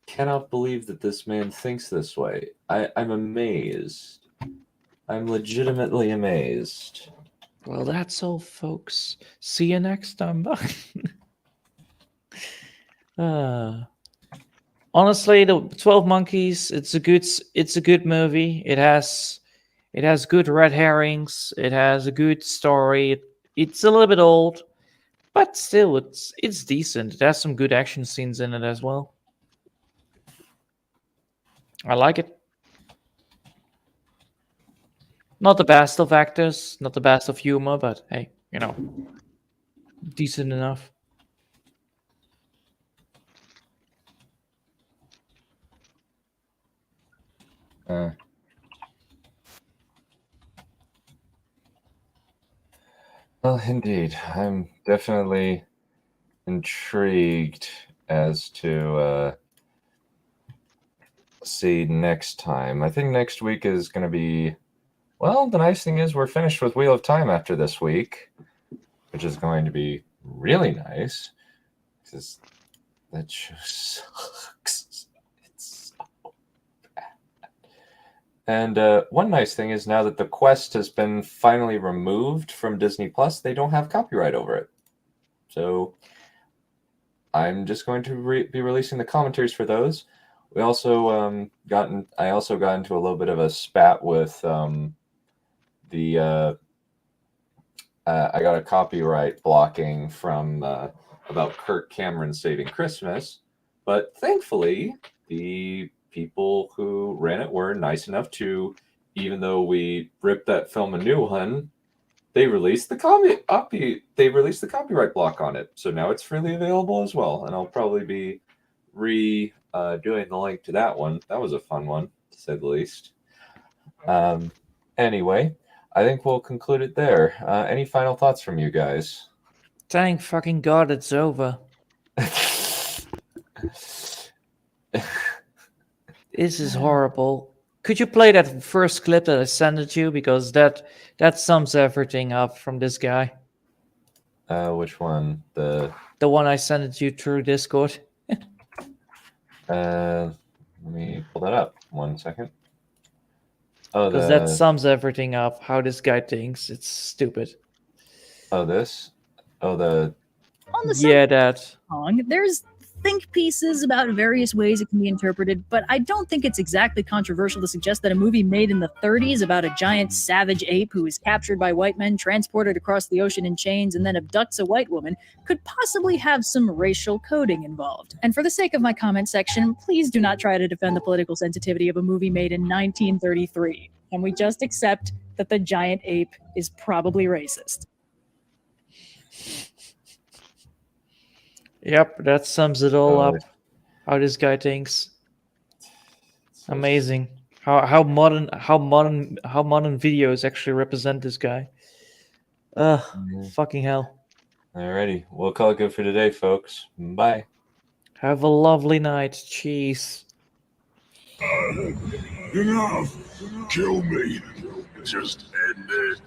cannot believe that this man thinks this way. I'm amazed. I'm legitimately amazed. Well, that's all, folks. See you next time. Honestly, the 12 Monkeys, it's a good movie. It has good red herrings. It has a good story. It's a little bit old, but still it's decent. It has some good action scenes in it as well. I like it. Not the best of actors, not the best of humor, but hey, decent enough. Well, indeed. I'm definitely intrigued as to see next time. I think next week is going to be... Well, the nice thing is we're finished with Wheel of Time after this week, which is going to be really nice, because that show sucks. It's so bad. And one nice thing is now that the quest has been finally removed from Disney Plus, they don't have copyright over it. So I'm just going to be releasing the commentaries for those. We also I also got into a little bit of a spat with I got a copyright blocking from about Kirk Cameron saving Christmas, but thankfully the people who ran it were nice enough to, even though we ripped that film a new one, they released the copyright block on it, so now it's freely available as well. And I'll probably be doing the link to that one. That was a fun one, to say the least. Anyway, I think we'll conclude it there. Any final thoughts from you guys? Thank fucking God it's over. This is horrible. Could you play that first clip that I sent it you? Because that sums everything up from this guy. Which one? The one I sent it you through Discord. Let me pull that up. 1 second. Oh, because that sums everything up. How this guy thinks. It's stupid. Oh, this? Oh, the... On the that. song, there's think pieces about various ways it can be interpreted, but I don't think it's exactly controversial to suggest that a movie made in the 30s about a giant savage ape who is captured by white men, transported across the ocean in chains, and then abducts a white woman could possibly have some racial coding involved. And for the sake of my comment section, please do not try to defend the political sensitivity of a movie made in 1933. Can we just accept that the giant ape is probably racist? Yep, that sums it all up. How this guy thinks. Amazing. How modern videos actually represent this guy. Fucking hell. Alrighty, we'll call it good for today, folks. Bye. Have a lovely night. Cheese. Enough. Kill me. Just end it.